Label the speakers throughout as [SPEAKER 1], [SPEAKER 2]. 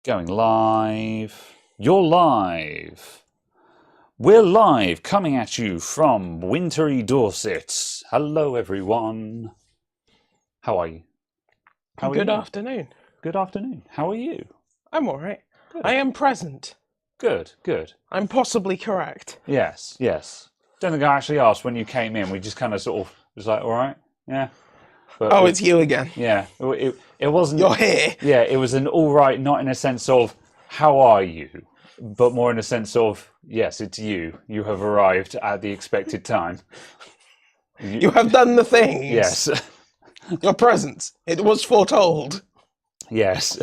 [SPEAKER 1] Going live. You're live. We're live, coming at you from wintry Dorset. Hello, everyone. How are you?
[SPEAKER 2] Good afternoon.
[SPEAKER 1] Good afternoon. How are you?
[SPEAKER 2] I'm all right.
[SPEAKER 1] Good.
[SPEAKER 2] I am present.
[SPEAKER 1] Good, good.
[SPEAKER 2] I'm possibly correct.
[SPEAKER 1] Yes, yes. Don't think I actually asked when you came in. We just kind of sort of was like, all right, yeah. But
[SPEAKER 2] It's you again.
[SPEAKER 1] Yeah, it wasn't.
[SPEAKER 2] You're here.
[SPEAKER 1] Yeah, it was an all right, not in a sense of how are you, but more in a sense of yes, it's you. You have arrived at the expected time.
[SPEAKER 2] You have done the things.
[SPEAKER 1] Yes.
[SPEAKER 2] Your presence. It was foretold.
[SPEAKER 1] Yes.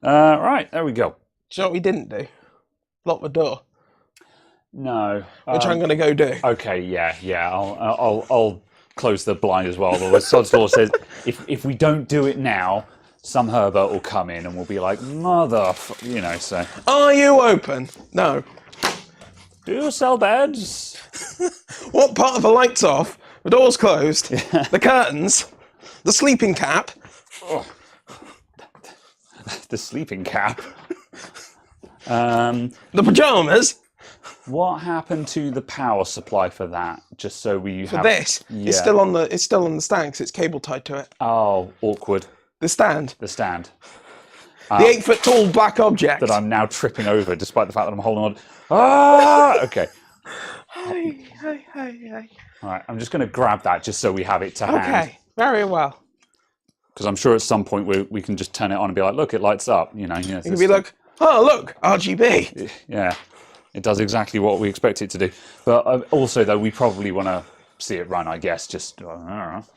[SPEAKER 1] Right, there we go.
[SPEAKER 2] Do you know what we didn't do? Lock the door.
[SPEAKER 1] No.
[SPEAKER 2] Which I'm going to go do.
[SPEAKER 1] Okay, yeah. I'll close the blind as well. Although Sod's Law says if we don't do it now, some Herbert will come in and we'll be like, so.
[SPEAKER 2] Are you open? No.
[SPEAKER 1] Do you sell beds?
[SPEAKER 2] What part of the light's off? The door's closed. Yeah. The curtains. The sleeping cap.
[SPEAKER 1] Oh. The sleeping cap. The
[SPEAKER 2] pajamas.
[SPEAKER 1] What happened to the power supply for that? Just so we
[SPEAKER 2] have this. Yeah. It's still on the stand because it's cable tied to it.
[SPEAKER 1] Oh, awkward.
[SPEAKER 2] The stand.
[SPEAKER 1] The stand.
[SPEAKER 2] The 8-foot tall black object
[SPEAKER 1] that I'm now tripping over, despite the fact that I'm holding on. Ah, okay.
[SPEAKER 2] Hi.
[SPEAKER 1] All right, I'm just going to grab that just so we have it to hand.
[SPEAKER 2] Okay, very well.
[SPEAKER 1] Because I'm sure at some point we can just turn it on and be like, look, it lights up. You can
[SPEAKER 2] be like, oh, look, RGB.
[SPEAKER 1] Yeah, it does exactly what we expect it to do. But also, though, we probably want to see it run, I guess. Just.
[SPEAKER 2] Aren't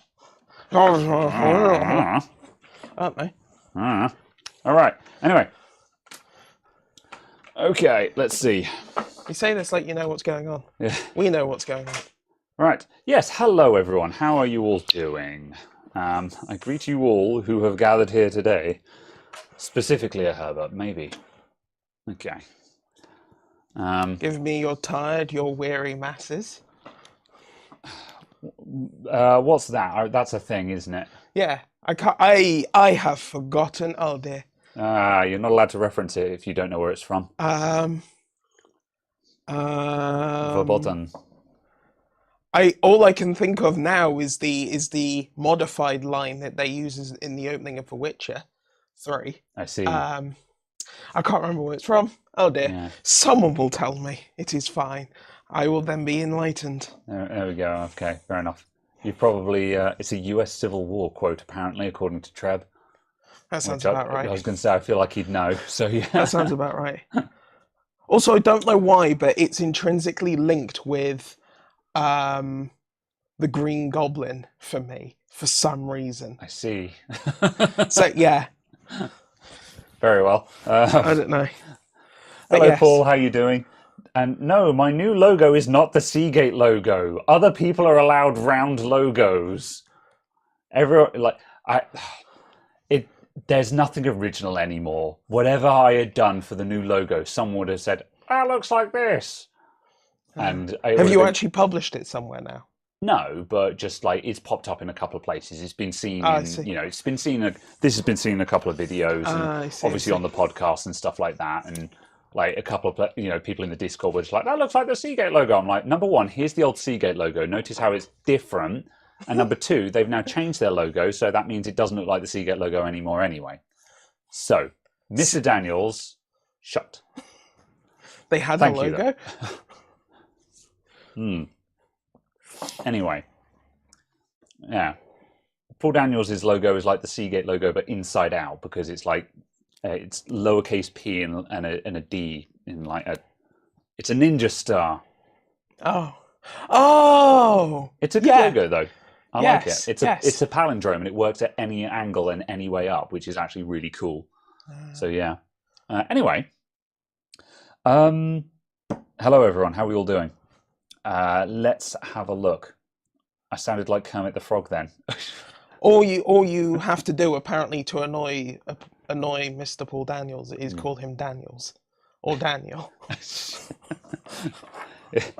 [SPEAKER 2] they?
[SPEAKER 1] All right. Anyway. Okay, let's see.
[SPEAKER 2] You say this like you know what's going on.
[SPEAKER 1] Yeah.
[SPEAKER 2] We know what's going on.
[SPEAKER 1] Right. Yes, hello, everyone. How are you all doing? I greet you all who have gathered here today. Specifically a Herbert, maybe. Okay.
[SPEAKER 2] Give me your tired, your weary masses.
[SPEAKER 1] What's that? That's a thing, isn't it?
[SPEAKER 2] Yeah. I have forgotten. Oh dear.
[SPEAKER 1] You're not allowed to reference it if you don't know where it's from. Verboten.
[SPEAKER 2] All I can think of now is the modified line that they use in the opening of The Witcher 3.
[SPEAKER 1] I see.
[SPEAKER 2] I can't remember where it's from. Oh dear. Yeah. Someone will tell me. It is fine. I will then be enlightened.
[SPEAKER 1] There we go. Okay, fair enough. You probably it's a US Civil War quote, apparently, according to Treb.
[SPEAKER 2] That sounds about right.
[SPEAKER 1] I was going to say, I feel like he'd know. So yeah.
[SPEAKER 2] That sounds about right. Also, I don't know why, but it's intrinsically linked with the Green Goblin for me, for some reason.
[SPEAKER 1] I see.
[SPEAKER 2] So, yeah.
[SPEAKER 1] Very well.
[SPEAKER 2] I don't know.
[SPEAKER 1] Hello, yes. Paul. How you doing? And no, my new logo is not the Seagate logo. Other people are allowed round logos. There's nothing original anymore. Whatever I had done for the new logo, someone would have said, "Ah, looks like this." And
[SPEAKER 2] have you actually published it somewhere now?
[SPEAKER 1] No, but just like it's popped up in a couple of places. It's been seen it's been seen. This has been seen in a couple of videos, and obviously on the podcast and stuff like that. And like a couple of people in the Discord were just like, "That looks like the Seagate logo." I'm like, number one, here's the old Seagate logo. Notice how it's different. And number two, they've now changed their logo, so that means it doesn't look like the Seagate logo anymore anyway. So, Mr. Daniels, shut.
[SPEAKER 2] They had a logo?
[SPEAKER 1] Anyway. Yeah. Paul Daniels' logo is like the Seagate logo, but inside out, because it's like, it's lowercase p and a D in like a... It's a ninja star.
[SPEAKER 2] Oh!
[SPEAKER 1] It's a good logo, though. I like it. It's a palindrome, and it works at any angle and any way up, which is actually really cool. So yeah. Anyway, hello everyone. How are we all doing? Let's have a look. I sounded like Kermit the Frog then.
[SPEAKER 2] All you have to do apparently to annoy Mr. Paul Daniels is call him Daniels or Daniel.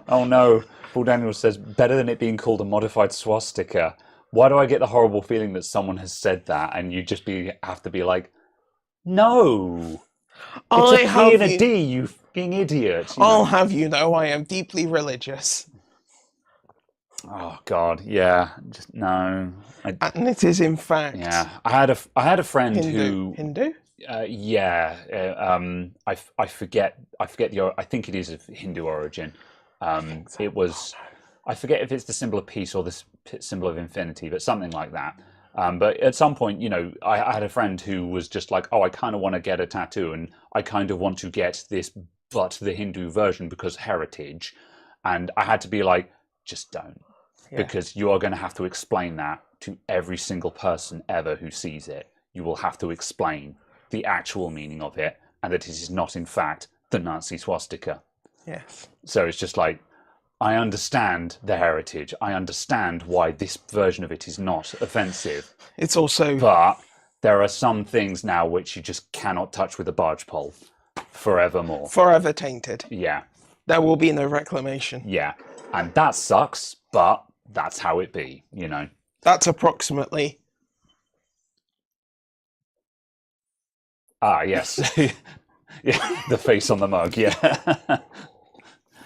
[SPEAKER 1] Oh no, Paul Daniels says, better than it being called a modified swastika. Why do I get the horrible feeling that someone has said that and you just have to be like, No.
[SPEAKER 2] I
[SPEAKER 1] It's a P and a D, you fucking idiot.
[SPEAKER 2] I'll have you know I am deeply religious.
[SPEAKER 1] Oh God, yeah, just no.
[SPEAKER 2] And it is in fact.
[SPEAKER 1] Yeah, I had a friend who
[SPEAKER 2] Hindu.
[SPEAKER 1] I forget the I think it is of Hindu origin. It was I forget if it's the symbol of peace or the symbol of infinity, but something like that. But at some point, I had a friend who was just like, oh, I kind of want to get a tattoo, and I kind of want to get this, but the Hindu version because heritage. And I had to be like, just don't, because you are going to have to explain that to every single person ever who sees it. You will have to explain the actual meaning of it, and that it is not, in fact, the Nazi swastika.
[SPEAKER 2] Yes.
[SPEAKER 1] So it's just like, I understand the heritage. I understand why this version of it is not offensive.
[SPEAKER 2] It's also...
[SPEAKER 1] But there are some things now which you just cannot touch with a barge pole forevermore.
[SPEAKER 2] Forever tainted.
[SPEAKER 1] Yeah.
[SPEAKER 2] There will be no reclamation.
[SPEAKER 1] Yeah. And that sucks, but that's how it be,
[SPEAKER 2] That's approximately...
[SPEAKER 1] Ah, yes. Yeah, the face on the mug, yeah.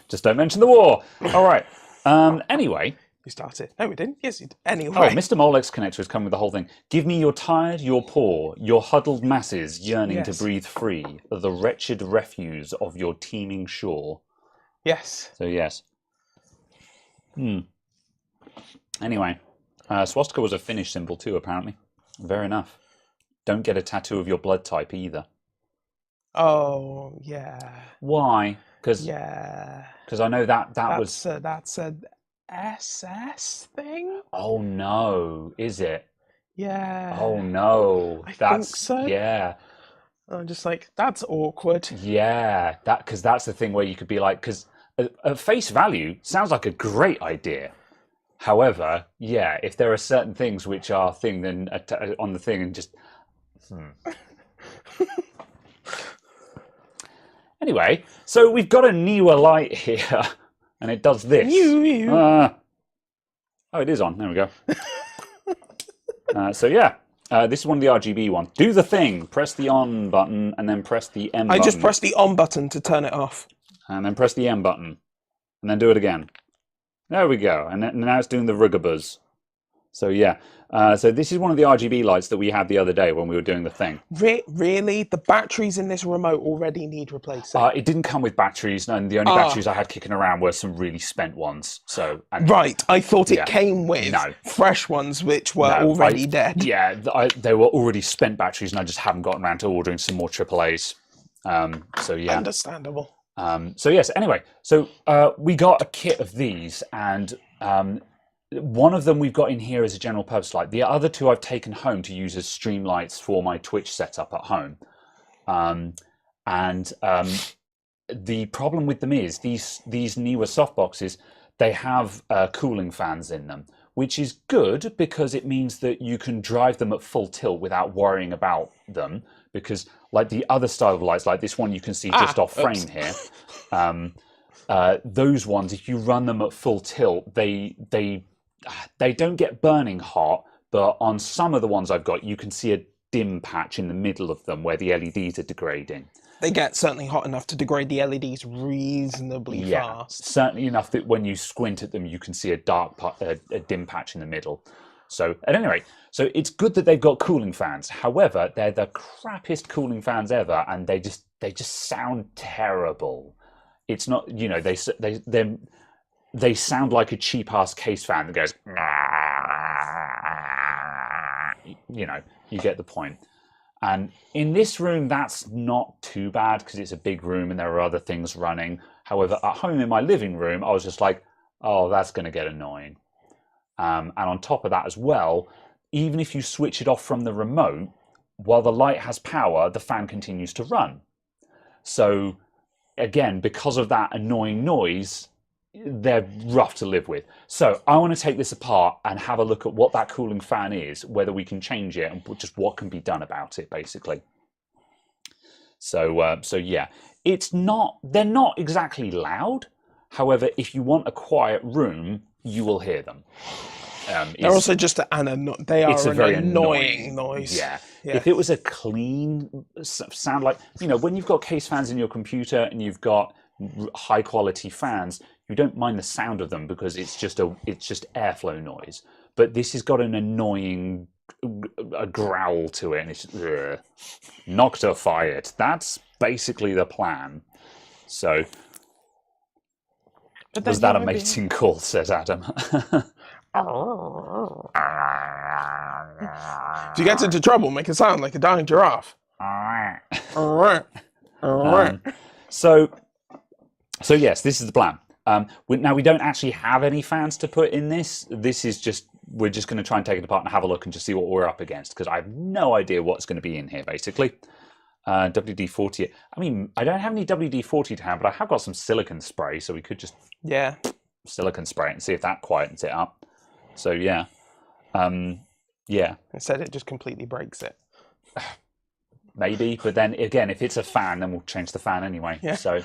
[SPEAKER 1] Just don't mention the war. All right. Anyway.
[SPEAKER 2] You started. No, we didn't. Yes, you did. Anyway.
[SPEAKER 1] Oh, Mr. Molex Connector has come with the whole thing. Give me your tired, your poor, your huddled masses yearning to breathe free, the wretched refuse of your teeming shore.
[SPEAKER 2] Yes.
[SPEAKER 1] So, yes. Anyway, swastika was a Finnish symbol too, apparently. Fair enough. Don't get a tattoo of your blood type either.
[SPEAKER 2] Oh, yeah.
[SPEAKER 1] Why? Because I know that's
[SPEAKER 2] an SS thing.
[SPEAKER 1] Oh no, is it?
[SPEAKER 2] Yeah.
[SPEAKER 1] Oh no,
[SPEAKER 2] I think so.
[SPEAKER 1] Yeah.
[SPEAKER 2] I'm just like, that's awkward.
[SPEAKER 1] Yeah, because that's the thing where you could be like, because at face value sounds like a great idea. However, yeah, if there are certain things which are on the thing and just. Anyway, so we've got a Neewer light here, and it does this. Oh, it is on. There we go. So yeah, this is one of the RGB ones. Do the thing. Press the on button, and then press the M button.
[SPEAKER 2] I just pressed the on button to turn it off.
[SPEAKER 1] And then press the M button, and then do it again. There we go. And now it's doing the rugabuzz. So yeah, so this is one of the RGB lights that we had the other day when we were doing the thing.
[SPEAKER 2] Really? The batteries in this remote already need replacing?
[SPEAKER 1] It didn't come with batteries, and the only batteries I had kicking around were some really spent ones.
[SPEAKER 2] Right, I thought it came with fresh ones which were already dead.
[SPEAKER 1] Yeah, they were already spent batteries, and I just haven't gotten around to ordering some more AAAs. So yeah.
[SPEAKER 2] Understandable.
[SPEAKER 1] So yes, anyway, so we got a kit of these, and one of them we've got in here as a general purpose light. The other two I've taken home to use as stream lights for my Twitch setup at home. The problem with them is these Neewer Softboxes, they have cooling fans in them, which is good because it means that you can drive them at full tilt without worrying about them. Because like the other style of lights, like this one you can see just off frame here, those ones, if you run them at full tilt, they don't get burning hot, but on some of the ones I've got, you can see a dim patch in the middle of them where the LEDs are degrading.
[SPEAKER 2] They get certainly hot enough to degrade the LEDs reasonably fast.
[SPEAKER 1] Certainly enough that when you squint at them, you can see a dim patch in the middle. So at any rate, so it's good that they've got cooling fans. However, they're the crappiest cooling fans ever, and they just sound terrible. It's not, they sound like a cheap ass case fan that goes, you get the point. And in this room, that's not too bad because it's a big room and there are other things running. However, at home in my living room, I was just like, oh, that's going to get annoying. And on top of that as well, even if you switch it off from the remote, while the light has power, the fan continues to run. So again, because of that annoying noise, they're rough to live with. So I want to take this apart and have a look at what that cooling fan is, whether we can change it, and just what can be done about it, basically. So yeah, they're not exactly loud. However, if you want a quiet room, you will hear them.
[SPEAKER 2] They're also just they are an
[SPEAKER 1] very
[SPEAKER 2] annoying noise.
[SPEAKER 1] Yeah. If it was a clean sound, like, you know, when you've got case fans in your computer and you've got high quality fans, you don't mind the sound of them because it's just airflow noise. But this has got an annoying growl to it, and it's just, Noctify it. That's basically the plan. So, was that a mating call? Says Adam.
[SPEAKER 2] If you get into trouble, make it sound like a dying giraffe.
[SPEAKER 1] So yes, this is the plan. Now we don't actually have any fans to put in this. This is just, we're just going to try and take it apart and have a look and just see what we're up against, because I have no idea what's going to be in here, basically. WD-40. I mean, I don't have any WD-40 to hand, but I have got some silicone spray, so we could just silicone spray it and see if that quietens it up. So yeah.
[SPEAKER 2] Instead, it just completely breaks it.
[SPEAKER 1] Maybe, but then again, if it's a fan, then we'll change the fan anyway. Yeah. So,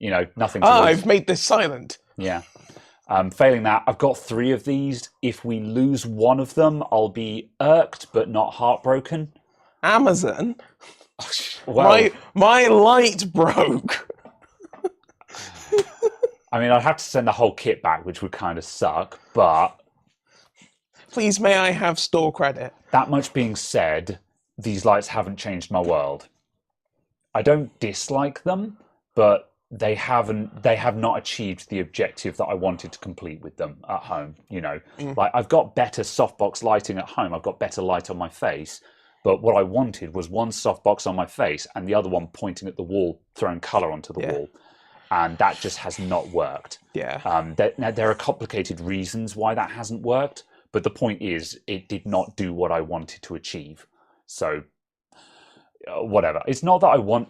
[SPEAKER 1] you know, nothing to lose.
[SPEAKER 2] I've made this silent.
[SPEAKER 1] Yeah. Failing that, I've got 3 of these. If we lose one of them, I'll be irked but not heartbroken.
[SPEAKER 2] Amazon?
[SPEAKER 1] Well,
[SPEAKER 2] my light broke.
[SPEAKER 1] I mean, I'd have to send the whole kit back, which would kind of suck, but...
[SPEAKER 2] Please, may I have store credit?
[SPEAKER 1] That much being said, these lights haven't changed my world. I don't dislike them, but they have not achieved the objective that I wanted to complete with them at home. You know, like, I've got better softbox lighting at home. I've got better light on my face, but what I wanted was one softbox on my face and the other one pointing at the wall, throwing color onto the wall. And that just has not worked.
[SPEAKER 2] Yeah.
[SPEAKER 1] There are complicated reasons why that hasn't worked, but the point is, it did not do what I wanted to achieve. So, whatever. It's not that I want.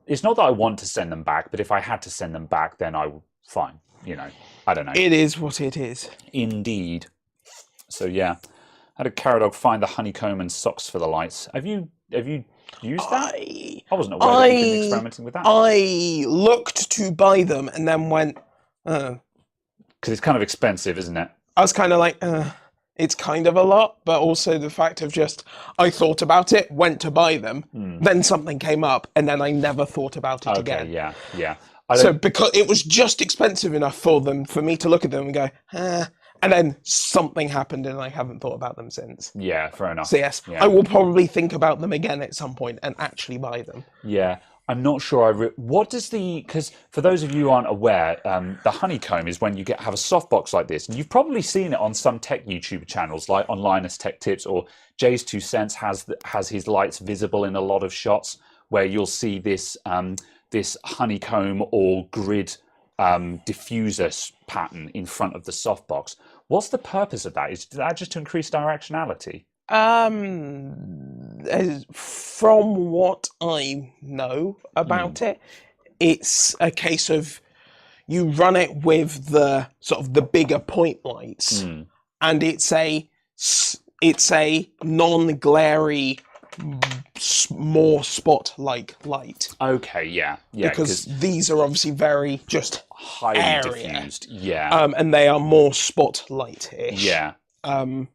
[SPEAKER 1] It's not that I want to send them back, but if I had to send them back, then I would. Fine. You know, I don't know.
[SPEAKER 2] It is what it is.
[SPEAKER 1] Indeed. So yeah, how did Caradog find the honeycomb and socks for the lights? Have you used that? I wasn't aware that you've been experimenting with that.
[SPEAKER 2] I looked to buy them and then went,
[SPEAKER 1] because it's kind of expensive, isn't it?
[SPEAKER 2] I was kind of like, it's kind of a lot, but also the fact of just, I thought about it, went to buy them, then something came up, and then I never thought about it again.
[SPEAKER 1] Yeah.
[SPEAKER 2] So because it was just expensive enough for me to look at them and go, and then something happened and I haven't thought about them since.
[SPEAKER 1] Yeah, fair enough.
[SPEAKER 2] So yes, I will probably think about them again at some point and actually buy them.
[SPEAKER 1] Yeah. I'm not sure. What does because for those of you who aren't aware, the honeycomb is when you have a softbox like this, and you've probably seen it on some tech YouTube channels, like on Linus Tech Tips, or Jay's 2 Cents has his lights visible in a lot of shots where you'll see this this honeycomb or grid diffuser pattern in front of the softbox. What's the purpose of that? Is that just to increase directionality?
[SPEAKER 2] From what I know about it, it's a case of you run it with the sort of the bigger point lights, and it's a non-glary, more spot-like light.
[SPEAKER 1] Okay, yeah,
[SPEAKER 2] because these are obviously very just
[SPEAKER 1] highly diffused,
[SPEAKER 2] and they are more spotlight-ish,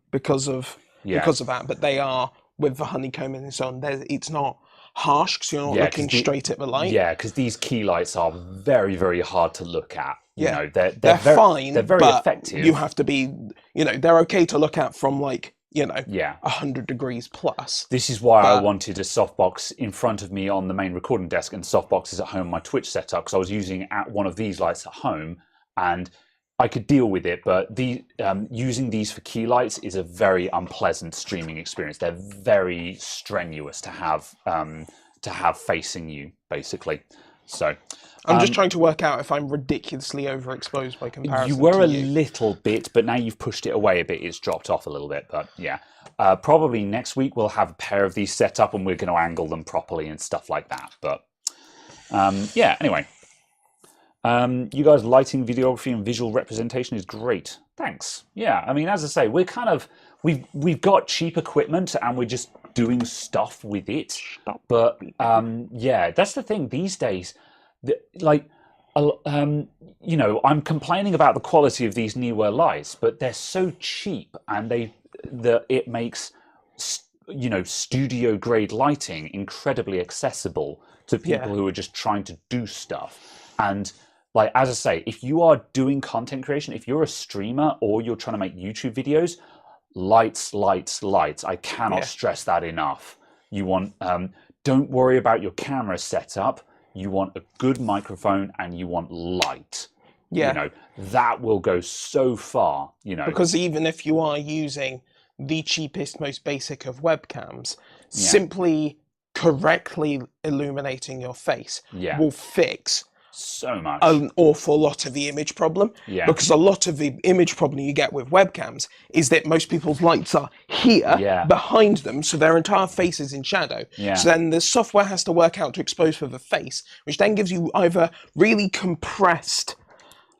[SPEAKER 2] because of that. But they are with the honeycomb and so on. It's not harsh because you're not looking straight at the light.
[SPEAKER 1] Yeah, because these key lights are very, very hard to look at. You know,
[SPEAKER 2] they're fine.
[SPEAKER 1] They're very effective.
[SPEAKER 2] You have to be, they're okay to look at from 100 degrees plus.
[SPEAKER 1] This is why I wanted a softbox in front of me on the main recording desk and softboxes at home, my Twitch setup, because I was using one of these lights at home and I could deal with it, but using these for key lights is a very unpleasant streaming experience. They're very strenuous to have facing you, basically. So
[SPEAKER 2] I'm just trying to work out if I'm ridiculously overexposed by comparison.
[SPEAKER 1] You were a little bit, but now you've pushed it away a bit. It's dropped off a little bit, but yeah. Probably next week we'll have a pair of these set up and we're going to angle them properly and stuff like that. But yeah, anyway. You guys' lighting, videography, and visual representation is great. Thanks. Yeah, I mean, as I say, we're kind of we've got cheap equipment and we're just doing stuff with it. But yeah, that's the thing these days. you know, I'm complaining about the quality of these Neewer lights, but they're so cheap, and it makes, you know, studio grade lighting incredibly accessible to people who are just trying to do stuff. And like, as I say, if you are doing content creation, if you're a streamer or you're trying to make YouTube videos, lights, lights, lights. I cannot stress that enough. You want, don't worry about your camera setup. You want a good microphone and you want light.
[SPEAKER 2] Yeah.
[SPEAKER 1] You know, that will go so far, you know.
[SPEAKER 2] Because even if you are using the cheapest, most basic of webcams, simply correctly illuminating your face will fix
[SPEAKER 1] so much,
[SPEAKER 2] an awful lot of the image problem. Because a lot of the image problem you get with webcams is that most people's lights are here behind them, so their entire face is in shadow. So then the software has to work out to expose for the face, which then gives you either really compressed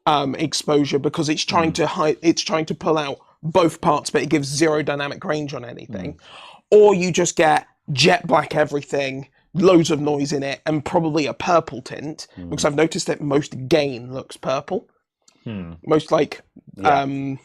[SPEAKER 2] exposure because it's trying to hide, it's trying to pull out both parts, but it gives zero dynamic range on anything, or you just get jet black everything, loads of noise in it, and probably a purple tint, because I've noticed that most gain looks purple. Most like high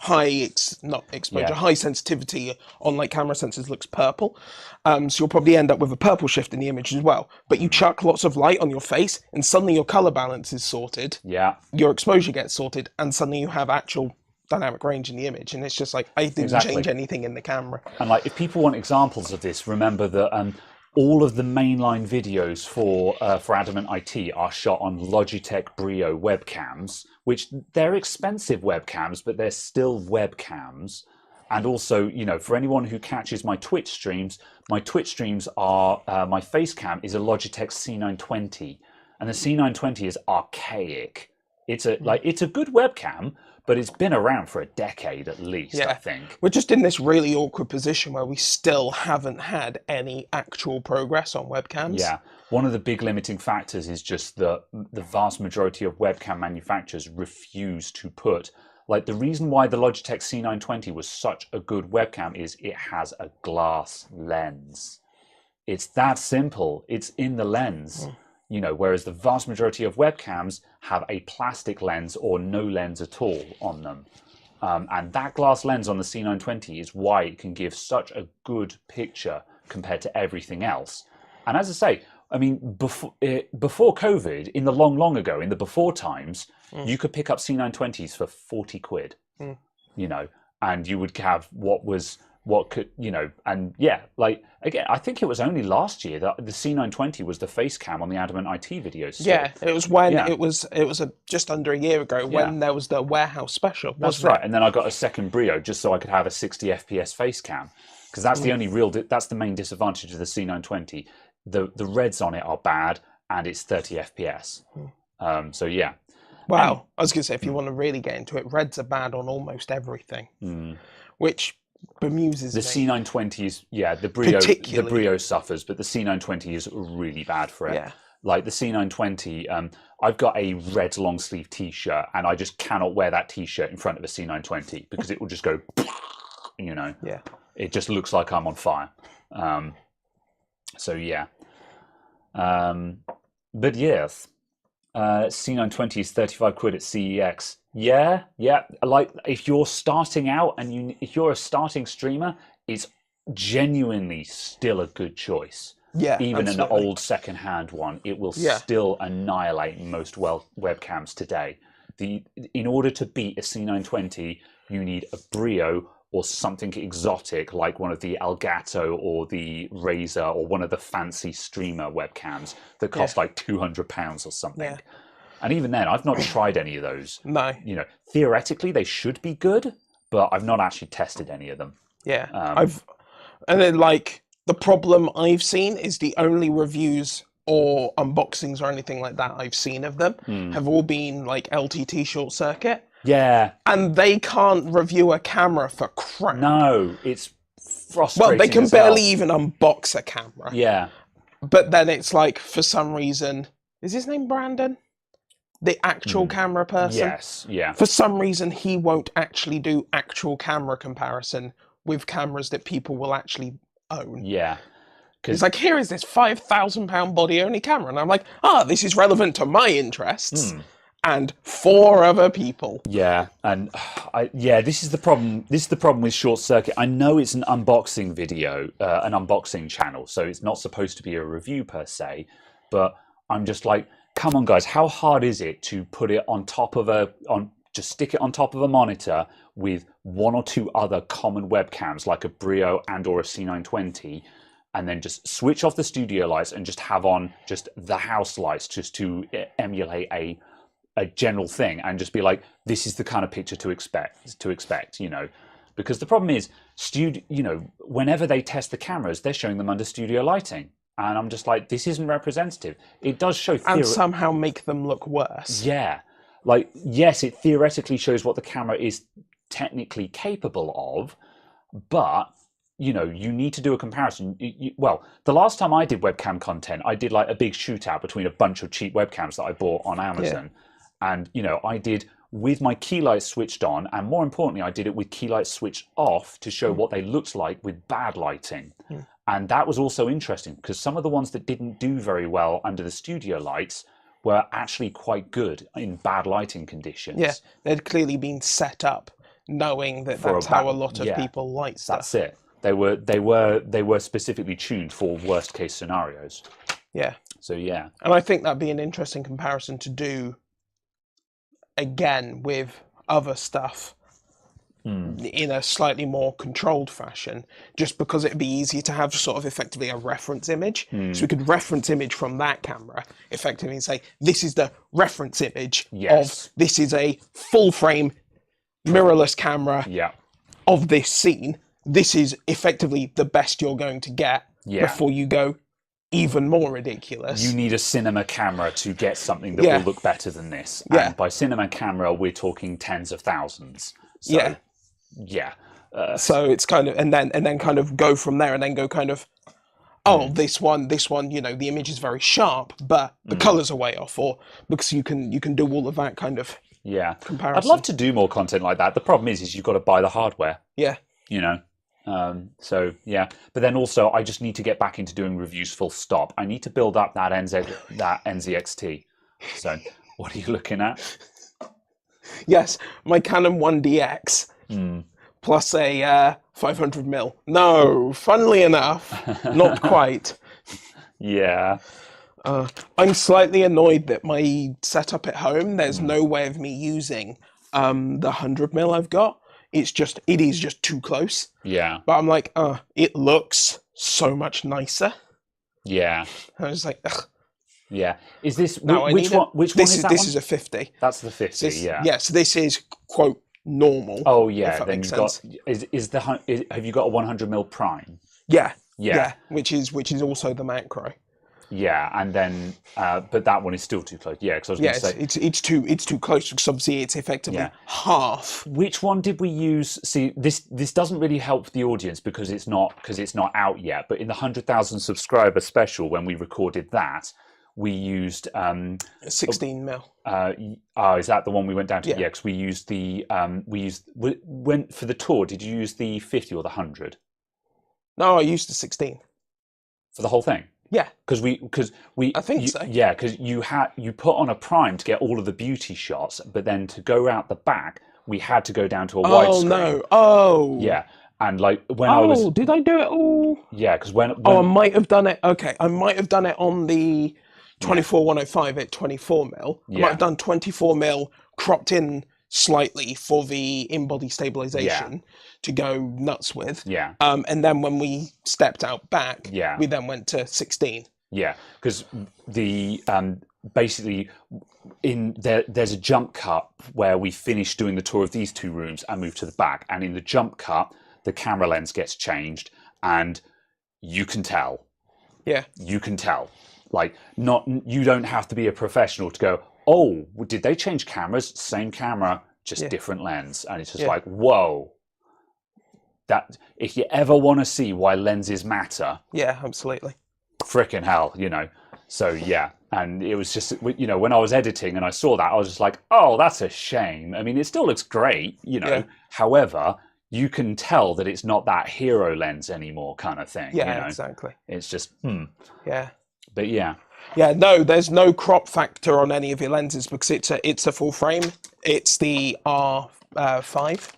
[SPEAKER 2] high sensitivity on like camera sensors looks purple. So you'll probably end up with a purple shift in the image as well. But you chuck lots of light on your face and suddenly your color balance is sorted. Your exposure gets sorted and suddenly you have actual dynamic range in the image, and it's just like, I didn't change anything in the camera.
[SPEAKER 1] And like, if people want examples of this, remember that all of the mainline videos for Adamant IT are shot on Logitech Brio webcams, which they're expensive webcams, but they're still webcams. And also, you know, for anyone who catches my Twitch streams are, my face cam is a Logitech C920, and the C920 is archaic. It's a good webcam, but it's been around for a decade at least, I think.
[SPEAKER 2] We're just in this really awkward position where we still haven't had any actual progress on webcams.
[SPEAKER 1] Yeah. One of the big limiting factors is just that the vast majority of webcam manufacturers refuse to put, like, the reason why the Logitech C920 was such a good webcam is it has a glass lens. It's that simple. It's in the lens. You know, whereas the vast majority of webcams have a plastic lens or no lens at all on them. And that glass lens on the C920 is why it can give such a good picture compared to everything else. And as I say, I mean, before COVID, in the long ago, in the before times, you could pick up C920s for 40 quid, you know, and you would have and like, again, I think it was only last year that the C920 was the face cam on the Adamant IT videos. Still.
[SPEAKER 2] Yeah, it was when it was just under a year ago when there was the warehouse special.
[SPEAKER 1] That's right. And then I got a second Brio just so I could have a 60 FPS face cam, because that's the only that's the main disadvantage of the C920. The reds on it are bad, and it's 30 FPS. So yeah.
[SPEAKER 2] Wow. I was going to say, if you want to really get into it, reds are bad on almost everything, which bemuses
[SPEAKER 1] me. The C920 is, the Brio suffers, but the C920 is really bad for it.
[SPEAKER 2] Yeah.
[SPEAKER 1] Like the C920, I've got a red long sleeve t-shirt, and I just cannot wear that t-shirt in front of a C920 because it will just go, you know.
[SPEAKER 2] Yeah.
[SPEAKER 1] It just looks like I'm on fire. So yeah. But yes, C920 is 35 quid at CEX. Yeah. Like, if you're starting out and if you're a starting streamer, it's genuinely still a good choice.
[SPEAKER 2] Yeah,
[SPEAKER 1] even
[SPEAKER 2] absolutely.
[SPEAKER 1] an old second-hand one, it will still annihilate most webcams today. In order to beat a C920, you need a Brio or something exotic like one of the Elgato or the Razer or one of the fancy streamer webcams that cost like £200 or something. Yeah. And even then, I've not tried any of those.
[SPEAKER 2] No.
[SPEAKER 1] You know, theoretically they should be good, but I've not actually tested any of them.
[SPEAKER 2] Yeah. And then, like, the problem I've seen is the only reviews or unboxings or anything like that I've seen of them have all been like LTT short circuit.
[SPEAKER 1] Yeah.
[SPEAKER 2] And they can't review a camera for crap.
[SPEAKER 1] No, it's frustrating.
[SPEAKER 2] Well, they can barely even unbox a camera.
[SPEAKER 1] Yeah.
[SPEAKER 2] But then it's like, for some reason, is his name Brandon? The actual camera person?
[SPEAKER 1] Yes, yeah.
[SPEAKER 2] For some reason, he won't actually do actual camera comparison with cameras that people will actually own.
[SPEAKER 1] Yeah.
[SPEAKER 2] It's like, here is this £5,000 body-only camera. And I'm like, this is relevant to my interests. And 4 other people.
[SPEAKER 1] Yeah, and this is the problem. This is the problem with Short Circuit. I know it's an unboxing video, an unboxing channel, so it's not supposed to be a review per se. But I'm just like, come on, guys, how hard is it to put it on top of just stick it on top of a monitor with 1 or 2 other common webcams like a Brio and/or a C920, and then just switch off the studio lights and just have on just the house lights just to emulate a general thing, and just be like, this is the kind of picture to expect, you know, because the problem is whenever they test the cameras, they're showing them under studio lighting, and I'm just like, this isn't representative. It does show
[SPEAKER 2] and somehow make them look worse.
[SPEAKER 1] Yeah, like, yes, it theoretically shows what the camera is technically capable of, but you know, you need to do a comparison. Well, the last time I did webcam content, I did like a big shootout between a bunch of cheap webcams that I bought on Amazon. And, you know, I did with my key lights switched on, and more importantly, I did it with key lights switched off to show what they looked like with bad lighting. And that was also interesting, because some of the ones that didn't do very well under the studio lights were actually quite good in bad lighting conditions.
[SPEAKER 2] Yeah, they'd clearly been set up knowing that that's how a lot of people light stuff.
[SPEAKER 1] That's it. They were specifically tuned for worst case scenarios.
[SPEAKER 2] Yeah.
[SPEAKER 1] So yeah.
[SPEAKER 2] And I think that'd be an interesting comparison to do again with other stuff in a slightly more controlled fashion, just because it'd be easier to have sort of effectively a reference image. So we could reference image from that camera effectively and say, this is the reference image of, this is a full frame mirrorless camera of this scene. This is effectively the best you're going to get before you go even more ridiculous.
[SPEAKER 1] You need a cinema camera to get something that will look better than this. And by cinema camera, we're talking tens of thousands. So, so
[SPEAKER 2] it's kind of, and then kind of go from there, and then go kind of, this one, you know, the image is very sharp, but the colors are way off, or because you can do all of that kind of comparison.
[SPEAKER 1] I'd love to do more content like that. The problem is you've got to buy the hardware.
[SPEAKER 2] Yeah.
[SPEAKER 1] You know. So yeah, but then also I just need to get back into doing reviews full stop. I need to build up that NZXT. So what are you looking at?
[SPEAKER 2] Yes, my Canon 1DX plus a 500mm. No, funnily enough, not quite.
[SPEAKER 1] Yeah.
[SPEAKER 2] I'm slightly annoyed that my setup at home, there's no way of me using the 100mm I've got. It is just too close.
[SPEAKER 1] Yeah.
[SPEAKER 2] But I'm like, it looks so much nicer.
[SPEAKER 1] Yeah.
[SPEAKER 2] I was like, ugh.
[SPEAKER 1] Yeah. Is this which one? Which one is that?
[SPEAKER 2] This is a 50.
[SPEAKER 1] That's the 50.
[SPEAKER 2] Yeah. So this is quote normal.
[SPEAKER 1] Oh yeah. Then you've got have you got a 100mm prime?
[SPEAKER 2] Yeah. Which is also the macro.
[SPEAKER 1] Yeah, and then but that one is still too close. Yeah, because I was going to say
[SPEAKER 2] it's too close, because obviously it's effectively half.
[SPEAKER 1] Which one did we use? See, this doesnnt really help the audience because it's not out yet. But in the 100,000 subscriber special, when we recorded that, we used
[SPEAKER 2] 16mm.
[SPEAKER 1] Is that the one we went down to? Yeah, because we used went for the tour. Did you use the 50 or the 100?
[SPEAKER 2] No, I used the 16
[SPEAKER 1] for the whole thing.
[SPEAKER 2] Yeah,
[SPEAKER 1] because we
[SPEAKER 2] I think so.
[SPEAKER 1] Yeah, because you put on a prime to get all of the beauty shots, but then to go out the back, we had to go down to a widescreen.
[SPEAKER 2] Oh no! Oh
[SPEAKER 1] yeah, and like when I was,
[SPEAKER 2] did I do it all?
[SPEAKER 1] Yeah, because when
[SPEAKER 2] I might have done it. Okay, I might have done it on the 24-105 at 24mm. I might have done 24mm cropped in slightly for the in-body stabilization to go nuts with.
[SPEAKER 1] Yeah.
[SPEAKER 2] And then when we stepped out back, we then went to 16.
[SPEAKER 1] Yeah, because the basically there's a jump cut where we finish doing the tour of these two rooms and move to the back, and in the jump cut the camera lens gets changed, and you can tell.
[SPEAKER 2] Yeah.
[SPEAKER 1] You can tell. Like, you don't have to be a professional to go, oh, did they change cameras? Same camera, just different lens. And it's just like, whoa. That, if you ever want to see why lenses matter.
[SPEAKER 2] Yeah, absolutely.
[SPEAKER 1] Frickin' hell, you know. So, yeah. And it was just, you know, when I was editing and I saw that, I was just like, oh, that's a shame. I mean, it still looks great, you know. Yeah. However, you can tell that it's not that hero lens anymore kind of thing.
[SPEAKER 2] Yeah,
[SPEAKER 1] you know?
[SPEAKER 2] exactly.
[SPEAKER 1] It's just,
[SPEAKER 2] Yeah.
[SPEAKER 1] But yeah.
[SPEAKER 2] Yeah, no, there's no crop factor on any of your lenses because it's a full frame. It's the R5.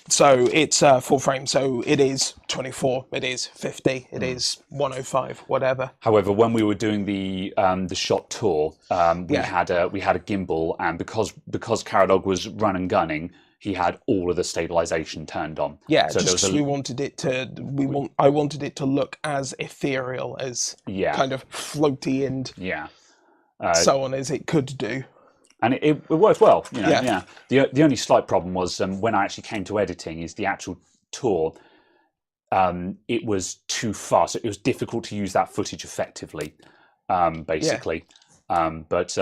[SPEAKER 2] So it's full frame. So it is 24, it is 50, it is 105, whatever.
[SPEAKER 1] However, when we were doing the shot tour, we had a gimbal, and because Caradog was run and gunning, he had all of the stabilization turned on.
[SPEAKER 2] Yeah, so just because we wanted it to, I wanted it to look as ethereal as kind of floaty and so on as it could do.
[SPEAKER 1] And it worked well, you know. Yeah. The only slight problem was when I actually came to editing is the actual tour. It was too fast. It was difficult to use that footage effectively, basically. But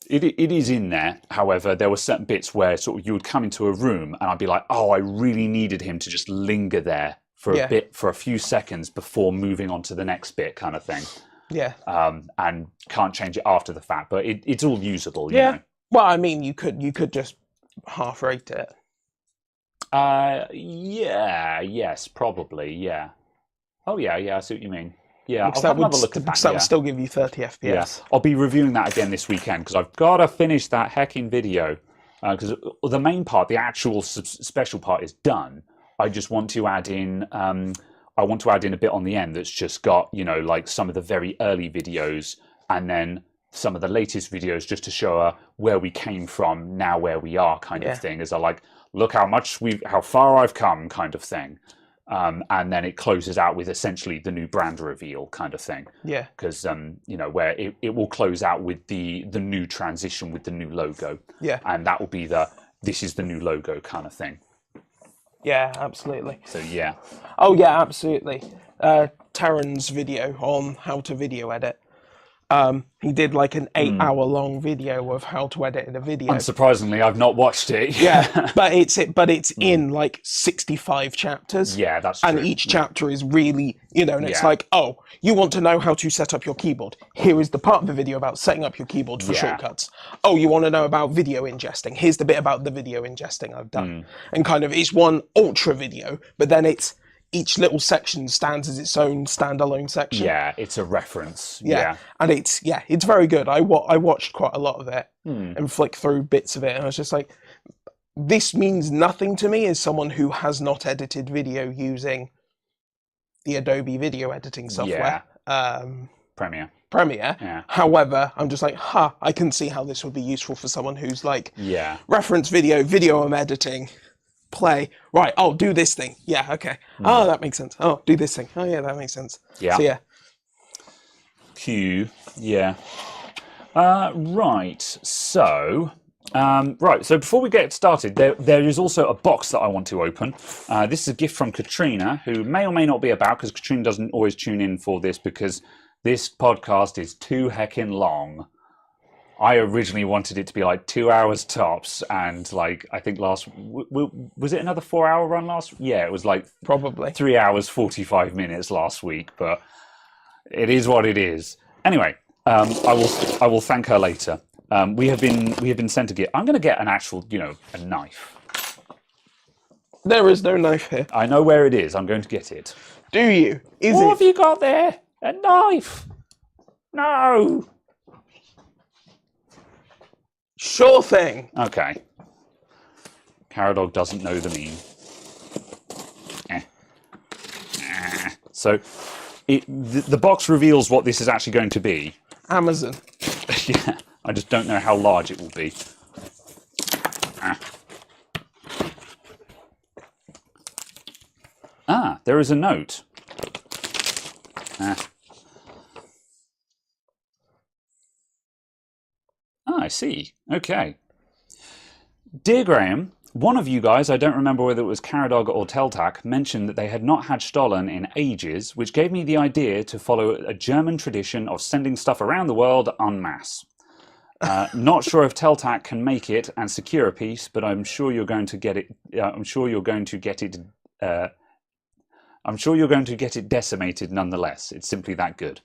[SPEAKER 1] it is in there. However, there were certain bits where sort of you would come into a room and I'd be like, oh, I really needed him to just linger there for a bit, for a few seconds before moving on to the next bit, kind of thing.
[SPEAKER 2] Yeah.
[SPEAKER 1] And can't change it after the fact, but it's all usable. You know?
[SPEAKER 2] Well, I mean, you could just half rate it.
[SPEAKER 1] Yes, probably. Yeah. Oh yeah. I see what you mean. Yeah,
[SPEAKER 2] I'll have another look at that. That would still give you 30 FPS.
[SPEAKER 1] Yeah. I'll be reviewing that again this weekend because I've got to finish that hecking video. Because the main part, the actual special part, is done. I just want to add in. I want to add in a bit on the end that's just got, you know, like some of the very early videos and then some of the latest videos, just to show her where we came from, now where we are, kind of thing. As I like, look how far I've come, kind of thing. And then it closes out with essentially the new brand reveal kind of thing.
[SPEAKER 2] Yeah.
[SPEAKER 1] Because, you know, where it will close out with the new transition with the new logo.
[SPEAKER 2] Yeah.
[SPEAKER 1] And that will be this is the new logo kind of thing.
[SPEAKER 2] Yeah, absolutely.
[SPEAKER 1] So, yeah.
[SPEAKER 2] Oh, yeah, absolutely. Taryn's video on how to video edit. He did like an 8-hour-long video of how to edit in a video.
[SPEAKER 1] Unsurprisingly, I've not watched it.
[SPEAKER 2] Yeah, but it's in like 65 chapters.
[SPEAKER 1] Yeah, that's true.
[SPEAKER 2] And each chapter is really, you know, and it's like, oh, you want to know how to set up your keyboard. Here is the part of the video about setting up your keyboard for shortcuts. Oh, you want to know about video ingesting. Here's the bit about the video ingesting I've done. And kind of, it's one ultra video, but then each little section stands as its own standalone section.
[SPEAKER 1] Yeah, it's a reference.
[SPEAKER 2] Yeah. And it's very good. I watched quite a lot of it and flicked through bits of it, and I was just like, this means nothing to me as someone who has not edited video using the Adobe video editing software.
[SPEAKER 1] Premiere.
[SPEAKER 2] Yeah. However, I'm just like, I can see how this would be useful for someone who's like, reference video I'm editing. Play, right, oh, do this thing. Yeah, okay. Oh, that makes sense. Oh, do this thing. Oh, yeah, that makes sense.
[SPEAKER 1] Yeah.
[SPEAKER 2] So, yeah.
[SPEAKER 1] Q, yeah. Right, so... so before we get started, there is also a box that I want to open. This is a gift from Katrina, who may or may not be about, because Katrina doesn't always tune in for this, because this podcast is too heckin' long. I originally wanted it to be like 2 hours tops, and like I think was it another 4-hour run last? Yeah, it was like
[SPEAKER 2] probably
[SPEAKER 1] 3 hours 45 minutes last week, but it is what it is. Anyway, I will thank her later. We have been sent a gift. I'm going to get an actual, a knife.
[SPEAKER 2] There is no knife here.
[SPEAKER 1] I know where it is. I'm going to get it.
[SPEAKER 2] Do you?
[SPEAKER 1] What have you got there? A knife? No.
[SPEAKER 2] Sure thing.
[SPEAKER 1] Okay. Caradog doesn't know the meme. So, the box reveals what this is actually going to be.
[SPEAKER 2] Amazon.
[SPEAKER 1] Yeah, I just don't know how large it will be. There is a note. I see. Okay. Dear Graham, one of you guys, I don't remember whether it was Caradog or Teltac, mentioned that they had not had Stollen in ages, which gave me the idea to follow a German tradition of sending stuff around the world en masse. Not sure if Teltac can make it and secure a piece, but I'm sure you're going to get it. I'm sure you're going to get it. I'm sure you're going to get it decimated nonetheless. It's simply that good.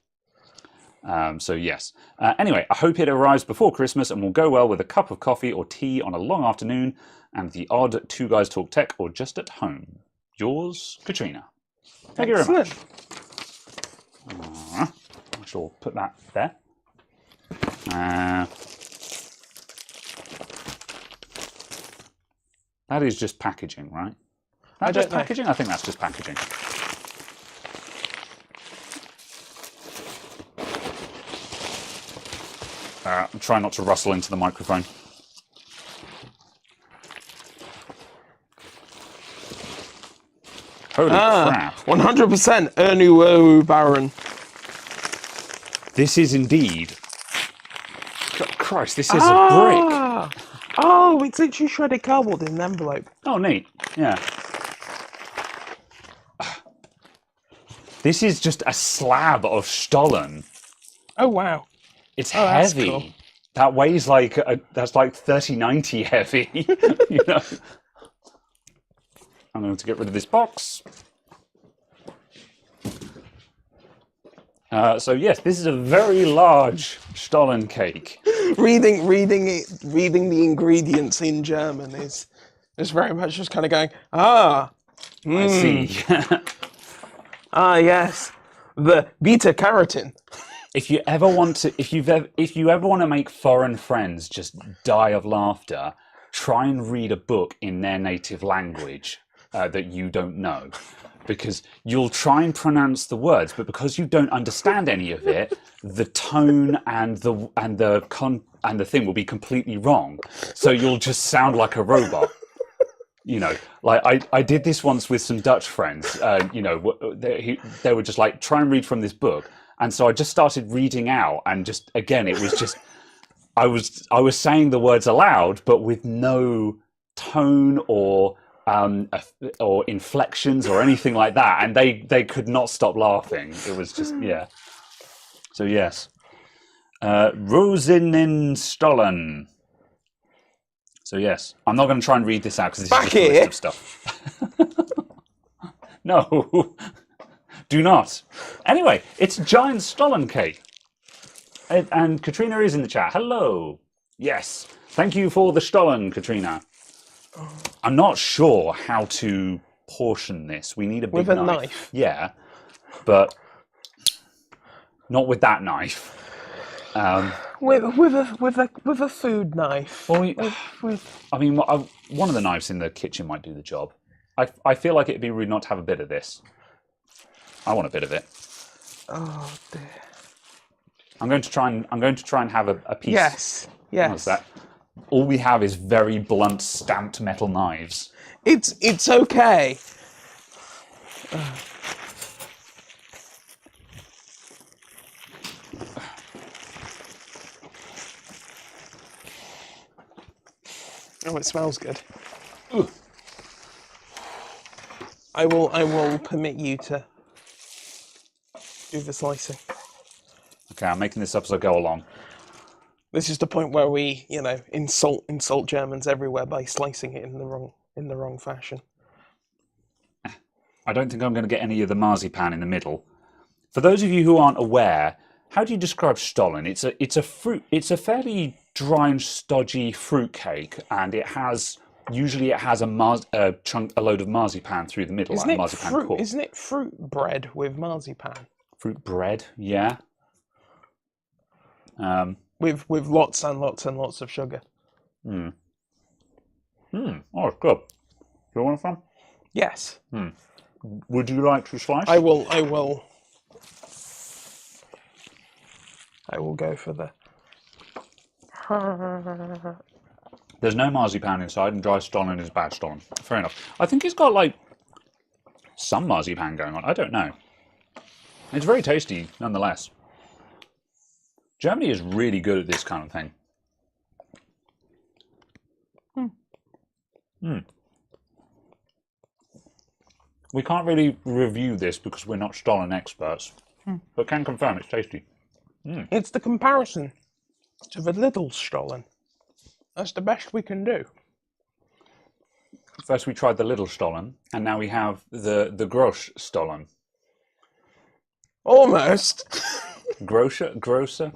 [SPEAKER 1] So yes. Anyway, I hope it arrives before Christmas and will go well with a cup of coffee or tea on a long afternoon and the odd Two Guys Talk Tech or just at home. Yours, Katrina. Thank you very much. I shall put that there. That is just packaging, right? That's just packaging? I think that's just packaging. I'm trying not to rustle into the microphone. Holy crap.
[SPEAKER 2] 100% Neewer Baron.
[SPEAKER 1] This is indeed... Christ, this is a brick.
[SPEAKER 2] Oh, it's literally shredded cardboard in an envelope.
[SPEAKER 1] Oh, neat. Yeah. This is just a slab of Stollen.
[SPEAKER 2] Oh, wow.
[SPEAKER 1] It's heavy. Cool. That weighs like that's like 3090 heavy. You know. I'm going to get rid of this box. So yes, this is a very large Stollen cake.
[SPEAKER 2] Reading the ingredients in German is very much just kind of going, I
[SPEAKER 1] see.
[SPEAKER 2] Yes, the beta carotene.
[SPEAKER 1] If you ever want to make foreign friends just die of laughter, try and read a book in their native language that you don't know, because you'll try and pronounce the words, but because you don't understand any of it, the tone and the thing will be completely wrong. So you'll just sound like a robot. You know, like I did this once with some Dutch friends. You know, they were just like, try and read from this book. And so I just started reading out, and just again, it was just I was saying the words aloud, but with no tone or inflections or anything like that, and they could not stop laughing. It was just So yes, Rosenenstollen. So yes, I'm not going to try and read this out because this is just a list of stuff. No. Do not. Anyway, it's a giant Stollen cake. And Katrina is in the chat. Hello. Yes. Thank you for the Stollen, Katrina. I'm not sure how to portion this. We need a big
[SPEAKER 2] knife. With a knife?
[SPEAKER 1] Yeah. But not with that knife.
[SPEAKER 2] With a food knife.
[SPEAKER 1] Well, I mean, one of the knives in the kitchen might do the job. I feel like it'd be rude not to have a bit of this. I want a bit of it.
[SPEAKER 2] Oh dear.
[SPEAKER 1] I'm going to try and have a piece.
[SPEAKER 2] Yes.
[SPEAKER 1] What's that? All we have is very blunt stamped metal knives.
[SPEAKER 2] It's okay. Oh, it smells good.
[SPEAKER 1] Ooh.
[SPEAKER 2] I will permit you to do the slicing.
[SPEAKER 1] Okay, I'm making this up as I go along.
[SPEAKER 2] This is the point where we, insult Germans everywhere by slicing it in the wrong fashion.
[SPEAKER 1] I don't think I'm going to get any of the marzipan in the middle. For those of you who aren't aware, how do you describe Stollen? It's a fairly dry and stodgy fruit cake, and usually it has a load of marzipan through the middle.
[SPEAKER 2] Isn't
[SPEAKER 1] it
[SPEAKER 2] fruit bread with marzipan?
[SPEAKER 1] Fruit bread, yeah.
[SPEAKER 2] With lots and lots and lots of sugar.
[SPEAKER 1] Oh, it's good. Do you want some?
[SPEAKER 2] Yes.
[SPEAKER 1] Would you like to slice?
[SPEAKER 2] I will go for the...
[SPEAKER 1] There's no marzipan inside, and dry Stollen is bad Stollen. Fair enough. I think it's got, like, some marzipan going on. I don't know. It's very tasty, nonetheless. Germany is really good at this kind of thing. We can't really review this because we're not Stollen experts, but can confirm it's tasty.
[SPEAKER 2] It's the comparison to the little Stollen. That's the best we can do.
[SPEAKER 1] First we tried the little Stollen, and now we have the Gross Stollen.
[SPEAKER 2] Almost.
[SPEAKER 1] Grosser?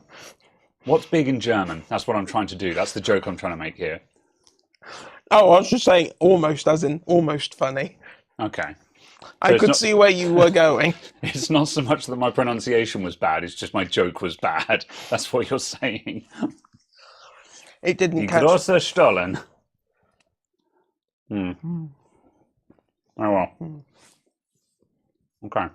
[SPEAKER 1] What's big in German? That's what I'm trying to do. That's the joke I'm trying to make here.
[SPEAKER 2] Oh, I was just saying almost, as in almost funny.
[SPEAKER 1] Okay.
[SPEAKER 2] I could see where you were going.
[SPEAKER 1] It's not so much that my pronunciation was bad, it's just my joke was bad. That's what you're saying.
[SPEAKER 2] It didn't
[SPEAKER 1] Die
[SPEAKER 2] catch...
[SPEAKER 1] große Stollen. Oh well. Okay.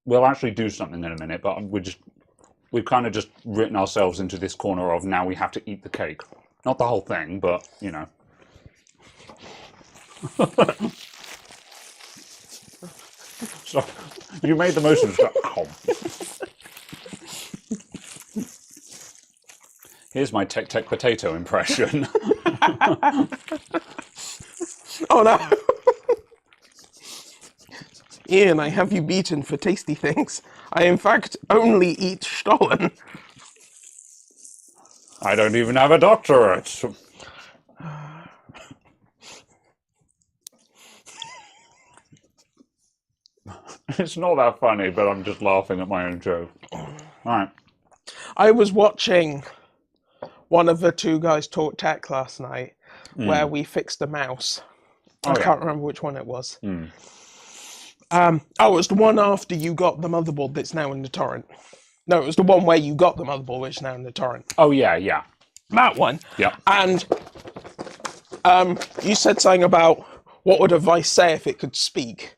[SPEAKER 1] We'll actually do something in a minute, but we've kind of just written ourselves into this corner of now we have to eat the cake. Not the whole thing, but, you know. So, you made the motion. Here's my tech potato impression.
[SPEAKER 2] Oh no! Ian, I have you beaten for tasty things. I in fact only eat Stollen.
[SPEAKER 1] I don't even have a doctorate. It's not that funny, but I'm just laughing at my own joke. All right.
[SPEAKER 2] I was watching one of the two guys talk tech last night where we fixed a mouse. I can't remember which one it was. It was the one after you got the motherboard that's now in the torrent. No, it was the one where you got the motherboard which is now in the torrent.
[SPEAKER 1] Oh, yeah.
[SPEAKER 2] That one.
[SPEAKER 1] Yeah.
[SPEAKER 2] And you said something about what would a Vice say if it could speak?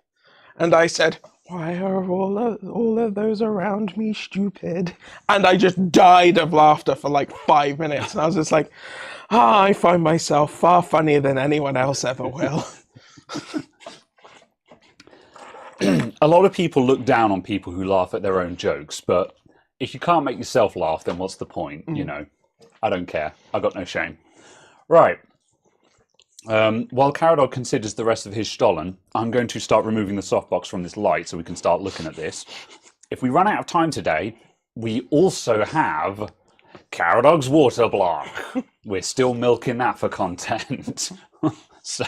[SPEAKER 2] And I said, why are all of those around me stupid? And I just died of laughter for like 5 minutes. And I was just like, I find myself far funnier than anyone else ever will.
[SPEAKER 1] A lot of people look down on people who laugh at their own jokes, but if you can't make yourself laugh, then what's the point? You know, I don't care. I got no shame. Right. While Caradog considers the rest of his Stollen, I'm going to start removing the softbox from this light so we can start looking at this. If we run out of time today, we also have Caradog's water block. We're still milking that for content. So,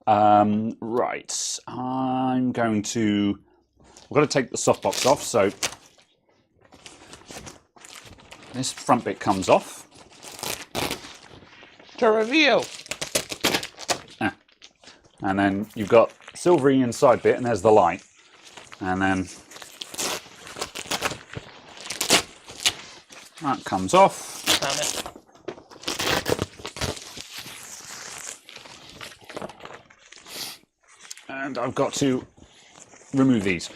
[SPEAKER 1] right, I'm going to... I've got to take the softbox off, so this front bit comes off.
[SPEAKER 2] To reveal.
[SPEAKER 1] And then you've got silvery inside bit, and there's the light. And then that comes off.
[SPEAKER 2] Damn it.
[SPEAKER 1] And I've got to remove these.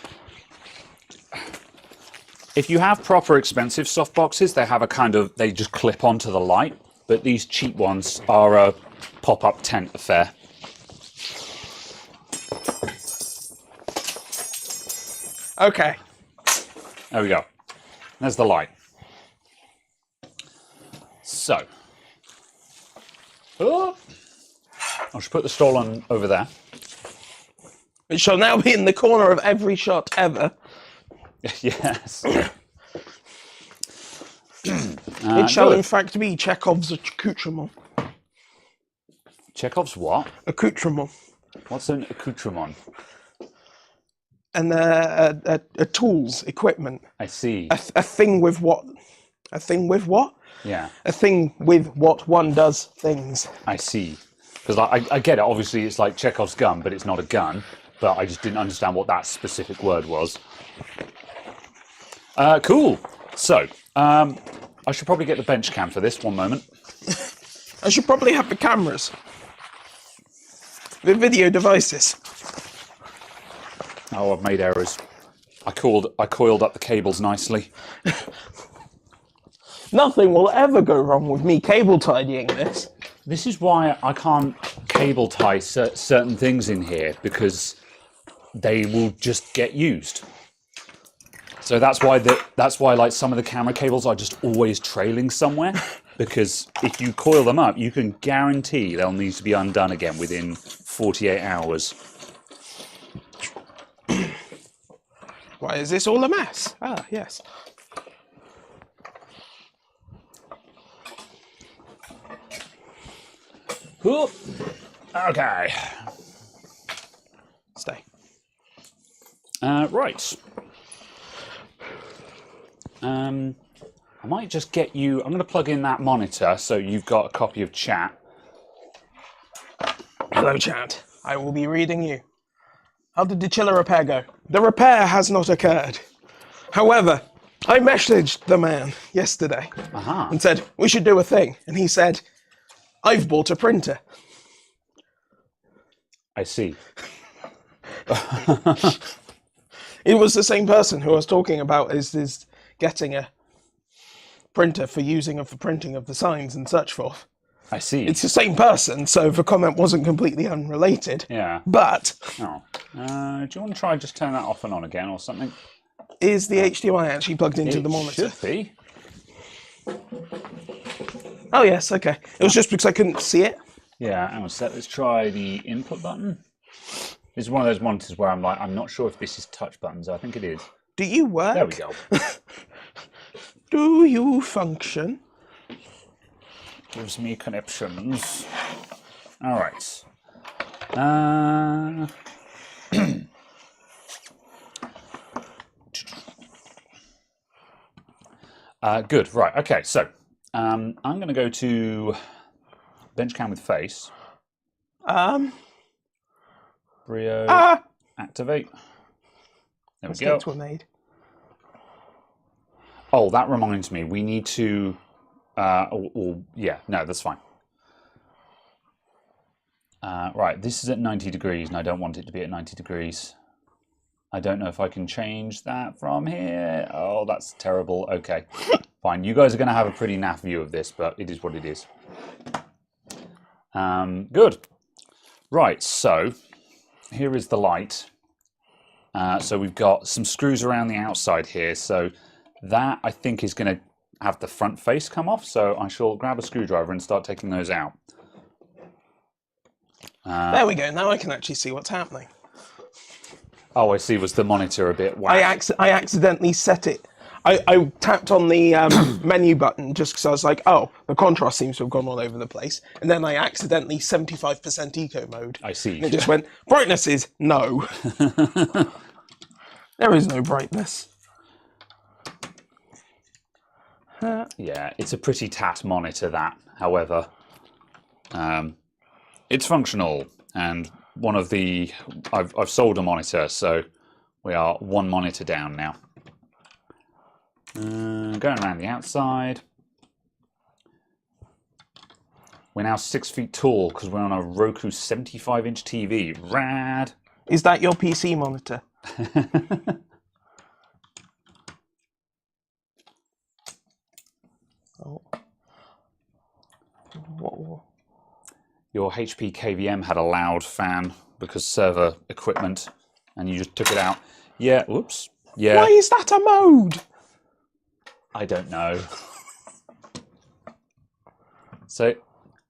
[SPEAKER 1] If you have proper expensive softboxes, they have a kind of, they just clip onto the light. But these cheap ones are a pop-up tent affair.
[SPEAKER 2] Okay.
[SPEAKER 1] There we go. There's the light. So. Oh, I should put the Stollen over there.
[SPEAKER 2] It shall now be in the corner of every shot ever.
[SPEAKER 1] Yes.
[SPEAKER 2] It shall in fact be Chekhov's accoutrement.
[SPEAKER 1] Chekhov's what?
[SPEAKER 2] Accoutrement.
[SPEAKER 1] What's an accoutrement?
[SPEAKER 2] And a tools, equipment.
[SPEAKER 1] I see.
[SPEAKER 2] A thing with what? A thing with what?
[SPEAKER 1] Yeah.
[SPEAKER 2] A thing with what one does things.
[SPEAKER 1] I see. Because I get it. Obviously, it's like Chekhov's gun, but it's not a gun. But I just didn't understand what that specific word was. Cool. So, I should probably get the bench cam for this. One moment.
[SPEAKER 2] I should probably have the cameras. The video devices.
[SPEAKER 1] Oh, I've made errors. I coiled up the cables nicely.
[SPEAKER 2] Nothing will ever go wrong with me cable tidying this.
[SPEAKER 1] This is why I can't cable tie certain things in here, because they will just get used. So that's why like some of the camera cables are just always trailing somewhere, because if you coil them up, you can guarantee they'll need to be undone again within 48 hours.
[SPEAKER 2] Why is this all a mess? Ah, yes.
[SPEAKER 1] Okay.
[SPEAKER 2] Stay.
[SPEAKER 1] Right. I might just get you... I'm going to plug in that monitor so you've got a copy of chat.
[SPEAKER 2] Hello, chat. I will be reading you. How did the chiller repair go? The repair has not occurred. However, I messaged the man yesterday and said, we should do a thing. And he said, I've bought a printer.
[SPEAKER 1] I see.
[SPEAKER 2] It was the same person who I was talking about is getting a printer for using and for printing of the signs and such forth.
[SPEAKER 1] I see.
[SPEAKER 2] It's the same person, so the comment wasn't completely unrelated.
[SPEAKER 1] Yeah.
[SPEAKER 2] But...
[SPEAKER 1] Oh. Do you want to try just turn that off and on again or something?
[SPEAKER 2] Is the HDMI actually plugged into the monitor?
[SPEAKER 1] It should be.
[SPEAKER 2] Oh, yes, okay. It was just because I couldn't see it.
[SPEAKER 1] Yeah, hang on a sec. Let's try the input button. This is one of those monitors where I'm like, I'm not sure if this is touch buttons. I think it is.
[SPEAKER 2] Do you work?
[SPEAKER 1] There we go.
[SPEAKER 2] Do you function?
[SPEAKER 1] Gives me connections. All right. Good. Right. Okay. So I'm going to go to bench cam with face. Brio. Activate. There we go.
[SPEAKER 2] Mistakes were made.
[SPEAKER 1] Oh, that reminds me. We need to. Yeah. No, that's fine. Right. This is at 90 degrees, and I don't want it to be at 90 degrees. I don't know if I can change that from here. Oh, that's terrible. Okay, fine. You guys are going to have a pretty naff view of this, but it is what it is. Good. Right, so here is the light. So we've got some screws around the outside here. So that, I think, is going to have the front face come off. So I shall grab a screwdriver and start taking those out.
[SPEAKER 2] There we go. Now I can actually see what's happening.
[SPEAKER 1] Oh, I see. Was the monitor a bit whack?
[SPEAKER 2] I accidentally set it. I tapped on the menu button just because I was like, oh, the contrast seems to have gone all over the place. And then I accidentally 75% eco mode.
[SPEAKER 1] I see.
[SPEAKER 2] And it just went, brightness is no. There is no brightness.
[SPEAKER 1] Yeah, it's a pretty tat monitor, that. However, it's functional, and one of the I've sold a monitor, so we are one monitor down now. Going around the outside. We're now 6 feet tall because we're on a Roku 75-inch TV. Rad.
[SPEAKER 2] Is that your PC monitor? Oh. Whoa.
[SPEAKER 1] Your HP KVM had a loud fan because server equipment, and you just took it out. Yeah, whoops. Yeah.
[SPEAKER 2] Why is that a mode?
[SPEAKER 1] I don't know. So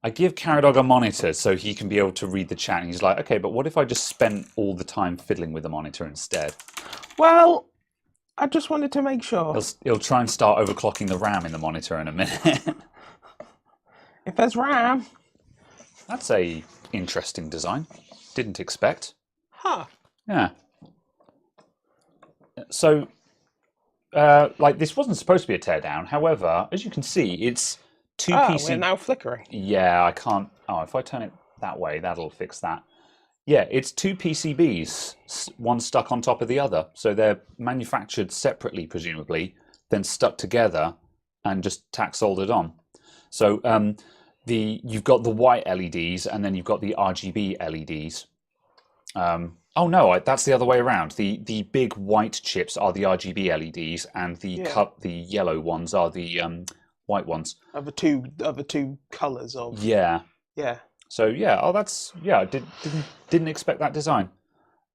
[SPEAKER 1] I give Caradog a monitor so he can be able to read the chat, and he's like, okay, but what if I just spent all the time fiddling with the monitor instead?
[SPEAKER 2] Well, I just wanted to make sure.
[SPEAKER 1] He'll try and start overclocking the RAM in the monitor in a minute.
[SPEAKER 2] If there's RAM.
[SPEAKER 1] That's a interesting design. Didn't expect.
[SPEAKER 2] Huh.
[SPEAKER 1] Yeah. So, like, this wasn't supposed to be a teardown. However, as you can see, it's two PCBs.
[SPEAKER 2] We're now flickering.
[SPEAKER 1] Yeah, I can't. Oh, if I turn it that way, that'll fix that. Yeah, it's two PCBs, one stuck on top of the other. So they're manufactured separately, presumably, then stuck together and just tack soldered on. So you've got the white LEDs, and then you've got the RGB LEDs. Oh no, that's the other way around. The big white chips are the RGB LEDs, and the yellow ones are the white ones.
[SPEAKER 2] Of the two colours of.
[SPEAKER 1] Yeah.
[SPEAKER 2] Yeah.
[SPEAKER 1] So yeah, didn't expect that design.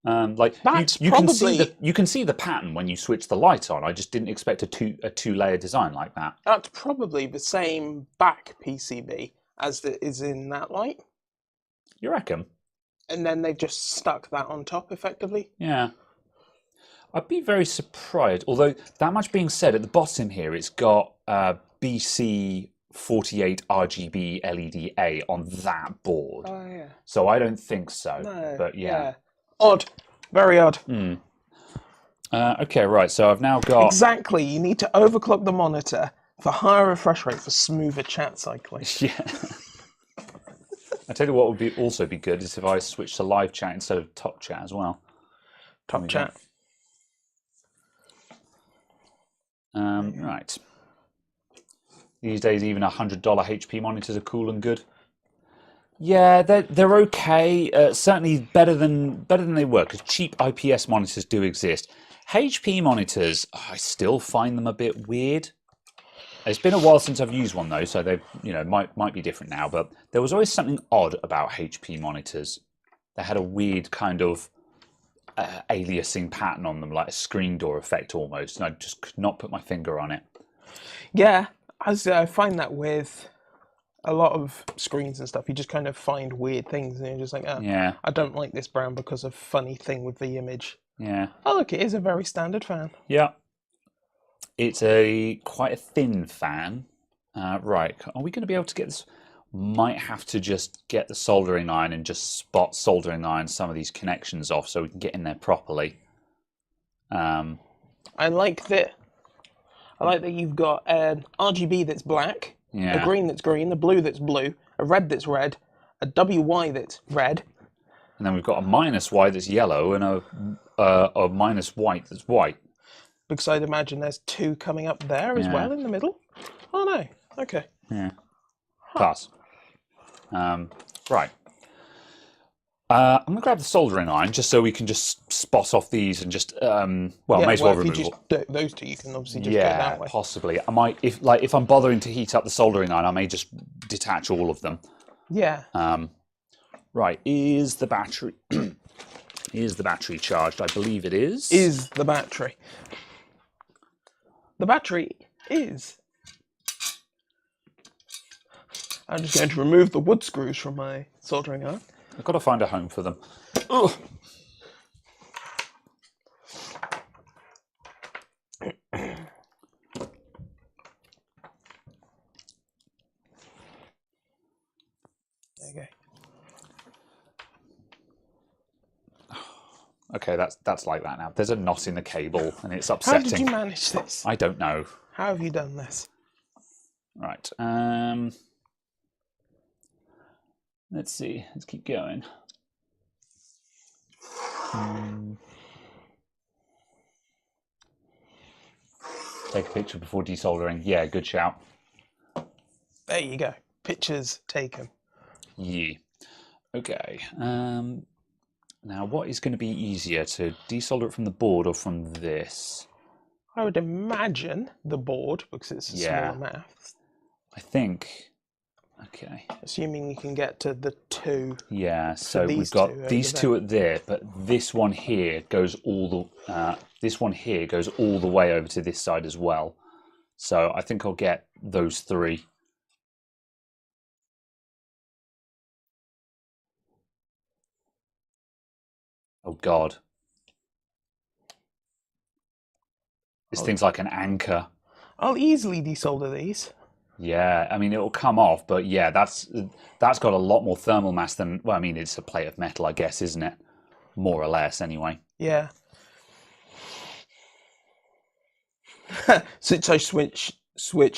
[SPEAKER 1] Like
[SPEAKER 2] That's
[SPEAKER 1] you can see the pattern when you switch the light on. I just didn't expect a two-layer design like that.
[SPEAKER 2] That's probably the same back PCB as is in that light.
[SPEAKER 1] You reckon?
[SPEAKER 2] And then they've just stuck that on top, effectively.
[SPEAKER 1] Yeah. I'd be very surprised. Although that much being said, at the bottom here, it's got BC 48 RGB LED A on that board.
[SPEAKER 2] Oh yeah.
[SPEAKER 1] So I don't think so.
[SPEAKER 2] No.
[SPEAKER 1] But yeah.
[SPEAKER 2] Odd. Very odd.
[SPEAKER 1] Okay, right. So I've now got
[SPEAKER 2] Exactly. You need to overclock the monitor for higher refresh rate for smoother chat cycling.
[SPEAKER 1] Yeah. I tell you what would also be good is if I switch to live chat instead of top chat as well.
[SPEAKER 2] Top chat.
[SPEAKER 1] Right. These days, even $100 HP monitors are cool and good. Yeah, they're okay. Certainly better than they were, because cheap IPS monitors do exist. HP monitors, I still find them a bit weird. It's been a while since I've used one though, so they might be different now. But there was always something odd about HP monitors. They had a weird kind of aliasing pattern on them, like a screen door effect almost, and I just could not put my finger on it.
[SPEAKER 2] Yeah, I find that with a lot of screens and stuff. You just kind of find weird things, and you're just like, oh,
[SPEAKER 1] Yeah.
[SPEAKER 2] I don't like this brand because of funny thing with the image.
[SPEAKER 1] Yeah.
[SPEAKER 2] Oh, look, it is a very standard fan.
[SPEAKER 1] Yeah. It's quite a thin fan. Right, are we going to be able to get this? Might have to just get the soldering iron and just spot soldering iron some of these connections off so we can get in there properly.
[SPEAKER 2] I like that you've got an RGB that's black, a green that's green, a blue that's blue, a red that's red, a WY that's red.
[SPEAKER 1] And then we've got a -Y that's yellow and a minus white that's white.
[SPEAKER 2] Because I'd imagine there's two coming up there as well in the middle. Oh no, okay.
[SPEAKER 1] Yeah. Pass. Right. I'm going to grab the soldering iron just so we can just spot off these and just, may as well remove
[SPEAKER 2] if you just do those two, you can obviously just go that way.
[SPEAKER 1] Possibly. I might, if I'm bothering to heat up the soldering iron, I may just detach all of them.
[SPEAKER 2] Yeah.
[SPEAKER 1] Right. Is the battery charged? I believe it is.
[SPEAKER 2] Is the battery. The battery is. I'm just going to remove the wood screws from my soldering iron.
[SPEAKER 1] I've got to find a home for them. Ugh.
[SPEAKER 2] There you go.
[SPEAKER 1] Okay, that's like that now. There's a knot in the cable, and it's upsetting.
[SPEAKER 2] How did you manage this?
[SPEAKER 1] I don't know.
[SPEAKER 2] How have you done this?
[SPEAKER 1] Right. Let's see. Let's keep going. Take a picture before desoldering. Yeah, good shout.
[SPEAKER 2] There you go. Pictures taken.
[SPEAKER 1] Yeah. Okay. Now, what is going to be easier, to desolder it from the board or from this?
[SPEAKER 2] I would imagine the board, because it's a smaller math.
[SPEAKER 1] I think. Okay.
[SPEAKER 2] Assuming you can get to the two.
[SPEAKER 1] Yeah. So we've got these two at there, but this one here goes all the. This one here goes all the way over to this side as well. So I think I'll get those three. Oh God. This thing's like an anchor.
[SPEAKER 2] I'll easily desolder these.
[SPEAKER 1] Yeah, I mean it'll come off, but yeah, that's got a lot more thermal mass than. Well, I mean it's a plate of metal, I guess, isn't it? More or less, anyway.
[SPEAKER 2] Yeah. Since I switched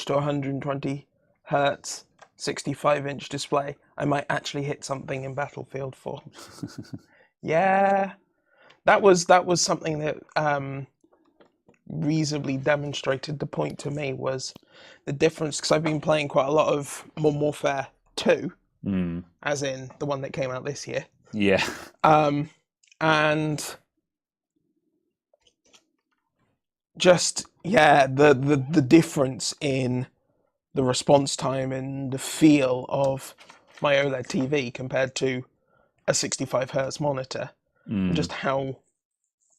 [SPEAKER 2] to 120 hertz 65-inch display, I might actually hit something in Battlefield 4. Yeah, that was something that reasonably demonstrated the point to me, was the difference, because I've been playing quite a lot of Modern Warfare 2, as in the one that came out this year.
[SPEAKER 1] Yeah.
[SPEAKER 2] And just the difference in the response time and the feel of my OLED TV compared to a 65 hertz monitor, and just how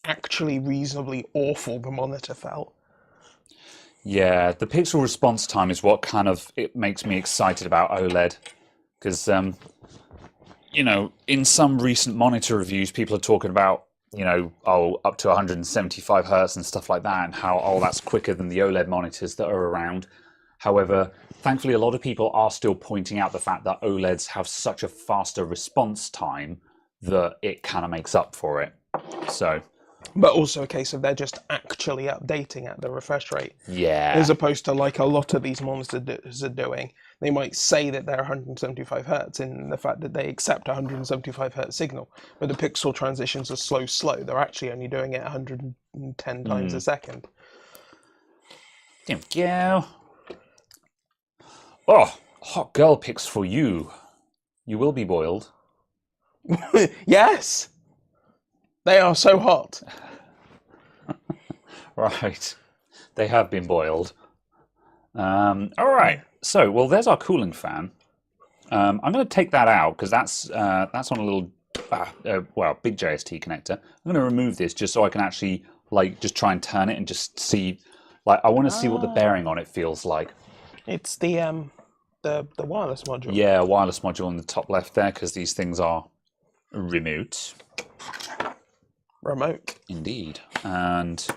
[SPEAKER 2] actually reasonably awful the monitor felt.
[SPEAKER 1] Yeah, the pixel response time is what kind of it makes me excited about OLED, because in some recent monitor reviews, people are talking about up to 175 hertz and stuff like that, and how that's quicker than the OLED monitors that are around. However, thankfully, a lot of people are still pointing out the fact that OLEDs have such a faster response time that it kind of makes up for it. So
[SPEAKER 2] But also a case of they're just actually updating at the refresh rate.
[SPEAKER 1] Yeah.
[SPEAKER 2] As opposed to like a lot of these monsters are doing. They might say that they're 175 hertz in the fact that they accept 175 hertz signal, but the pixel transitions are slow. They're actually only doing it 110 times a second.
[SPEAKER 1] There we go. Oh, hot girl pics for you. You will be boiled.
[SPEAKER 2] Yes! They are so hot.
[SPEAKER 1] Right. They have been boiled. All right. So, well, there's our cooling fan. I'm going to take that out because that's on a little, big JST connector. I'm going to remove this just so I can actually just try and turn it and just see. I want to see what the bearing on it feels like.
[SPEAKER 2] It's the wireless module.
[SPEAKER 1] Yeah, wireless module in the top left there because these things are remote. Indeed. And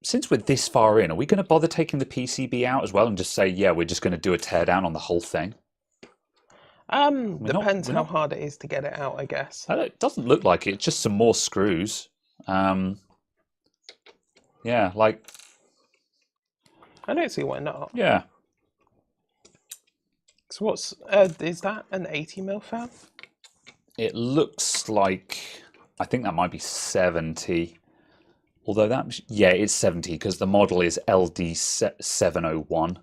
[SPEAKER 1] since we're this far in, are we going to bother taking the PCB out as well and just say, yeah, we're just going to do a teardown on the whole thing?
[SPEAKER 2] Depends how hard it is to get it out, I guess.
[SPEAKER 1] It doesn't look like it. It's just some more screws. Yeah,
[SPEAKER 2] I don't see why not.
[SPEAKER 1] Yeah.
[SPEAKER 2] So what's is that an 80mm fan?
[SPEAKER 1] It looks like, I think that might be 70. Although it's 70 because the model is LD701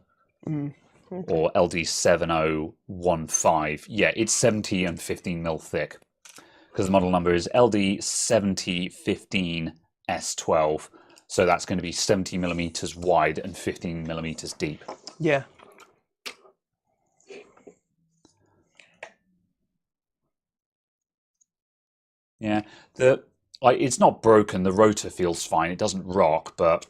[SPEAKER 1] or LD7015. Yeah, it's 70 and 15mm thick because the model number is LD7015S12. So that's going to be 70mm wide and 15mm deep.
[SPEAKER 2] Yeah.
[SPEAKER 1] Yeah, it's not broken. The rotor feels fine. It doesn't rock, but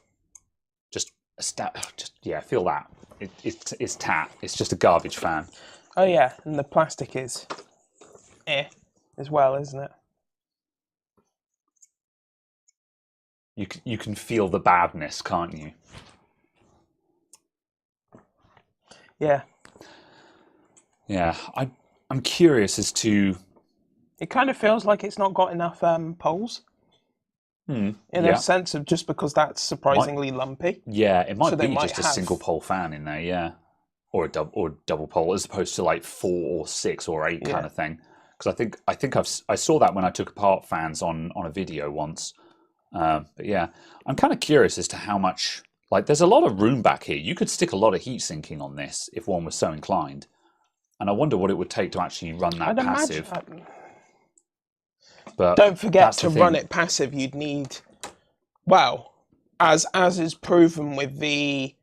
[SPEAKER 1] feel that. It's tat. It's just a garbage fan.
[SPEAKER 2] Oh yeah, and the plastic is as well, isn't it?
[SPEAKER 1] You can feel the badness, can't you?
[SPEAKER 2] Yeah.
[SPEAKER 1] Yeah, I'm curious as to.
[SPEAKER 2] It kind of feels like it's not got enough poles. In a sense of just because that's surprisingly lumpy.
[SPEAKER 1] Yeah, it might be just a single pole fan in there, yeah. Or a double pole as opposed to 4 or 6 or 8 kind of thing. Because I think I saw that when I took apart fans on a video once. But yeah, I'm kind of curious as to how much, there's a lot of room back here. You could stick a lot of heat sinking on this if one was so inclined. And I wonder what it would take to actually run that passive. But
[SPEAKER 2] don't forget to run it passive. You'd need, as is proven with the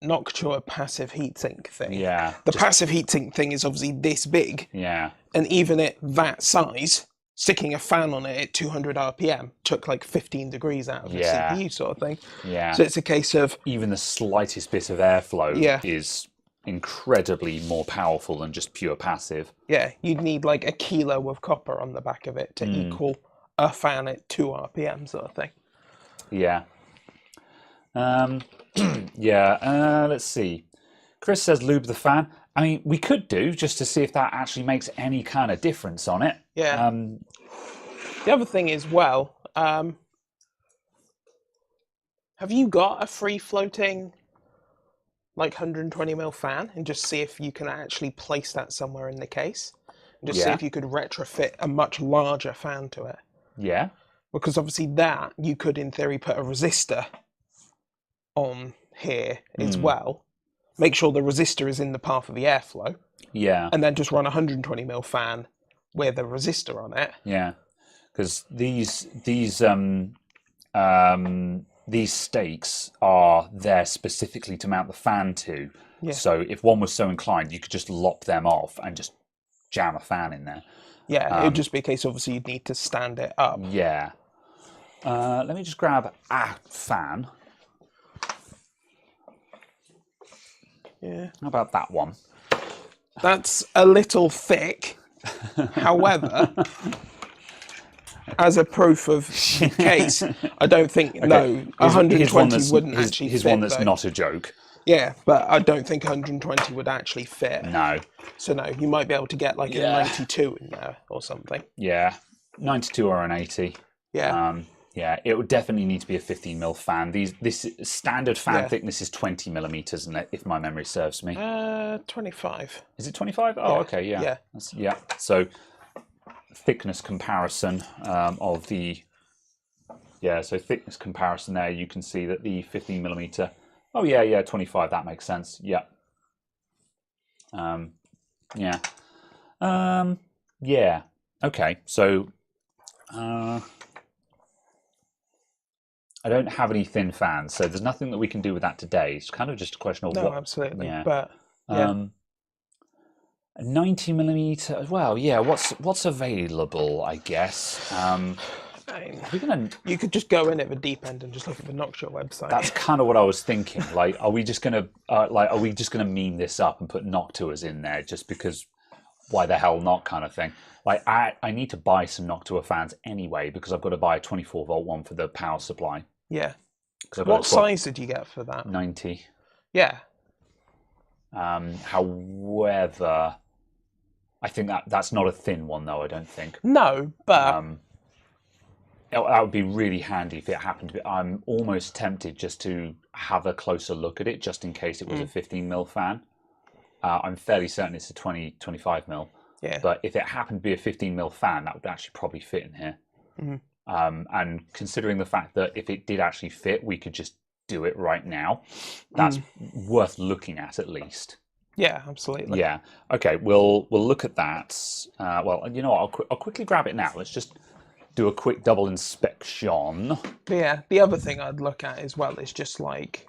[SPEAKER 2] Noctua passive heatsink thing.
[SPEAKER 1] Yeah.
[SPEAKER 2] The passive heatsink thing is obviously this big.
[SPEAKER 1] Yeah.
[SPEAKER 2] And even at that size, sticking a fan on it at 200 RPM took 15 degrees out of the CPU sort of thing.
[SPEAKER 1] Yeah.
[SPEAKER 2] So it's a case of
[SPEAKER 1] even the slightest bit of airflow is incredibly more powerful than just pure passive.
[SPEAKER 2] Yeah, you'd need a kilo of copper on the back of it to equal a fan at 2 RPM sort of thing.
[SPEAKER 1] Yeah. Let's see. Chris says lube the fan. I mean, we could do just to see if that actually makes any kind of difference on it.
[SPEAKER 2] Yeah. The other thing is, have you got a free floating 120mm fan, and just see if you can actually place that somewhere in the case, and just see if you could retrofit a much larger fan to it.
[SPEAKER 1] Yeah.
[SPEAKER 2] Because obviously that you could in theory put a resistor on here as well. Make sure the resistor is in the path of the airflow. Yeah. And then just run a 120mm fan with a resistor on it.
[SPEAKER 1] Yeah. Because these stakes are there specifically to mount the fan to. Yeah. So if one was so inclined, you could just lop them off and just jam a fan in there.
[SPEAKER 2] Yeah, it would just be a case, obviously, you'd need to stand it up.
[SPEAKER 1] Yeah. Let me just grab a fan.
[SPEAKER 2] Yeah.
[SPEAKER 1] How about that one?
[SPEAKER 2] That's a little thick. However, as a proof of case, I don't think, 120 wouldn't actually fit.
[SPEAKER 1] Here's one that's not a joke.
[SPEAKER 2] Yeah, but I don't think 120 would actually fit.
[SPEAKER 1] No.
[SPEAKER 2] So no, you might be able to get a 92 in there or something.
[SPEAKER 1] Yeah. 92 or an 80.
[SPEAKER 2] Yeah.
[SPEAKER 1] Yeah, it would definitely need to be a 15mm fan. This standard fan thickness is 20mm, isn't it? If my memory serves me.
[SPEAKER 2] 25.
[SPEAKER 1] Is it 25? Oh, okay, yeah. Yeah. So thickness comparison of the so thickness comparison there. You can see that the 15mm. Oh yeah, 25. That makes sense. Yeah. Yeah. Yeah. Okay. So. I don't have any thin fans, so there's nothing that we can do with that today. It's kind of just a question of what.
[SPEAKER 2] Absolutely.
[SPEAKER 1] Yeah.
[SPEAKER 2] But yeah.
[SPEAKER 1] 90mm. Well, yeah. What's available? I guess.
[SPEAKER 2] You could just go in at the deep end and just look at the Noctua website.
[SPEAKER 1] That's kind of what I was thinking. Like, are we just gonna meme this up and put Noctuas in there just because? Why the hell not? Kind of thing. Like, I need to buy some Noctua fans anyway because I've got to buy a 24-volt one for the power supply.
[SPEAKER 2] Yeah. What size did you get for that?
[SPEAKER 1] 90.
[SPEAKER 2] Yeah.
[SPEAKER 1] However, I think that's not a thin one, though. I don't think.
[SPEAKER 2] No, but
[SPEAKER 1] that would be really handy if it happened to be. I'm almost tempted just to have a closer look at it, just in case it was a 15mm fan. I'm fairly certain it's a 25mm.
[SPEAKER 2] Yeah.
[SPEAKER 1] But if it happened to be a 15mm fan, that would actually probably fit in here. And considering the fact that if it did actually fit, we could just do it right now. That's worth looking at least.
[SPEAKER 2] Yeah, absolutely.
[SPEAKER 1] Yeah. Okay. We'll look at that. Well, you know what? I'll quickly grab it now. Let's just do a quick double inspection.
[SPEAKER 2] But yeah. The other thing I'd look at as well is just like,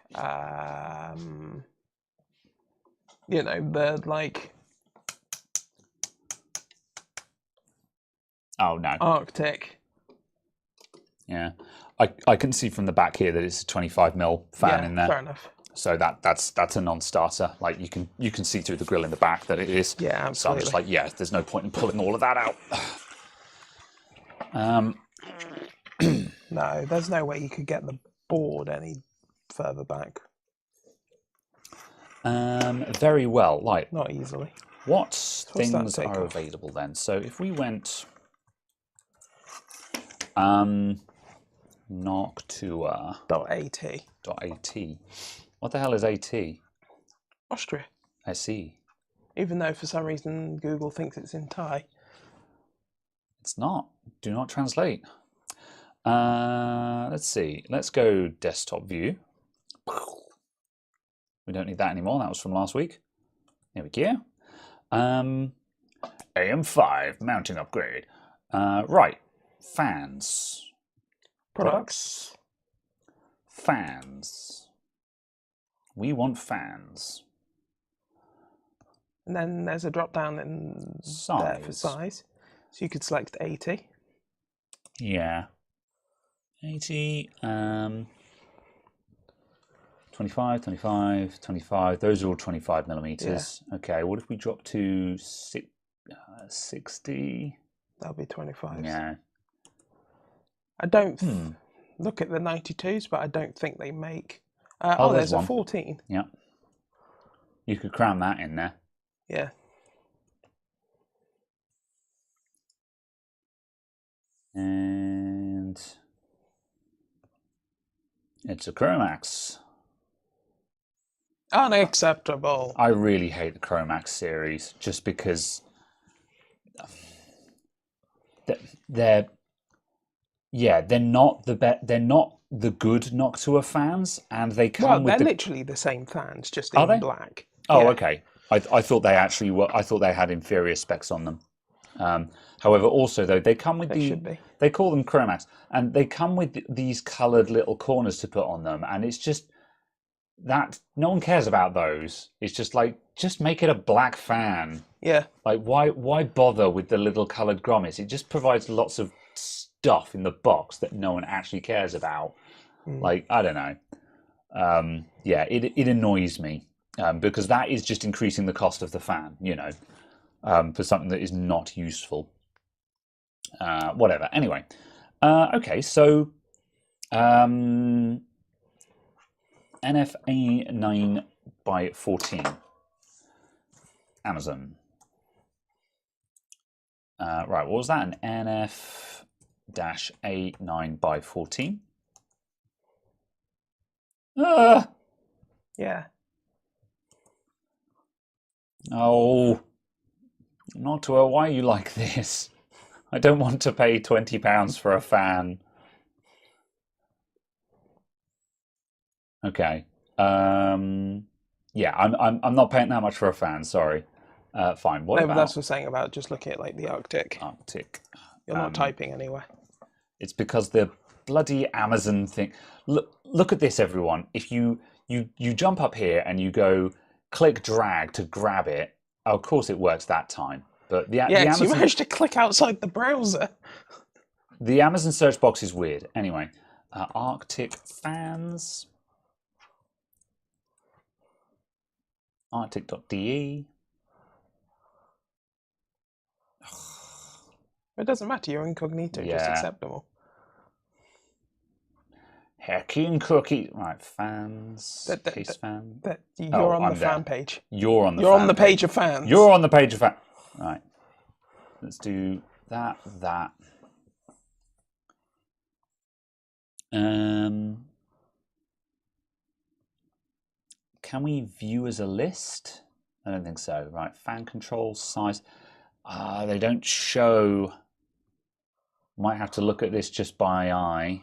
[SPEAKER 2] you know, the like.
[SPEAKER 1] Oh no.
[SPEAKER 2] Arctic.
[SPEAKER 1] Yeah. I can see from the back here that it's a 25mm fan in there.
[SPEAKER 2] Fair enough.
[SPEAKER 1] So that's a non-starter. Like you can see through the grill in the back that it is.
[SPEAKER 2] Yeah, absolutely.
[SPEAKER 1] So I'm just like, yeah, there's no point in pulling all of that out.
[SPEAKER 2] No, there's no way you could get the board any further back.
[SPEAKER 1] Very well. Like
[SPEAKER 2] not easily.
[SPEAKER 1] What things are available then? So if we went Noctua
[SPEAKER 2] .at.
[SPEAKER 1] What the hell is AT?
[SPEAKER 2] Austria.
[SPEAKER 1] I see.
[SPEAKER 2] Even though for some reason Google thinks it's in Thai.
[SPEAKER 1] It's not. Do not translate. Let's see. Let's go desktop view. We don't need that anymore. That was from last week. There we go. AM5 mounting upgrade. Right. Fans.
[SPEAKER 2] Products.
[SPEAKER 1] Fans. We want fans.
[SPEAKER 2] And then there's a drop down in there for size. So you could select 80.
[SPEAKER 1] Yeah. 80. 25, 25, 25. Those are all 25mm. Yeah. Okay, what if we drop to 60?
[SPEAKER 2] That'll be 25.
[SPEAKER 1] Yeah.
[SPEAKER 2] I don't look at the 92s, but I don't think they make. There's a 14.
[SPEAKER 1] Yeah. You could cram that in there.
[SPEAKER 2] Yeah.
[SPEAKER 1] And it's a Chromax.
[SPEAKER 2] Unacceptable.
[SPEAKER 1] I really hate the Chromax series just because they're not the good Noctua fans, and they come with
[SPEAKER 2] they're literally the same fans, just in black.
[SPEAKER 1] Oh, yeah. Okay. I thought they actually were. I thought they had inferior specs on them. However, also though they come with they call them Chromax, and they come with these coloured little corners to put on them, and it's just that no one cares about those. It's just like, just make it a black fan.
[SPEAKER 2] Yeah.
[SPEAKER 1] Like why bother with the little coloured grommets? It just provides lots of stuff in the box that no one actually cares about. Like, I don't know. Yeah, it annoys me because that is just increasing the cost of the fan, you know, for something that is not useful. Whatever. Anyway, okay, so NFA 9x14, Amazon. Right, what was that? An NF-A9 by 14.
[SPEAKER 2] Yeah.
[SPEAKER 1] Oh, Noctua, why are you like this? I don't want to pay £20 for a fan. Okay. Yeah, I'm not paying that much for a fan. Sorry. Fine. What
[SPEAKER 2] No,
[SPEAKER 1] about
[SPEAKER 2] but that's what I'm saying about just looking at like the Arctic.
[SPEAKER 1] Arctic?
[SPEAKER 2] You're not typing anywhere.
[SPEAKER 1] It's because the bloody Amazon thing. Look at this, everyone. If you jump up here and you go click drag to grab it, of course it works that time. But the Amazon,
[SPEAKER 2] you managed to click outside the browser.
[SPEAKER 1] The Amazon search box is weird. Anyway, Arctic fans. Arctic.de.
[SPEAKER 2] It doesn't matter. You're incognito. Just acceptable.
[SPEAKER 1] Hacking cookie. Right, fans. Case fan.
[SPEAKER 2] You're on the fan page.
[SPEAKER 1] You're on the
[SPEAKER 2] You're on the page of fans.
[SPEAKER 1] You're on the page of fans. Right. Let's do that. Can we view as a list? I don't think so. Right, fan control size. They don't show. Might have to look at this just by eye.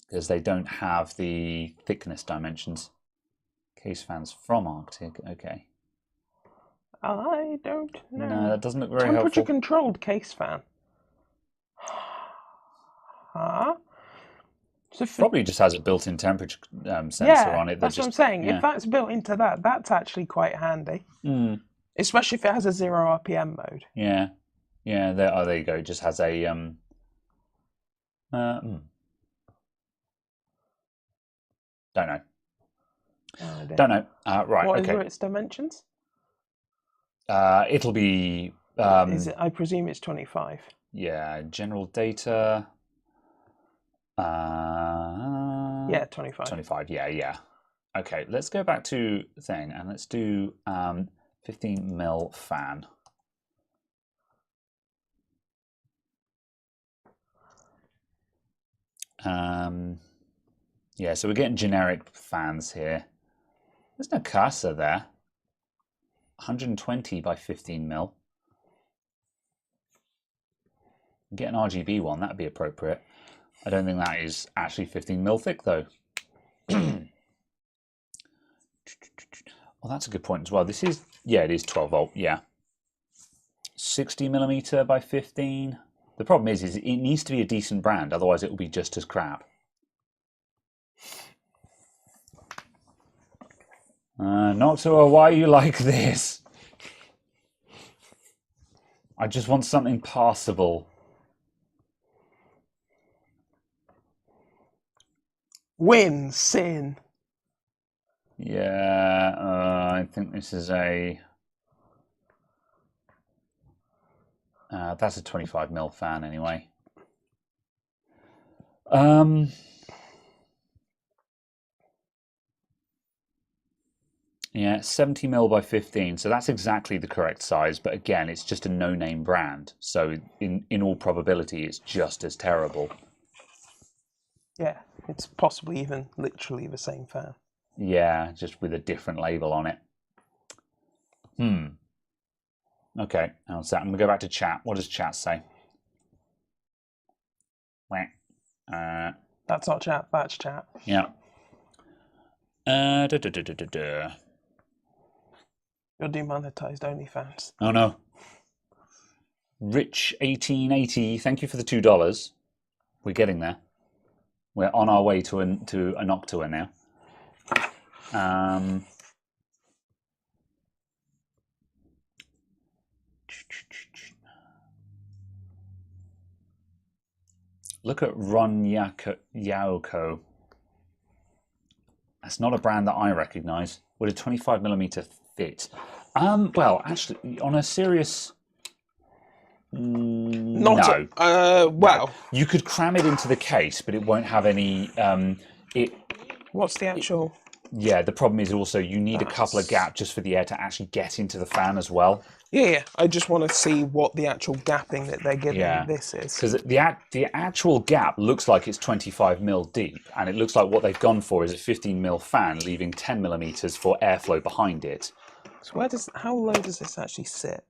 [SPEAKER 1] Because they don't have the thickness dimensions. Case fans from Arctic. Okay.
[SPEAKER 2] I don't know.
[SPEAKER 1] No, that doesn't look very
[SPEAKER 2] Temperature
[SPEAKER 1] helpful.
[SPEAKER 2] controlled case fan. Huh? So
[SPEAKER 1] Probably just has a built-in temperature sensor on it.
[SPEAKER 2] That's what I'm saying. If that's built into that, that's actually quite handy. Especially if it has a 0 RPM mode.
[SPEAKER 1] Yeah. There you go. It just has a don't know. Don't know. Right.
[SPEAKER 2] What
[SPEAKER 1] okay.
[SPEAKER 2] are its dimensions?
[SPEAKER 1] It'll be.
[SPEAKER 2] Is it? I presume it's 25.
[SPEAKER 1] Yeah. General data.
[SPEAKER 2] Yeah, 25.
[SPEAKER 1] 25. Yeah. Okay. Let's go back to thing and let's do 15 mil fan. Yeah, so we're getting generic fans here. There's no cursor there. 120 by 15 mil. Get an RGB one, that'd be appropriate. I don't think that is actually 15 mil thick though. Well, that's a good point as well. This is, it is 12 volt, yeah. 60 millimeter by 15. The problem is it needs to be a decent brand, otherwise it will be just as crap. Noctua, why are you like this? I just want something passable.
[SPEAKER 2] Win, sin.
[SPEAKER 1] Yeah, I think this is a... that's a 25 mil fan anyway. Yeah, 70 mil by 15, so that's exactly the correct size, but again, it's just a no-name brand, so in all probability, it's just as terrible.
[SPEAKER 2] Yeah, it's possibly even literally the same fan.
[SPEAKER 1] Yeah, just with a different label on it. Okay, I'm going to go back to chat. What does chat say?
[SPEAKER 2] That's not chat, that's chat.
[SPEAKER 1] Yeah.
[SPEAKER 2] You're demonetized OnlyFans.
[SPEAKER 1] Oh no. Rich1880, thank you for the $2. We're getting there. We're on our way to an Noctua now. Look at Ron Yaoko. That's not a brand that I recognise. Would a 25 millimeter fit? Well, actually, on a serious... no.
[SPEAKER 2] Well...
[SPEAKER 1] No. You could cram it into the case, but it won't have any...
[SPEAKER 2] What's the actual...
[SPEAKER 1] Yeah, the problem is also you need a couple of gaps just for the air to actually get into the fan as well.
[SPEAKER 2] Yeah. I just want to see what the actual gapping that they're giving this is.
[SPEAKER 1] Because the actual gap looks like it's 25 mil deep, and it looks like what they've gone for is a 15 mil fan, leaving 10 millimeters for airflow behind it.
[SPEAKER 2] So how low does this actually sit?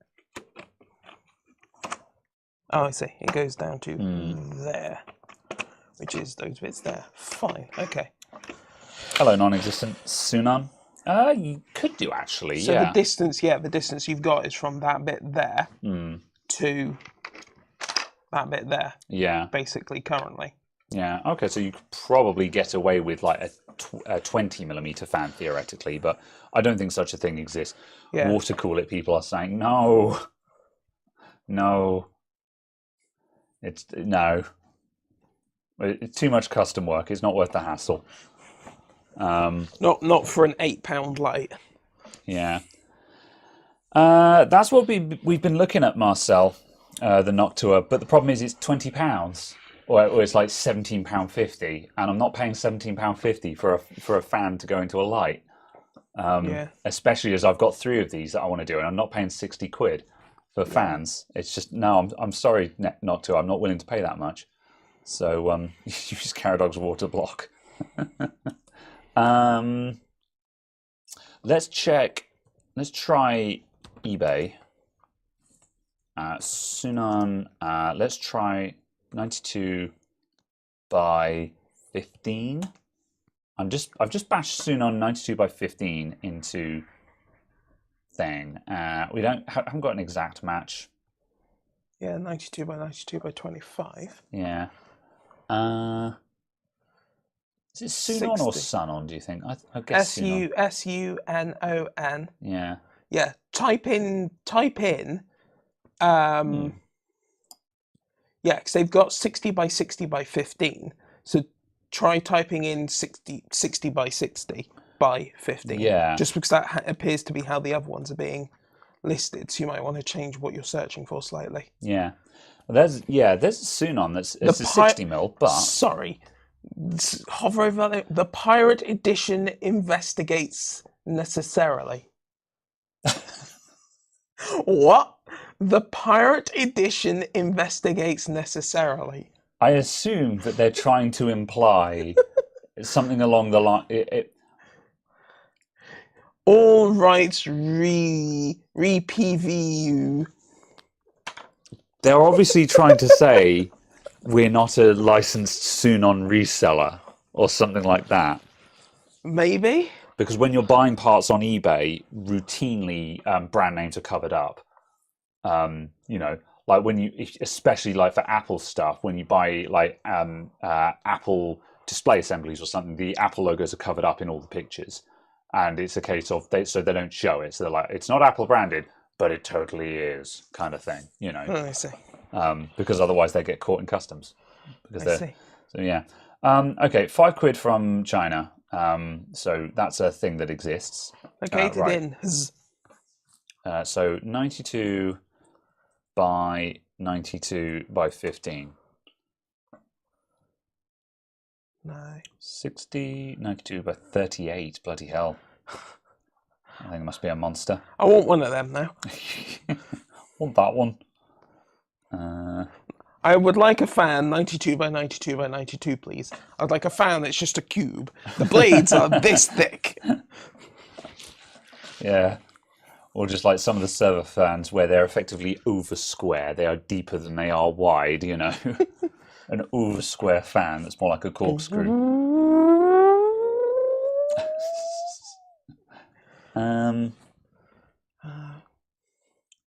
[SPEAKER 2] Oh, I see. It goes down to there, which is those bits there. Fine. Okay.
[SPEAKER 1] Hello, non-existent Sunan. You could do actually.
[SPEAKER 2] So the distance you've got is from that bit there to that bit there.
[SPEAKER 1] Yeah.
[SPEAKER 2] Basically, currently.
[SPEAKER 1] Yeah. Okay. So you could probably get away with like a 20 millimeter fan theoretically, but I don't think such a thing exists. Yeah. Water cool it. People are saying no. It's too much custom work. It's not worth the hassle.
[SPEAKER 2] Not for an £8 light.
[SPEAKER 1] Yeah. That's what we've been looking at, Marcel, the Noctua. But the problem is it's £20, or it's like £17.50, and I'm not paying £17.50 for a fan to go into a light. Especially as I've got 3 of these that I want to do, and I'm not paying £60 for fans. It's just no. I'm sorry, Noctua. I'm not willing to pay that much. So use Caradog's water block. Let's check. Let's try eBay. Sunan. Let's try 92 by 15. I've just bashed Sunan 92 by 15 into thing. We haven't got an exact match.
[SPEAKER 2] Yeah, 92 by 92 by 25.
[SPEAKER 1] Yeah. Is it Sunon or Sunon, do you think? I guess
[SPEAKER 2] Sunon.
[SPEAKER 1] Yeah.
[SPEAKER 2] Yeah. Type in. Yeah, because they've got 60 by 60 by 15. So try typing in 60 by 60 by 15.
[SPEAKER 1] Yeah.
[SPEAKER 2] Just because that appears to be how the other ones are being listed. So you might want to change what you're searching for slightly.
[SPEAKER 1] Yeah. There's a Sunon it's a 60 mil, but
[SPEAKER 2] sorry. Hover over there. The Pirate Edition investigates necessarily. What? The Pirate Edition investigates necessarily.
[SPEAKER 1] I assume that they're trying to imply something along the line.
[SPEAKER 2] All rights re-PVU.
[SPEAKER 1] They're obviously trying to say we're not a licensed Sunon reseller or something like that.
[SPEAKER 2] Maybe.
[SPEAKER 1] Because when you're buying parts on eBay, routinely brand names are covered up. Like when especially like for Apple stuff, when you buy like Apple display assemblies or something, the Apple logos are covered up in all the pictures. And it's a case of so they don't show it. So they're like, it's not Apple branded, but it totally is, kind of thing.
[SPEAKER 2] Oh, I see.
[SPEAKER 1] Because otherwise they get caught in customs.
[SPEAKER 2] I see.
[SPEAKER 1] So yeah. Okay, £5 from China. So that's a thing that exists.
[SPEAKER 2] Located in.
[SPEAKER 1] So 92 by 92 by 15.
[SPEAKER 2] No.
[SPEAKER 1] 60, 92 by 38. Bloody hell. I think it must be a monster.
[SPEAKER 2] I want one of them now.
[SPEAKER 1] Want that one.
[SPEAKER 2] I would like a fan 92 by 92 by 92, please. I'd like a fan that's just a cube. The blades are this thick.
[SPEAKER 1] Yeah. Or just like some of the server fans where they're effectively over square. They are deeper than they are wide, An over square fan that's more like a corkscrew.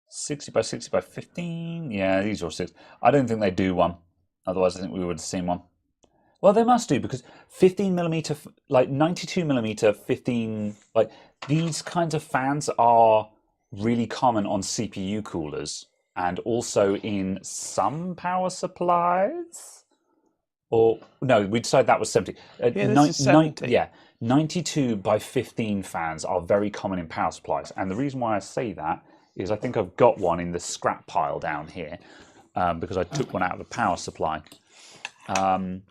[SPEAKER 1] 60 by 60 by 15. Yeah, these are 6. I don't think they do one. Otherwise, I think we would have seen one. Well, they must do, because 15 millimeter, like 92 millimeter, 15, like these kinds of fans are really common on CPU coolers and also in some power supplies. Or no, we decided that was 70.
[SPEAKER 2] This is 70.
[SPEAKER 1] 92 by 15 fans are very common in power supplies. And the reason why I say that is I think I've got one in the scrap pile down here because I took one out of a power supply.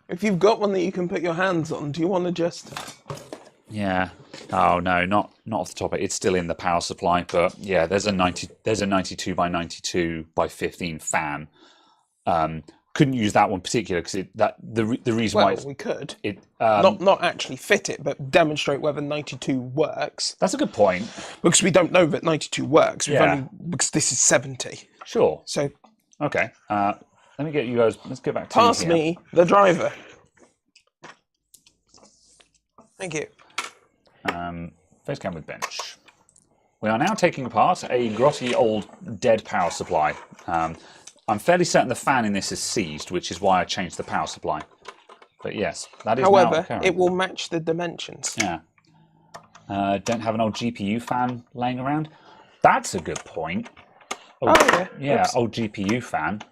[SPEAKER 2] If you've got one that you can put your hands on, do you want to just...
[SPEAKER 1] Yeah. Oh no, not off the top. It's still in the power supply, but yeah, there's a 92 by 92 by 15 fan. Couldn't use that one particular because the reason why
[SPEAKER 2] we could
[SPEAKER 1] it
[SPEAKER 2] not actually fit it, but demonstrate whether 92 works.
[SPEAKER 1] That's a good point,
[SPEAKER 2] because we don't know that 92 works.
[SPEAKER 1] Yeah.
[SPEAKER 2] Because this is 70.
[SPEAKER 1] Sure.
[SPEAKER 2] So
[SPEAKER 1] Okay. Let me get you guys. Let's go back to
[SPEAKER 2] pass
[SPEAKER 1] here.
[SPEAKER 2] me the driver. Thank you.
[SPEAKER 1] Face cam with bench. We are now taking apart a grotty old dead power supply. I'm fairly certain the fan in this is seized, which is why I changed the power supply. But yes, that is
[SPEAKER 2] However,
[SPEAKER 1] now apparent.
[SPEAKER 2] it will match the dimensions.
[SPEAKER 1] Yeah. Don't have an old GPU fan laying around? That's a good point.
[SPEAKER 2] Oh yeah.
[SPEAKER 1] Yeah, old GPU fan.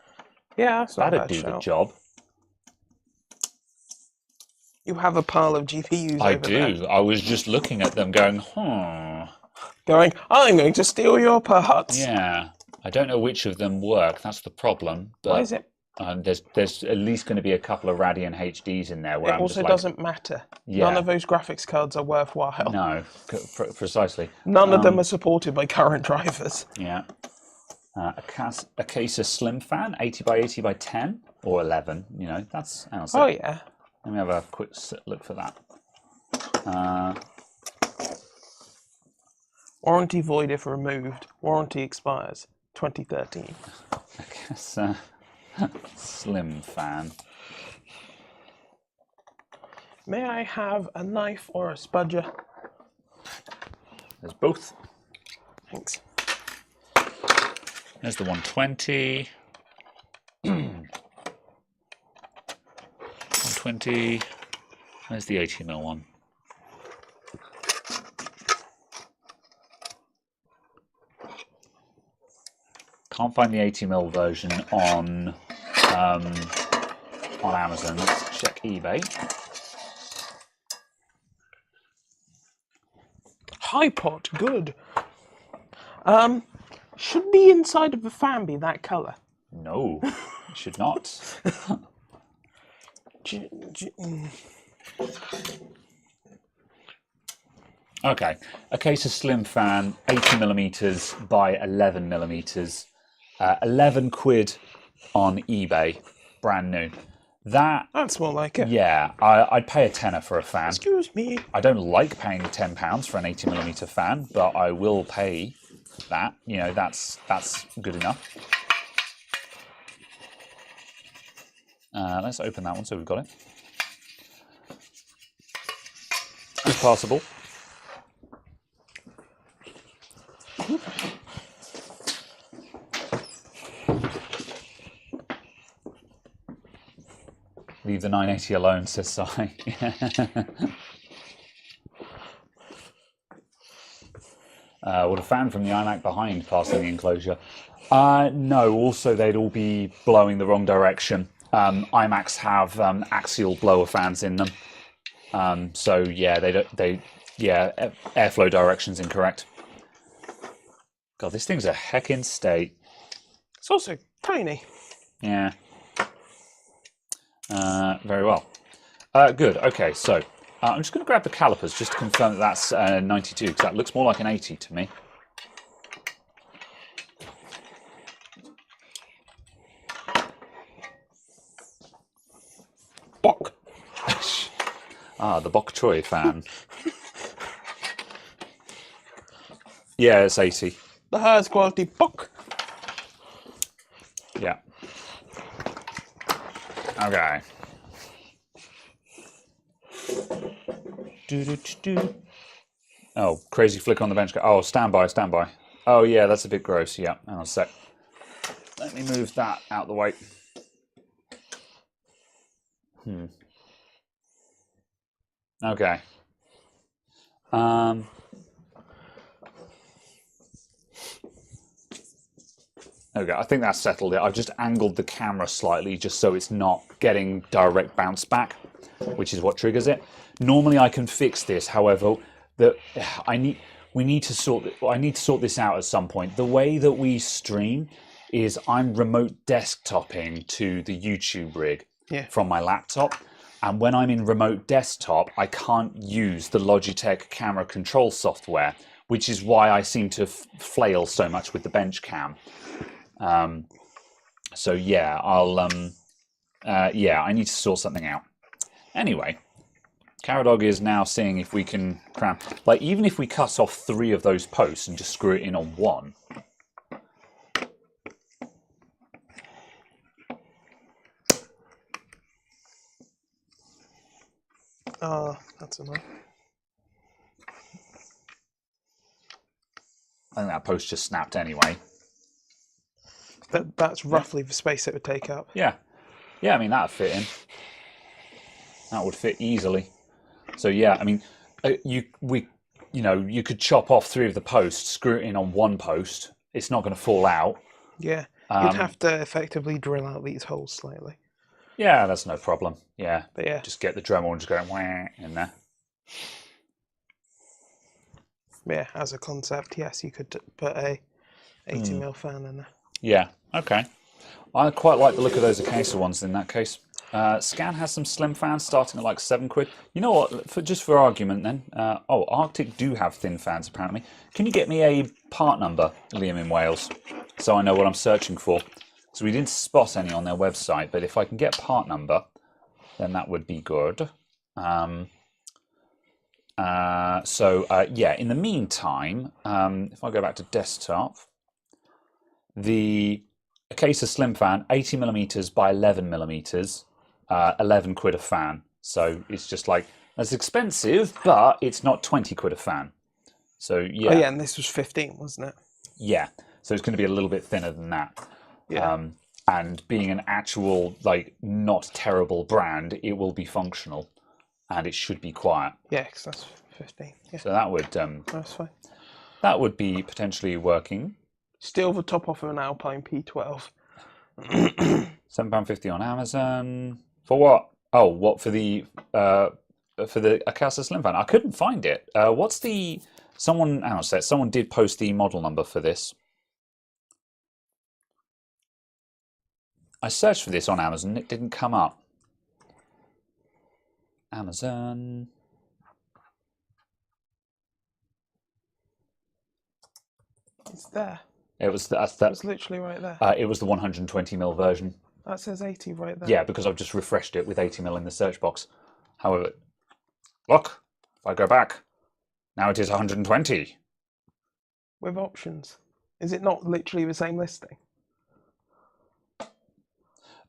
[SPEAKER 2] Yeah, that's not
[SPEAKER 1] That'd
[SPEAKER 2] a bad
[SPEAKER 1] do the
[SPEAKER 2] shout.
[SPEAKER 1] job.
[SPEAKER 2] You have a pile of GPUs
[SPEAKER 1] I
[SPEAKER 2] over there.
[SPEAKER 1] do. I was just looking at them going,
[SPEAKER 2] Going, I'm going to steal your parts.
[SPEAKER 1] Yeah. I don't know which of them work. That's the problem. But,
[SPEAKER 2] Why is it?
[SPEAKER 1] There's at least going to be a couple of Radeon HDs in there. Where
[SPEAKER 2] It
[SPEAKER 1] I'm
[SPEAKER 2] also
[SPEAKER 1] just like,
[SPEAKER 2] doesn't matter.
[SPEAKER 1] Yeah.
[SPEAKER 2] None of those graphics cards are worthwhile.
[SPEAKER 1] No, precisely.
[SPEAKER 2] None of them are supported by current drivers.
[SPEAKER 1] Yeah. A case of slim fan, 80 by 80 by 10 or 11. You know, that's. Hang on a sec.
[SPEAKER 2] Oh yeah.
[SPEAKER 1] Let me have a quick look for that.
[SPEAKER 2] Warranty void if removed. Warranty expires 2013.
[SPEAKER 1] I guess slim fan.
[SPEAKER 2] May I have a knife or a spudger?
[SPEAKER 1] There's both.
[SPEAKER 2] Thanks.
[SPEAKER 1] There's the 120. 120. There's the 80mm one. Can't find the 80mm version on Amazon. Let's check eBay.
[SPEAKER 2] Hypot, good. Should the inside of the fan be that colour?
[SPEAKER 1] No, it should not. Okay, a case of slim fan, 80mm by 11mm, 11 quid on eBay, brand new.
[SPEAKER 2] That's more like it.
[SPEAKER 1] Yeah, I'd pay a tenner for a fan.
[SPEAKER 2] Excuse me.
[SPEAKER 1] I don't like paying £10 for an 80mm fan, but I will pay that. You know, that's good enough. Let's open that one so we've got it. It's passable. Leave the 980 alone, says Si. Would a fan from the iMac behind passing the enclosure? No, also they'd all be blowing the wrong direction. iMacs have axial blower fans in them. So yeah, airflow direction's incorrect. God, this thing's a heckin' state.
[SPEAKER 2] It's also tiny.
[SPEAKER 1] Yeah. Very well. Good. Okay, so I'm just going to grab the calipers just to confirm that that's 92, because that looks more like an 80 to me.
[SPEAKER 2] Bok.
[SPEAKER 1] The Bok Choy fan. Yeah, it's 80.
[SPEAKER 2] The highest quality bok.
[SPEAKER 1] Yeah. Okay. Oh, crazy flick on the bench. Oh, stand by. Oh, yeah, that's a bit gross. Yeah, hang on a sec. Let me move that out of the way. Okay. Okay, I think that's settled it. I've just angled the camera slightly just so it's not getting direct bounce back, which is what triggers it. Normally I can fix this, however, I need to sort this out at some point. The way that we stream is I'm remote desktoping to the YouTube rig from my laptop. And when I'm in remote desktop, I can't use the Logitech camera control software, which is why I seem to flail so much with the bench cam. So yeah, I need to sort something out. Anyway, Caradog is now seeing if we can cram, like even if we cut off 3 of those posts and just screw it in on 1.
[SPEAKER 2] That's enough.
[SPEAKER 1] I think that post just snapped anyway.
[SPEAKER 2] That's roughly the space it would take up.
[SPEAKER 1] Yeah. Yeah, I mean, that'd fit in. That would fit easily. So yeah, I mean, you could chop off 3 of the posts, screw it in on 1 post. It's not going to fall out.
[SPEAKER 2] Yeah, you'd have to effectively drill out these holes slightly.
[SPEAKER 1] Yeah, that's no problem. Yeah,
[SPEAKER 2] but yeah,
[SPEAKER 1] just get the Dremel and just go wah in there.
[SPEAKER 2] Yeah, as a concept, yes, you could put a 80mm fan in there.
[SPEAKER 1] Yeah, okay. I quite like the look of those Acacia ones in that case. Scan has some slim fans starting at like £7. You know what, just for argument then, Arctic do have thin fans apparently. Can you get me a part number, Liam in Wales, so I know what I'm searching for? So we didn't spot any on their website, but if I can get part number, then that would be good. Yeah, in the meantime, if I go back to desktop, the Acacia Slim Fan, 80mm by 11mm, £11 a fan. So it's just like, that's expensive, but it's not 20 quid a fan. So yeah.
[SPEAKER 2] Oh yeah, and this was 15, wasn't it?
[SPEAKER 1] Yeah, so it's going to be a little bit thinner than that.
[SPEAKER 2] Yeah.
[SPEAKER 1] And being an actual, like, not terrible brand, it will be functional, and it should be quiet.
[SPEAKER 2] Yeah, because that's 15. Yeah.
[SPEAKER 1] So that would
[SPEAKER 2] that's fine.
[SPEAKER 1] That would be potentially working.
[SPEAKER 2] Still the top off of an Alpine P12.
[SPEAKER 1] £7.50 on Amazon. For what? Oh, what for the Acacia Slim Fan? I couldn't find it. What's the someone? Hang on a sec. Someone did post the model number for this. I searched for this on Amazon. It didn't come up. Amazon.
[SPEAKER 2] It's there.
[SPEAKER 1] It was
[SPEAKER 2] It's literally right there.
[SPEAKER 1] It was the 120mm version.
[SPEAKER 2] That says 80 right there.
[SPEAKER 1] Yeah, because I've just refreshed it with 80mm in the search box. However, look, if I go back, now it is 120.
[SPEAKER 2] With options. Is it not literally the same listing?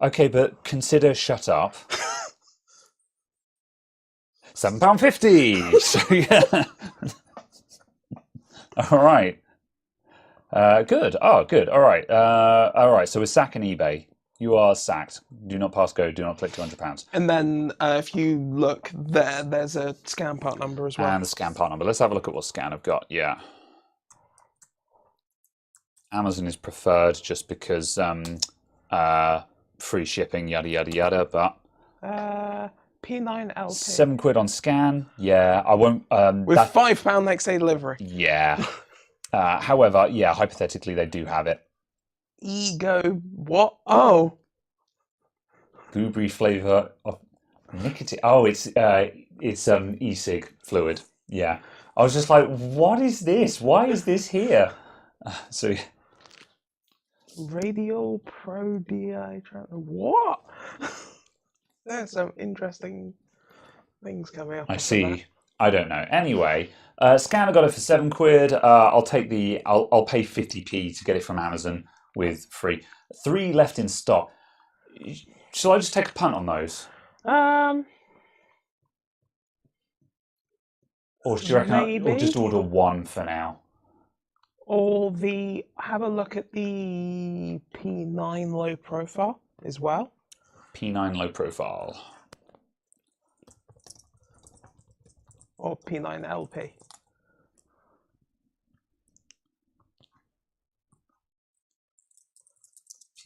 [SPEAKER 1] Okay, but consider shut up. £7.50. So yeah. All right. Good. Oh, good. All right. All right. So we're sacking eBay. You are sacked. Do not pass go. Do not click £200.
[SPEAKER 2] And then if you look there, there's a scan part number as well.
[SPEAKER 1] And the scan part number. Let's have a look at what scan I've got. Yeah. Amazon is preferred just because free shipping, yada yada yada. But
[SPEAKER 2] P9LP.
[SPEAKER 1] £7 on scan. Yeah, I won't.
[SPEAKER 2] With £5 next day delivery.
[SPEAKER 1] Yeah. However, yeah, hypothetically they do have it.
[SPEAKER 2] Ego. What? Oh.
[SPEAKER 1] Blueberry flavour of nicotine. Oh, it's e-cig fluid. Yeah. I was just like, what is this? Why is this here? So.
[SPEAKER 2] Radial Pro DI. What? There's some interesting things coming up.
[SPEAKER 1] I see. I don't know. Anyway, Scanner got it for £7. I'll pay 50p to get it from Amazon with free. 3 left in stock. Shall I just take a punt on those? Or do you reckon I'll just order 1 for now?
[SPEAKER 2] Or have a look at the P9 low profile as well.
[SPEAKER 1] P9 low profile.
[SPEAKER 2] Or P9LP.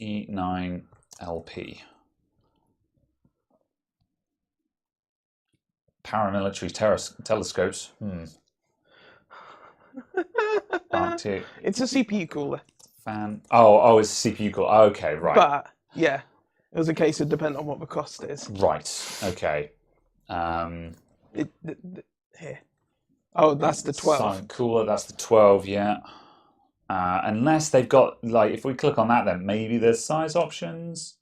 [SPEAKER 1] P9LP. Paramilitary telescopes. Arctic.
[SPEAKER 2] It's a CPU cooler.
[SPEAKER 1] Fan. Oh, it's a CPU cooler. Okay, right.
[SPEAKER 2] But yeah, It was a case of depending on what the cost is.
[SPEAKER 1] Right. Okay.
[SPEAKER 2] Here. Oh, that's the 12.
[SPEAKER 1] Silent cooler. That's the 12. Yeah. Unless they've got, like, if we click on that, then maybe there's size options.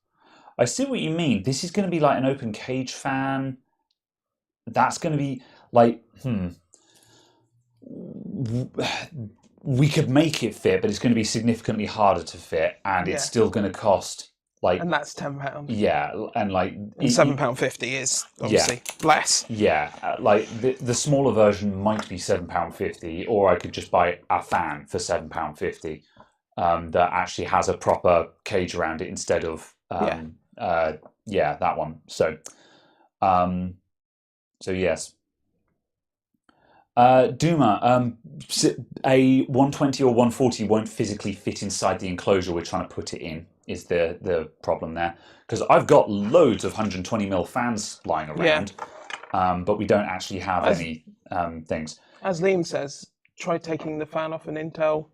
[SPEAKER 1] I see what you mean. This is going to be like an open cage fan. That's going to be like, we could make it fit, but it's going to be significantly harder to fit, and it's still going to cost like.
[SPEAKER 2] And that's £10.
[SPEAKER 1] Yeah, and like.
[SPEAKER 2] And £7.50 is obviously less.
[SPEAKER 1] Yeah, like the smaller version might be £7.50, or I could just buy a fan for £7.50 that actually has a proper cage around it instead of that one. So, yes. Duma, a 120 or 140 won't physically fit inside the enclosure we're trying to put it in, is the problem there. Because I've got loads of 120mm fans lying around, but we don't actually have any things.
[SPEAKER 2] As Liam says, try taking the fan off an Intel.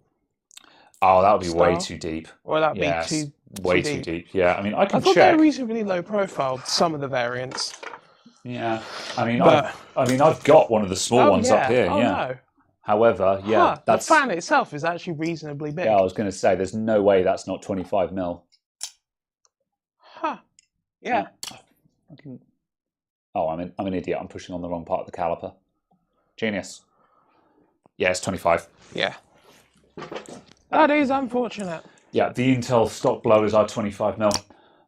[SPEAKER 1] Oh, that would be way too deep.
[SPEAKER 2] Or that would be
[SPEAKER 1] way too deep. Yeah, I mean, I can
[SPEAKER 2] thought
[SPEAKER 1] check.
[SPEAKER 2] they were reasonably low profile, some of the variants.
[SPEAKER 1] Yeah, I mean, I've got one of the small ones up here. No. However,
[SPEAKER 2] the fan itself is actually reasonably big.
[SPEAKER 1] Yeah, I was going to say, there's no way that's not 25mm.
[SPEAKER 2] Yeah.
[SPEAKER 1] Oh, I'm an idiot. I'm pushing on the wrong part of the caliper. Genius. Yeah, it's 25.
[SPEAKER 2] Yeah. That is unfortunate.
[SPEAKER 1] Yeah, the Intel stock blowers are 25mm.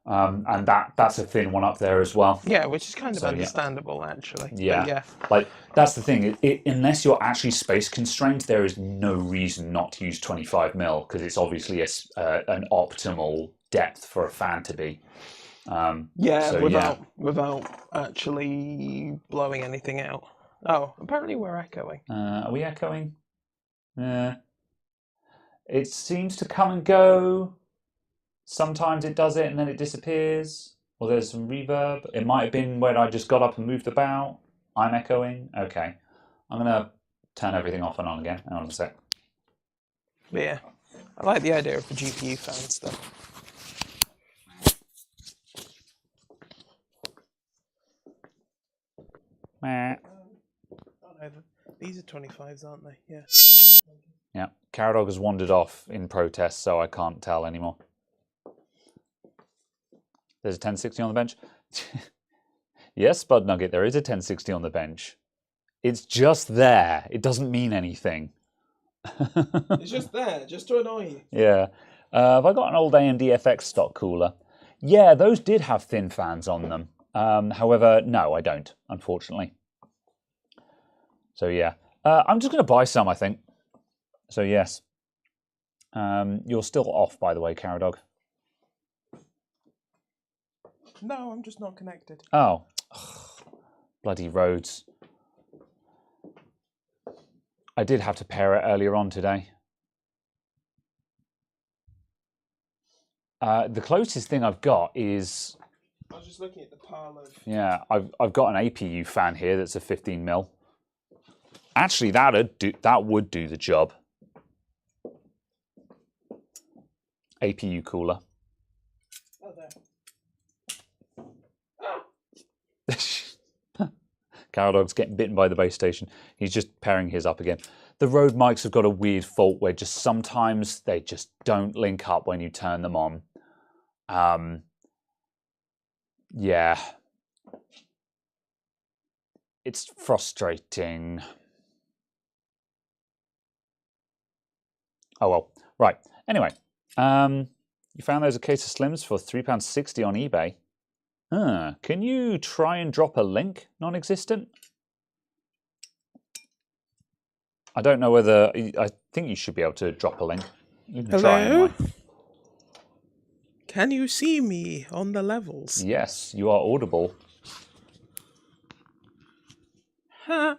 [SPEAKER 1] And that's a thin one up there as well.
[SPEAKER 2] Yeah, which is kind of understandable, actually.
[SPEAKER 1] Yeah. Like, that's the thing. Unless you're actually space constrained, there is no reason not to use 25mm, because it's obviously an optimal depth for a fan to be.
[SPEAKER 2] Without actually blowing anything out. Oh, apparently we're echoing.
[SPEAKER 1] Are we echoing? Yeah. It seems to come and go. Sometimes it does it and then it disappears. Or there's some reverb. It might have been when I just got up and moved about. I'm echoing. Okay. I'm going to turn everything off and on again. Hang on a sec.
[SPEAKER 2] Yeah. I like the idea of the GPU fans, though. These are 25s, aren't they? Yeah.
[SPEAKER 1] Yeah. Caradog has wandered off in protest, so I can't tell anymore. There's a 1060 on the bench. Yes, Spud Nugget, there is a 1060 on the bench. It's just there. It doesn't mean anything.
[SPEAKER 2] It's just there, just to annoy you.
[SPEAKER 1] Yeah. Have I got an old AMD FX stock cooler? Yeah, those did have thin fans on them. However, no, I don't, unfortunately. So yeah, I'm just going to buy some, I think. So yes. You're still off, by the way, Caradog.
[SPEAKER 2] No, I'm just not connected.
[SPEAKER 1] Oh. Ugh, bloody roads. I did have to pair it earlier on today. The closest thing I've got is...
[SPEAKER 2] I was just looking at the pile of...
[SPEAKER 1] Yeah, I've got an APU fan here that's a 15mm. Actually, that would do the job. APU cooler.
[SPEAKER 2] Oh, there.
[SPEAKER 1] Caradog's getting bitten by the base station. He's just pairing his up again. The Rode mics have got a weird fault where just sometimes they just don't link up when you turn them on. Yeah. It's frustrating. Oh well. Right. Anyway, you found there's a case of Slims for £3.60 on eBay. Can you try and drop a link? Non-existent? I don't know whether... I think you should be able to drop a link. You can try anyway.
[SPEAKER 2] Can you see me on the levels?
[SPEAKER 1] Yes, you are audible.
[SPEAKER 2] Huh.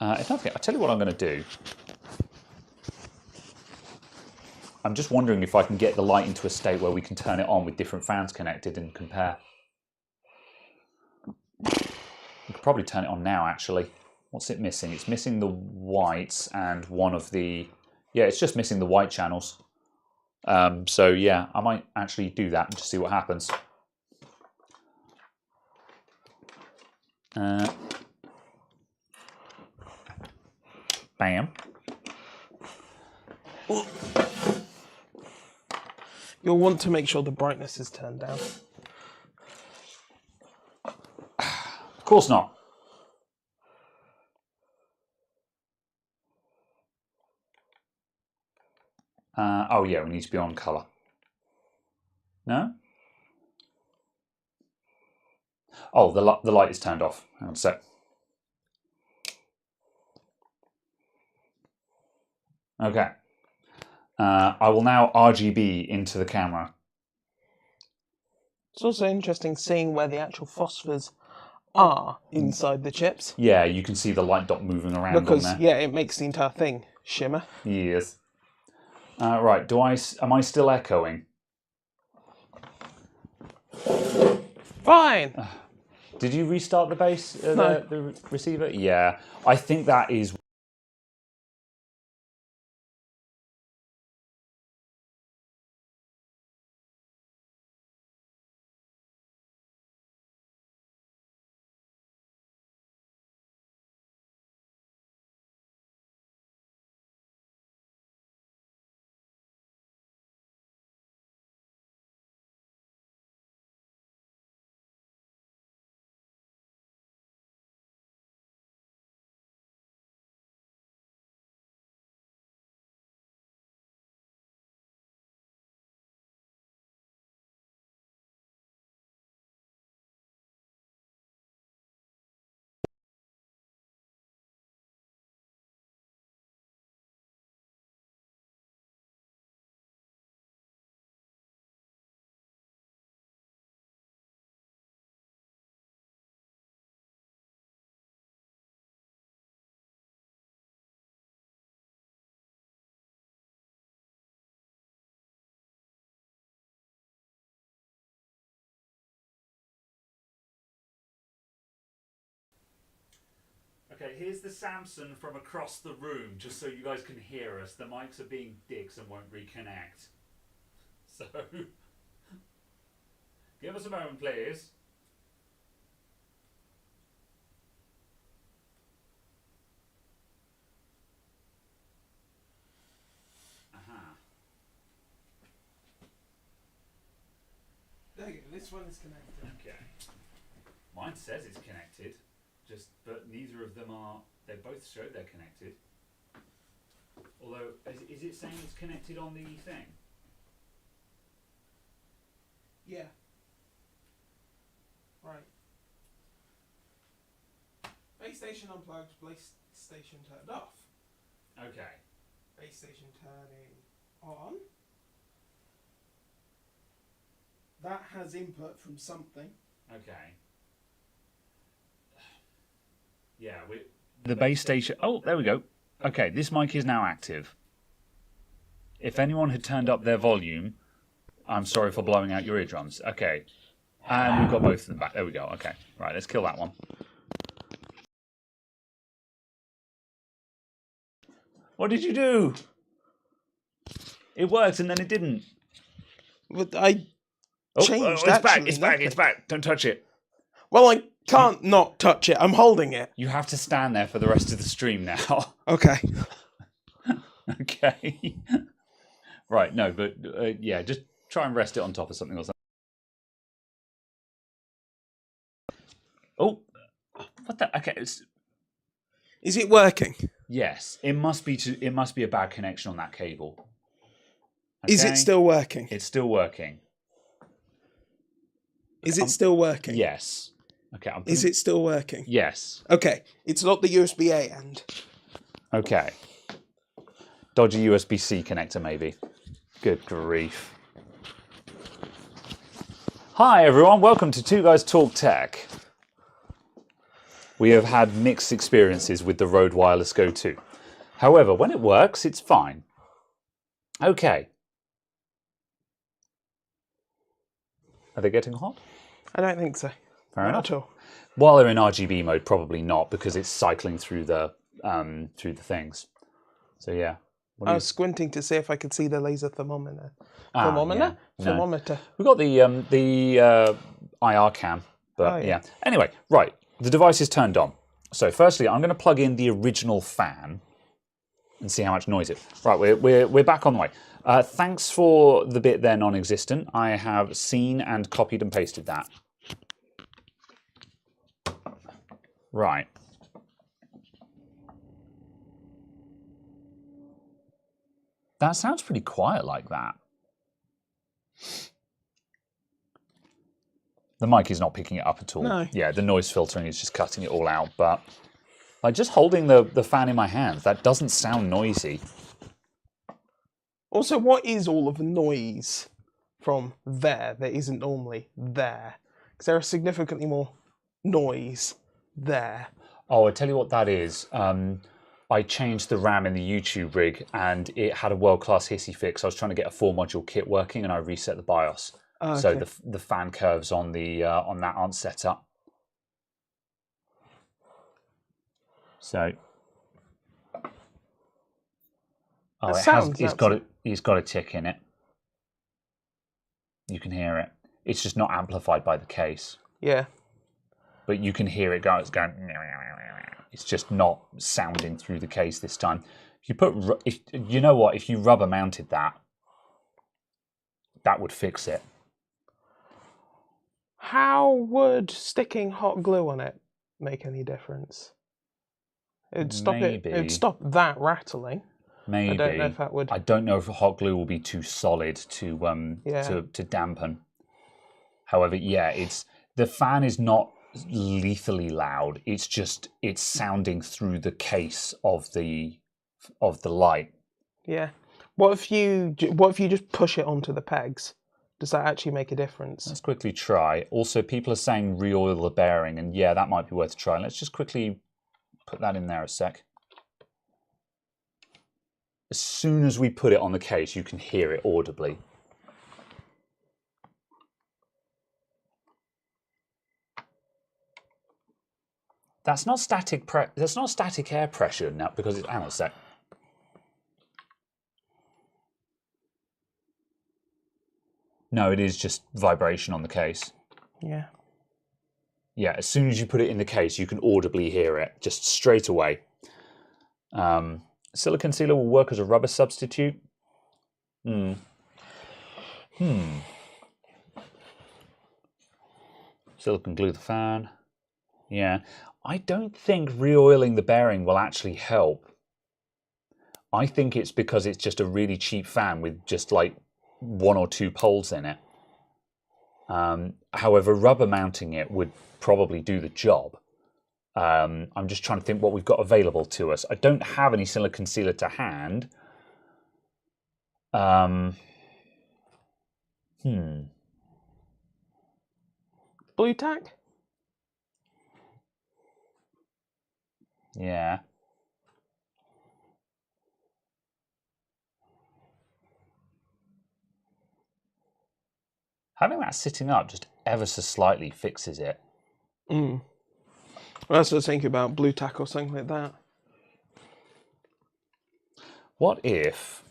[SPEAKER 1] If nothing, I'll tell you what I'm going to do. I'm just wondering if I can get the light into a state where we can turn it on with different fans connected and compare. We could probably turn it on now, actually. What's it missing? It's missing the whites and one of the Yeah, it's just missing the white channels. So yeah, I might actually do that and just see what happens. Bam.
[SPEAKER 2] You'll want to make sure the brightness is turned down.
[SPEAKER 1] Of course not. Oh yeah, we need to be on colour. No? Oh, the light is turned off. Hang on a sec. Okay. I will now RGB into the camera.
[SPEAKER 2] It's also interesting seeing where the actual phosphors are inside the chips.
[SPEAKER 1] Yeah, you can see the light dot moving around
[SPEAKER 2] because,
[SPEAKER 1] on there.
[SPEAKER 2] yeah, it makes the entire thing shimmer.
[SPEAKER 1] Yes. Right, am I still echoing?
[SPEAKER 2] Fine!
[SPEAKER 1] Did you restart the base,
[SPEAKER 2] No.
[SPEAKER 1] the receiver? Yeah, I think that is... Okay, here's the Samsung from across the room, just so you guys can hear us. The mics are being dicks and won't reconnect. So, give us a moment, please. Aha.
[SPEAKER 2] There you go, this one is connected.
[SPEAKER 1] Okay. Mine says it's connected, but neither of them are. They both show they're connected. Although, is it saying it's connected on the thing?
[SPEAKER 2] Yeah. Right. Base station unplugged, base station turned off.
[SPEAKER 1] Okay.
[SPEAKER 2] Base station turning on. That has input from something.
[SPEAKER 1] Okay. Yeah, the base station. Oh, there we go. Okay, this mic is now active. If anyone had turned up their volume, I'm sorry for blowing out your eardrums. Okay. And we've got both of them back. There we go. Okay. Right, let's kill that one. What did you do? It worked and then it didn't.
[SPEAKER 2] But I changed.
[SPEAKER 1] It's back. It's back. It's back. Don't touch it.
[SPEAKER 2] Well, I can't not touch it. I'm holding it.
[SPEAKER 1] You have to stand there for the rest of the stream now.
[SPEAKER 2] Okay.
[SPEAKER 1] Okay. Right, no, but yeah, just try and rest it on top of something or something. Oh, what the? Okay,
[SPEAKER 2] is it working?
[SPEAKER 1] Yes, it must be. It must be a bad connection on that cable.
[SPEAKER 2] Okay? Is it still working?
[SPEAKER 1] It's still working.
[SPEAKER 2] Is it still working?
[SPEAKER 1] Yes. Okay.
[SPEAKER 2] Is it still working?
[SPEAKER 1] Yes.
[SPEAKER 2] Okay. It's not the USB-A end.
[SPEAKER 1] Okay. Dodgy USB-C connector, maybe. Good grief. Hi, everyone. Welcome to Two Guys Talk Tech. We have had mixed experiences with the Rode Wireless Go 2. However, when it works, it's fine. Okay. Are they getting hot?
[SPEAKER 2] I don't think so.
[SPEAKER 1] Fair enough.
[SPEAKER 2] At all.
[SPEAKER 1] While they're in RGB mode, probably not, because it's cycling through the things. So yeah,
[SPEAKER 2] I was squinting to see if I could see the laser thermometer.
[SPEAKER 1] Yeah.
[SPEAKER 2] Thermometer.
[SPEAKER 1] We've got the IR cam, but yeah. Anyway, right. The device is turned on. So firstly, I'm going to plug in the original fan and see how much noise it. Right, we're back on the way. Thanks for the bit there, non-existent. I have seen and copied and pasted that. Right. That sounds pretty quiet like that. The mic is not picking it up at all.
[SPEAKER 2] No.
[SPEAKER 1] Yeah, the noise filtering is just cutting it all out. But like just holding the fan in my hand, that doesn't sound noisy.
[SPEAKER 2] Also, what is all of the noise from there that isn't normally there? Because there is significantly more noise there.
[SPEAKER 1] Oh, I tell you what that is. I changed the RAM in the YouTube rig and it had a world-class hissy fix. I was trying to get a 4-module kit working and I reset the BIOS. Oh, okay. So the fan curves on the on that aren't set up. So, he's got a tick in it. You can hear it. It's just not amplified by the case.
[SPEAKER 2] Yeah.
[SPEAKER 1] But you can hear it going. It's just not sounding through the case this time. If you put, you know what? If you rubber mounted that, that would fix it.
[SPEAKER 2] How would sticking hot glue on it make any difference? It'd stop it. It'd stop that rattling.
[SPEAKER 1] Maybe.
[SPEAKER 2] I don't know if that would.
[SPEAKER 1] I don't know if hot glue will be too solid to dampen. However, yeah, the fan is not lethally loud. It's just sounding through the case of the light.
[SPEAKER 2] Yeah. What if you just push it onto the pegs? Does that actually make a difference?
[SPEAKER 1] Let's quickly try. Also, people are saying re-oil the bearing, and yeah, that might be worth trying. Let's just quickly put that in there a sec. As soon as we put it on the case, you can hear it audibly. That's not static. That's not static air pressure now because it's. Hang on a sec. No, it is just vibration on the case.
[SPEAKER 2] Yeah.
[SPEAKER 1] Yeah, as soon as you put it in the case, you can audibly hear it, just straight away. Silicone sealer will work as a rubber substitute. Silicone glue the fan. Yeah. I don't think re-oiling the bearing will actually help. I think it's because it's just a really cheap fan with just like 1 or 2 poles in it. However, rubber mounting it would probably do the job. I'm just trying to think what we've got available to us. I don't have any silicone sealer to hand.
[SPEAKER 2] Blue tack?
[SPEAKER 1] Yeah. Having that sitting up just ever so slightly fixes it.
[SPEAKER 2] Well, that's what I was thinking about, blue tack or something like that.
[SPEAKER 1] What if...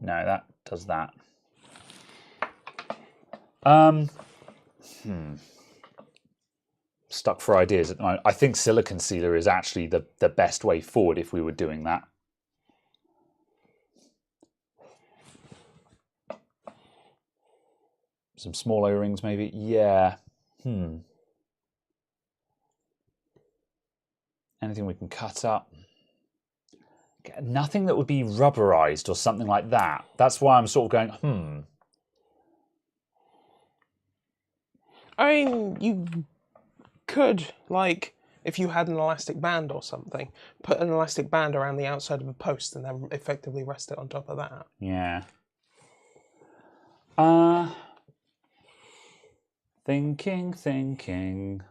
[SPEAKER 1] No, that does that. Stuck for ideas. I think silicone sealer is actually the best way forward if we were doing that. Some small O-rings maybe? Yeah. Anything we can cut up? Nothing that would be rubberized or something like that. That's why I'm sort of going,
[SPEAKER 2] I mean, you could, like, if you had an elastic band or something, put an elastic band around the outside of a post and then effectively rest it on top of that.
[SPEAKER 1] Yeah. Thinking.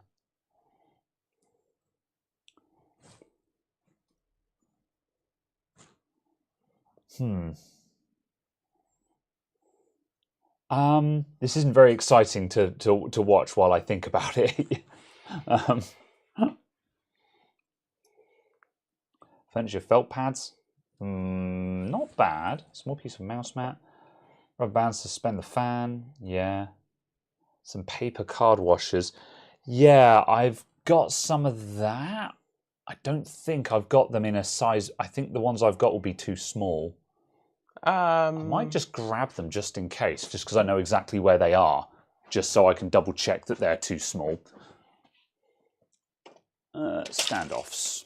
[SPEAKER 1] This isn't very exciting to watch while I think about it. Furniture felt pads. Not bad. Small piece of mouse mat. Rubber bands to suspend the fan. Yeah. Some paper card washers. Yeah, I've got some of that. I don't think I've got them in a size. I think the ones I've got will be too small. I might just grab them just in case, just because I know exactly where they are, just so I can double check that they're too small. Standoffs.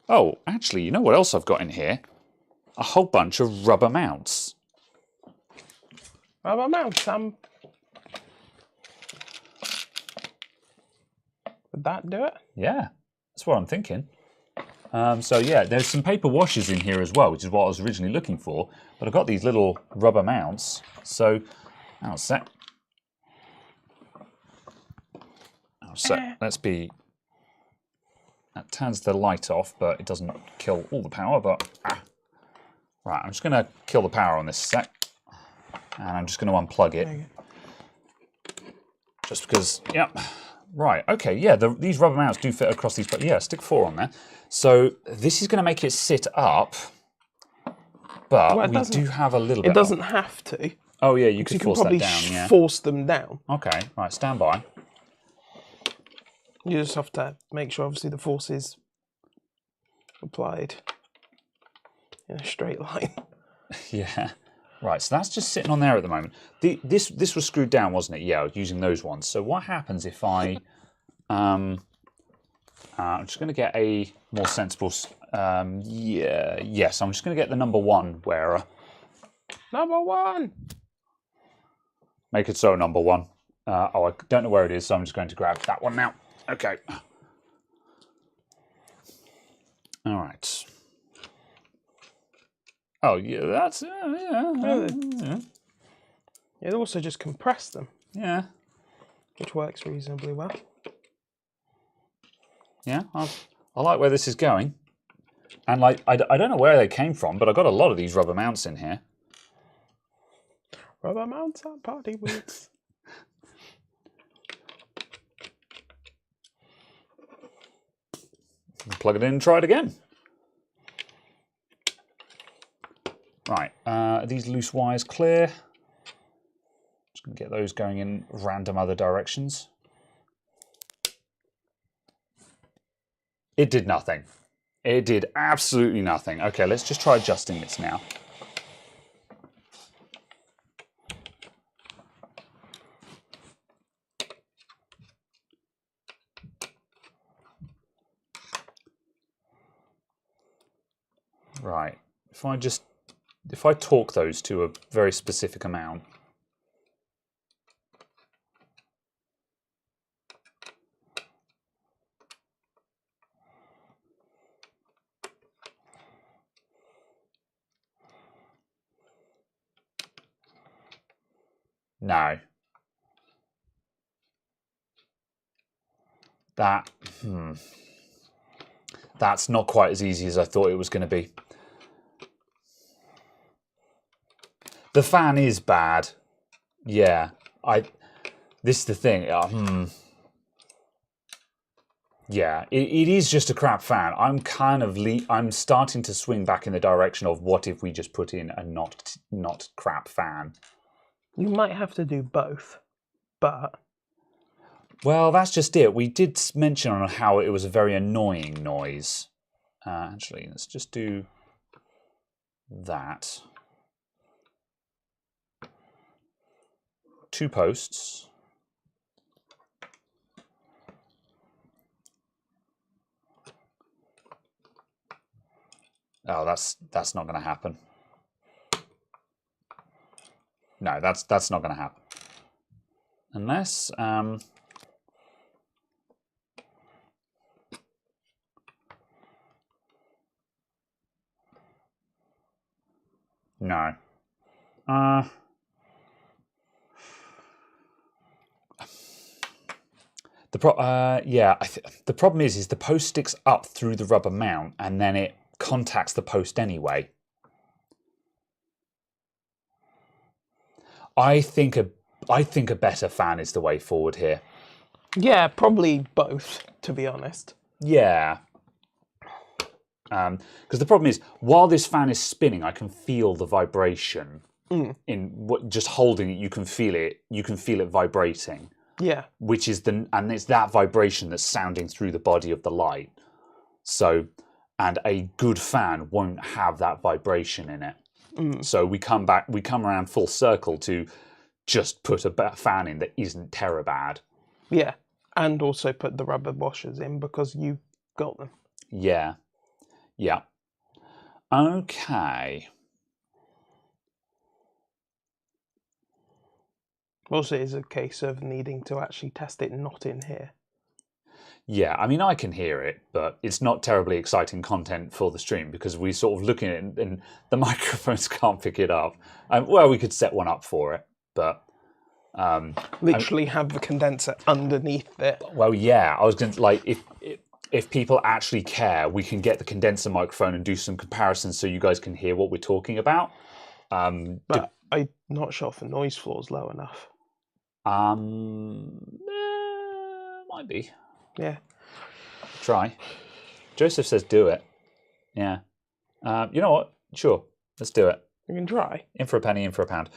[SPEAKER 1] Oh, actually, you know what else I've got in here? A whole bunch of rubber mounts.
[SPEAKER 2] Rubber mounts, would that do it?
[SPEAKER 1] Yeah, that's what I'm thinking. So yeah, there's some paper washers in here as well, which is what I was originally looking for. But I've got these little rubber mounts. So, hang on a sec. Let's be... That turns the light off, but it doesn't kill all the power. But right, I'm just going to kill the power on this sec. And I'm just going to unplug it. Just because, yeah. Right, okay, yeah, these rubber mounts do fit across these, but yeah, stick 4 on there. So this is going to make it sit up, but we do have a little bit.
[SPEAKER 2] It doesn't have to.
[SPEAKER 1] Oh yeah, you could force that down. Yeah.
[SPEAKER 2] Force them down.
[SPEAKER 1] Okay, right, stand by.
[SPEAKER 2] You just have to make sure, obviously, the force is applied in a straight line.
[SPEAKER 1] Yeah. Right, so that's just sitting on there at the moment. This was screwed down, wasn't it? Yeah, I was using those ones. So what happens if I... I'm just going to get a more sensible... yes, I'm just going to get the number 1 wearer.
[SPEAKER 2] Number 1!
[SPEAKER 1] Make it so, number 1. Oh, I don't know where it is, so I'm just going to grab that one now. Okay. All right. Oh, yeah, that's... yeah.
[SPEAKER 2] It also just compress them.
[SPEAKER 1] Yeah.
[SPEAKER 2] Which works reasonably well.
[SPEAKER 1] Yeah, I like where this is going. And like, I don't know where they came from, but I got a lot of these rubber mounts in here.
[SPEAKER 2] Rubber mounts are party boots.
[SPEAKER 1] Plug it in and try it again. Right, are these loose wires clear? Just going to get those going in random other directions. It did nothing. It did absolutely nothing. Okay, let's just try adjusting this now. Right, if I torque those to a very specific amount, no. That's not quite as easy as I thought it was going to be. The fan is bad. Yeah, this is the thing. Yeah, it is just a crap fan. I'm starting to swing back in the direction of what if we just put in a not crap fan.
[SPEAKER 2] You might have to do both, but...
[SPEAKER 1] Well, that's just it. We did mention on how it was a very annoying noise. Actually, let's just do that. 2 posts. Oh, that's not going to happen. No, that's not going to happen. Unless no. The problem is the post sticks up through the rubber mount and then it contacts the post anyway. I think a better fan is the way forward here.
[SPEAKER 2] Yeah, probably both, to be honest.
[SPEAKER 1] Yeah. Because the problem is, while this fan is spinning, I can feel the vibration. Just holding it, you can feel it. You can feel it vibrating.
[SPEAKER 2] Yeah.
[SPEAKER 1] Which is and it's that vibration that's sounding through the body of the light. So, and a good fan won't have that vibration in it. So we come around full circle to just put a fan in that isn't terabad.
[SPEAKER 2] Yeah, and also put the rubber washers in because you got them.
[SPEAKER 1] Yeah. Yeah. Okay.
[SPEAKER 2] Also, it's a case of needing to actually test it not in here.
[SPEAKER 1] Yeah, I mean, I can hear it, but it's not terribly exciting content for the stream because we're sort of looking at it and the microphones can't pick it up. Well, we could set one up for it, but...
[SPEAKER 2] literally have the condenser underneath it.
[SPEAKER 1] Well, yeah, I was going to, like, if people actually care, we can get the condenser microphone and do some comparisons so you guys can hear what we're talking about.
[SPEAKER 2] But I'm not sure if the noise floor is low enough.
[SPEAKER 1] Might be.
[SPEAKER 2] Yeah.
[SPEAKER 1] Try. Joseph says do it. Yeah. You know what? Sure. Let's do it.
[SPEAKER 2] You can try.
[SPEAKER 1] In for a penny, in for a pound.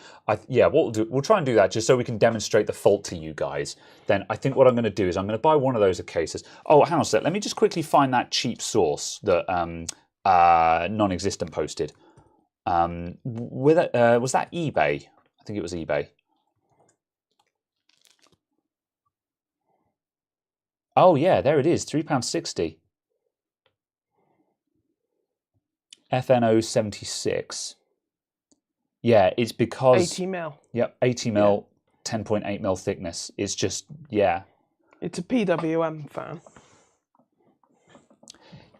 [SPEAKER 1] Yeah, what we'll try and do that just so we can demonstrate the fault to you guys. Then I think what I'm going to do is I'm going to buy one of those cases. Oh, hang on a sec. Let me just quickly find that cheap source that non-existent posted. Was that eBay? I think it was eBay. Oh yeah, there it is. £3.60. FNO 76. Yeah, it's because
[SPEAKER 2] 80 mil.
[SPEAKER 1] Yep, 80 mil, 10.8 mil thickness. It's just
[SPEAKER 2] It's a PWM fan.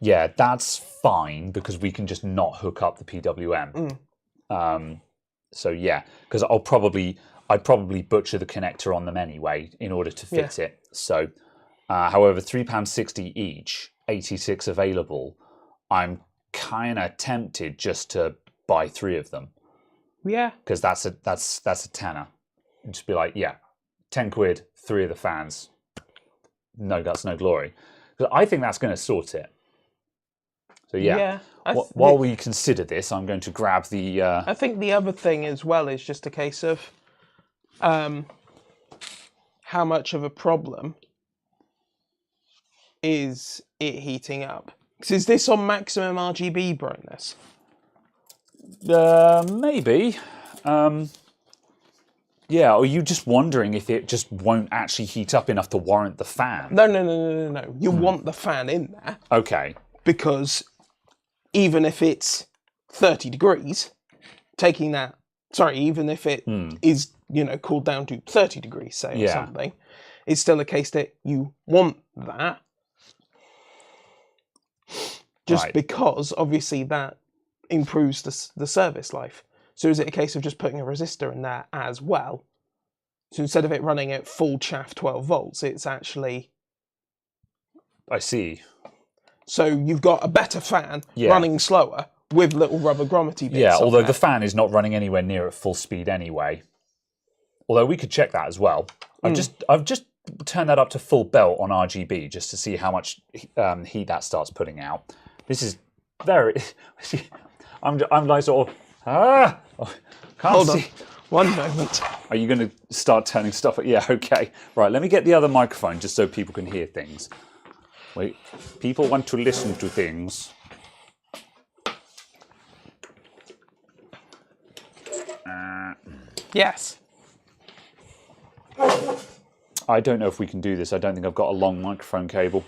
[SPEAKER 1] Yeah, that's fine because we can just not hook up the PWM. So yeah, because I'd probably butcher the connector on them anyway in order to fit it. So, however, £3.60 each, 86 available. I'm kind of tempted just to buy 3 of them.
[SPEAKER 2] Yeah,
[SPEAKER 1] because that's a tenner. And just be like, yeah, 10 quid, 3 of the fans. No guts, no glory. Because I think that's going to sort it. So yeah, while we consider this, I'm going to grab the...
[SPEAKER 2] I think the other thing as well is just a case of how much of a problem is it heating up? Because is this on maximum RGB brightness?
[SPEAKER 1] Maybe. Yeah, or are you just wondering if it just won't actually heat up enough to warrant the fan?
[SPEAKER 2] No. You want the fan in there.
[SPEAKER 1] Okay.
[SPEAKER 2] Because even if it's 30 degrees, even if it is, cooled down to 30 degrees, say, or something, it's still a case that you want that. Just because, obviously, that improves the service life. So is it a case of just putting a resistor in there as well? So instead of it running at full chaff 12 volts, it's actually...
[SPEAKER 1] I see.
[SPEAKER 2] So you've got a better fan running slower with little rubber grommet bits.
[SPEAKER 1] Yeah, although the fan is not running anywhere near at full speed anyway. Although we could check that as well. I've just turned that up to full belt on RGB just to see how much heat that starts putting out. This is very... I'm like sort of...
[SPEAKER 2] Hold on. One moment.
[SPEAKER 1] Are you going to start turning stuff? Yeah, okay. Right, let me get the other microphone just so people can hear things. Wait, people want to listen to things.
[SPEAKER 2] Yes.
[SPEAKER 1] I don't know if we can do this. I don't think I've got a long microphone cable.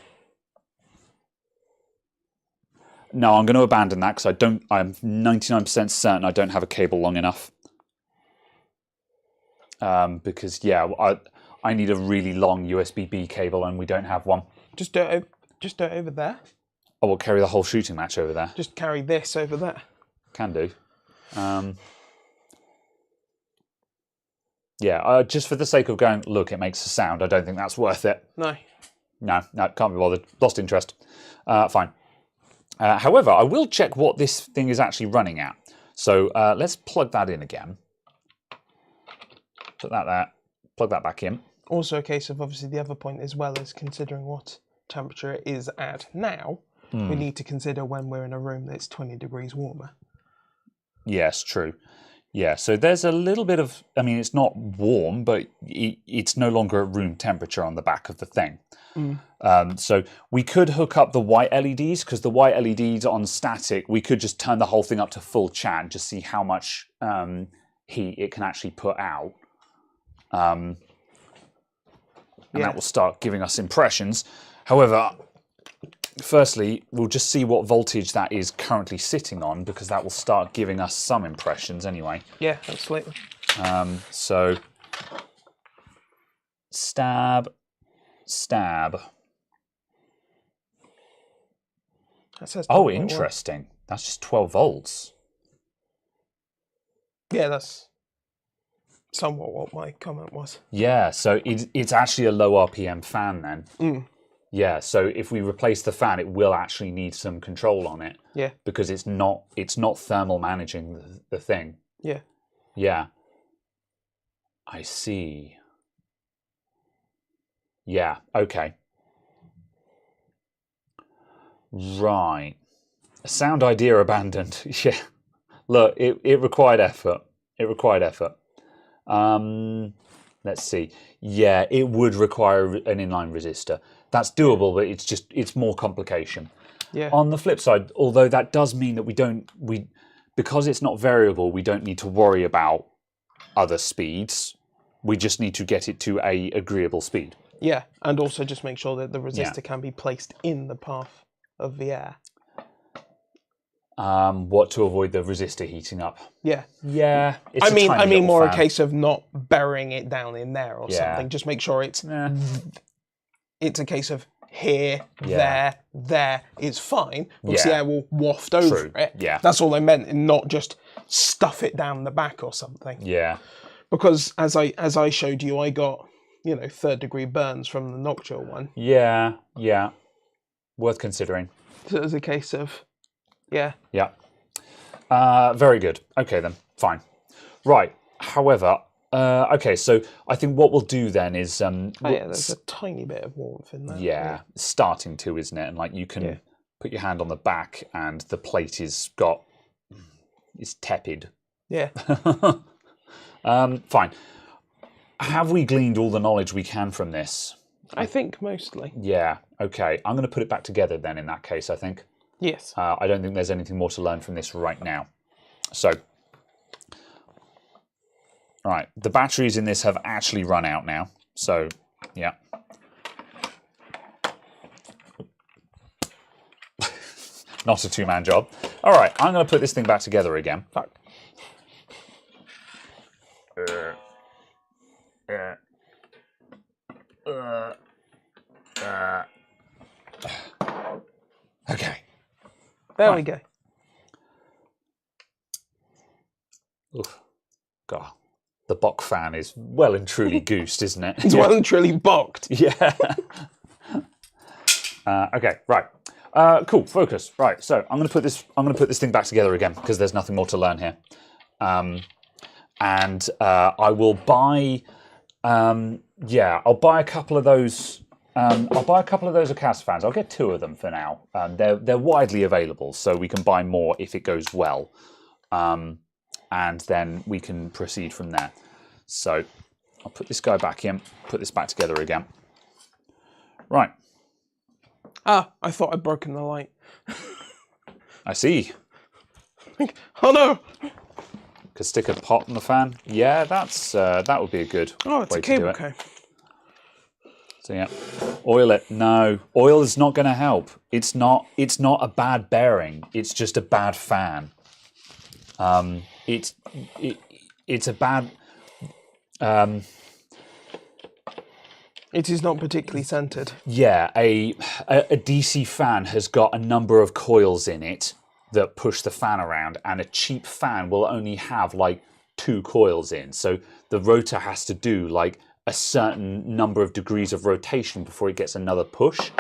[SPEAKER 1] No, I'm going to abandon that because I'm 99% certain I don't have a cable long enough. Because I need a really long USB-B cable and we don't have one.
[SPEAKER 2] Just do it over there.
[SPEAKER 1] Oh, we'll carry the whole shooting match over there.
[SPEAKER 2] Just carry this over there.
[SPEAKER 1] Can do. Yeah, just for the sake of going, look, it makes a sound. I don't think that's worth it.
[SPEAKER 2] No,
[SPEAKER 1] can't be bothered. Lost interest. Fine. However, I will check what this thing is actually running at. So let's plug that in again. Put that there. Plug that back in.
[SPEAKER 2] Also a case of, obviously, the other point as well is considering what temperature it is at now, we need to consider when we're in a room that's 20 degrees warmer.
[SPEAKER 1] Yes, true. Yeah, so there's a little bit of, I mean, it's not warm, but it's no longer at room temperature on the back of the thing. So we could hook up the white LEDs, because the white LEDs on static, we could just turn the whole thing up to full chat and just see how much heat it can actually put out. And that will start giving us impressions. However, firstly, we'll just see what voltage that is currently sitting on, because that will start giving us some impressions anyway.
[SPEAKER 2] Yeah, absolutely.
[SPEAKER 1] So, stab.
[SPEAKER 2] That says
[SPEAKER 1] Oh, interesting. That's just 12 volts.
[SPEAKER 2] Yeah, that's somewhat what my comment was.
[SPEAKER 1] Yeah, so it's actually a low RPM fan then. Yeah, so if we replace the fan, it will actually need some control on it.
[SPEAKER 2] Yeah.
[SPEAKER 1] Because it's not thermal managing the thing.
[SPEAKER 2] Yeah.
[SPEAKER 1] Yeah. I see. Yeah, okay. Right. A sound idea abandoned. Yeah. Look, it required effort. Let's see. Yeah, it would require an inline resistor. That's doable, but it's more complication.
[SPEAKER 2] Yeah.
[SPEAKER 1] On the flip side, although that does mean that because it's not variable, we don't need to worry about other speeds. We just need to get it to a agreeable speed.
[SPEAKER 2] Yeah, and also just make sure that the resistor can be placed in the path of the air.
[SPEAKER 1] What, to avoid the resistor heating up?
[SPEAKER 2] Yeah.
[SPEAKER 1] Yeah.
[SPEAKER 2] I mean more a case of not burying it down in there or something. Just make sure it's a case of here, there. It's fine, because the air will waft over it.
[SPEAKER 1] Yeah.
[SPEAKER 2] That's all I meant, and not just stuff it down the back or something.
[SPEAKER 1] Yeah.
[SPEAKER 2] Because as I showed you, I got, 3rd-degree burns from the nocturnal one.
[SPEAKER 1] Yeah. Yeah. Worth considering.
[SPEAKER 2] So it was a case of, yeah.
[SPEAKER 1] Yeah. Very good. Okay then. Fine. Right. However, okay, so I think what we'll do then is
[SPEAKER 2] there's a tiny bit of warmth in there.
[SPEAKER 1] Yeah, starting to, isn't it? And like you can put your hand on the back, and the plate is tepid.
[SPEAKER 2] Yeah.
[SPEAKER 1] Fine. Have we gleaned all the knowledge we can from this?
[SPEAKER 2] I think mostly.
[SPEAKER 1] Yeah. Okay. I'm going to put it back together then. In that case, I think.
[SPEAKER 2] Yes.
[SPEAKER 1] I don't think there's anything more to learn from this right now. So. All right, the batteries in this have actually run out now, so yeah. Not a two-man job. All right, I'm going to put this thing back together again.
[SPEAKER 2] Fuck.
[SPEAKER 1] Okay.
[SPEAKER 2] There we go.
[SPEAKER 1] Oof. God. The Bock fan is well and truly goosed, isn't it?
[SPEAKER 2] It's well and truly bocked.
[SPEAKER 1] Yeah. Okay, right. Cool. Focus. Right. So I'm going to put this thing back together again, because there's nothing more to learn here. And I will buy. I'll buy a couple of those. I'll buy a couple of those Acas fans. I'll get 2 of them for now. They're widely available, so we can buy more if it goes well. And then we can proceed from there. So I'll put this guy back in, put this back together again. Right.
[SPEAKER 2] Ah, I thought I'd broken the light.
[SPEAKER 1] I see.
[SPEAKER 2] Oh no!
[SPEAKER 1] Could stick a pot on the fan. Yeah, that would be a good
[SPEAKER 2] Oh, it's
[SPEAKER 1] way
[SPEAKER 2] a cable
[SPEAKER 1] to do it.
[SPEAKER 2] okay.
[SPEAKER 1] So yeah, oil it. No, oil is not going to help. It's not a bad bearing. It's just a bad fan. It's a bad.
[SPEAKER 2] It is not particularly centered.
[SPEAKER 1] Yeah, a DC fan has got a number of coils in it that push the fan around, and a cheap fan will only have like 2 coils in. So the rotor has to do like a certain number of degrees of rotation before it gets another push,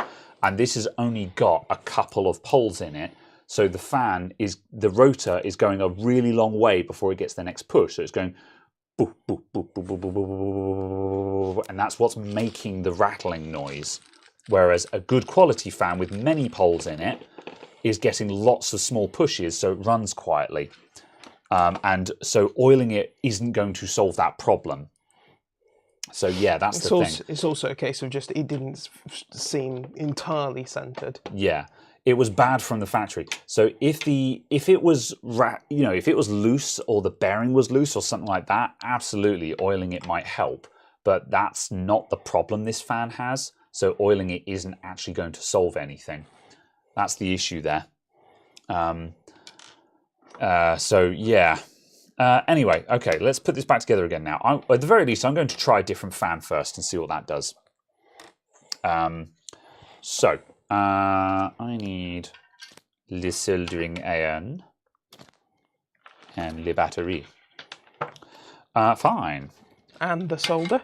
[SPEAKER 1] and this has only got a couple of poles in it. So the rotor is going a really long way before it gets the next push. So it's going boop, boop, boop, boop, boop, boop, boop, boop, and that's what's making the rattling noise. Whereas a good quality fan with many poles in it is getting lots of small pushes, so it runs quietly. And so oiling it isn't going to solve that problem. So yeah, that's the thing.
[SPEAKER 2] It's also a case of just it didn't seem entirely centered.
[SPEAKER 1] Yeah, it was bad from the factory. So if it was if it was loose or the bearing was loose or something like that, absolutely oiling it might help. But that's not the problem this fan has. So oiling it isn't actually going to solve anything. That's the issue there. So yeah. Anyway, okay, let's put this back together again now. At the very least, I'm going to try a different fan first and see what that does. I need le soldering iron and le batterie. Fine.
[SPEAKER 2] And the solder?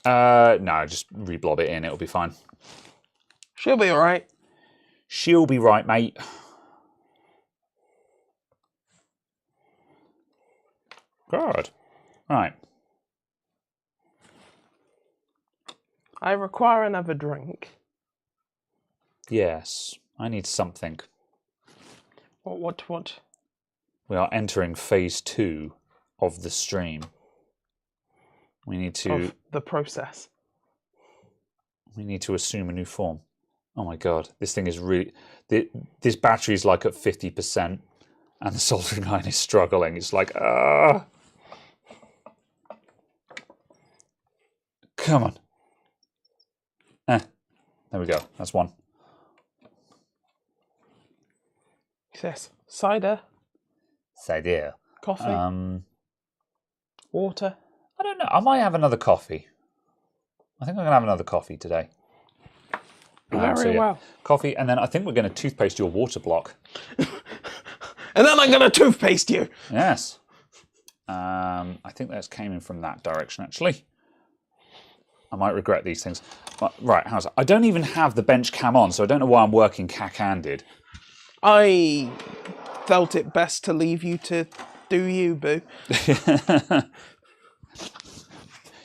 [SPEAKER 1] No, just reblob it in. It'll be fine.
[SPEAKER 2] She'll be all right.
[SPEAKER 1] She'll be right, mate. Good. Right.
[SPEAKER 2] I require another drink.
[SPEAKER 1] Yes, I need something.
[SPEAKER 2] What?
[SPEAKER 1] We are entering phase 2 of the stream. We need to...
[SPEAKER 2] Of the process.
[SPEAKER 1] We need to assume a new form. Oh my god, this thing is really... This battery is like at 50%, and the soldering iron is struggling. It's like, come on. There we go. That's one.
[SPEAKER 2] Yes. Cider.
[SPEAKER 1] Cider.
[SPEAKER 2] Coffee. Water.
[SPEAKER 1] I don't know. I might have another coffee. I think I'm going to have another coffee today.
[SPEAKER 2] Very well.
[SPEAKER 1] Coffee, and then I think we're going to toothpaste your water block.
[SPEAKER 2] And then I'm going to toothpaste you.
[SPEAKER 1] Yes. I think that came in from that direction, actually. I might regret these things. Right, how's that? I don't even have the bench cam on, so I don't know why I'm working cack-handed.
[SPEAKER 2] I felt it best to leave you to do you, boo.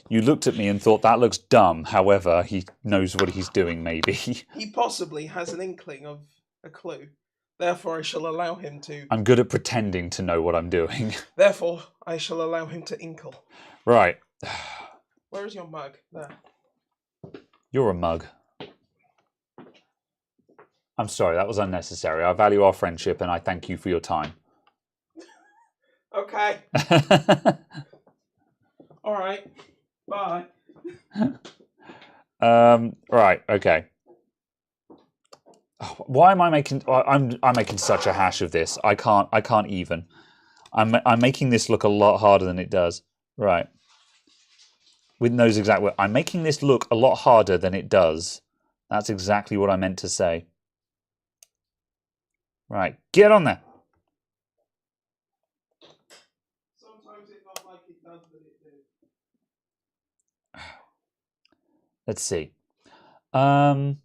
[SPEAKER 1] You looked at me and thought, that looks dumb. However, he knows what he's doing, maybe.
[SPEAKER 2] He possibly has an inkling of a clue. Therefore, I shall allow him to...
[SPEAKER 1] I'm good at pretending to know what I'm doing.
[SPEAKER 2] Therefore, I shall allow him to inkle.
[SPEAKER 1] Right.
[SPEAKER 2] Where is your mug? There.
[SPEAKER 1] You're a mug. I'm sorry, that was unnecessary. I value our friendship and I thank you for your time.
[SPEAKER 2] Okay. All right. Bye.
[SPEAKER 1] Right, okay. Why am I making... I'm making such a hash of this. I can't even. I'm making this look a lot harder than it does. Right. With those exact words. I'm making this look a lot harder than it does. That's exactly what I meant to say. Right. Get on there.
[SPEAKER 2] Sometimes it's not like it does, but it do.
[SPEAKER 1] Let's see. I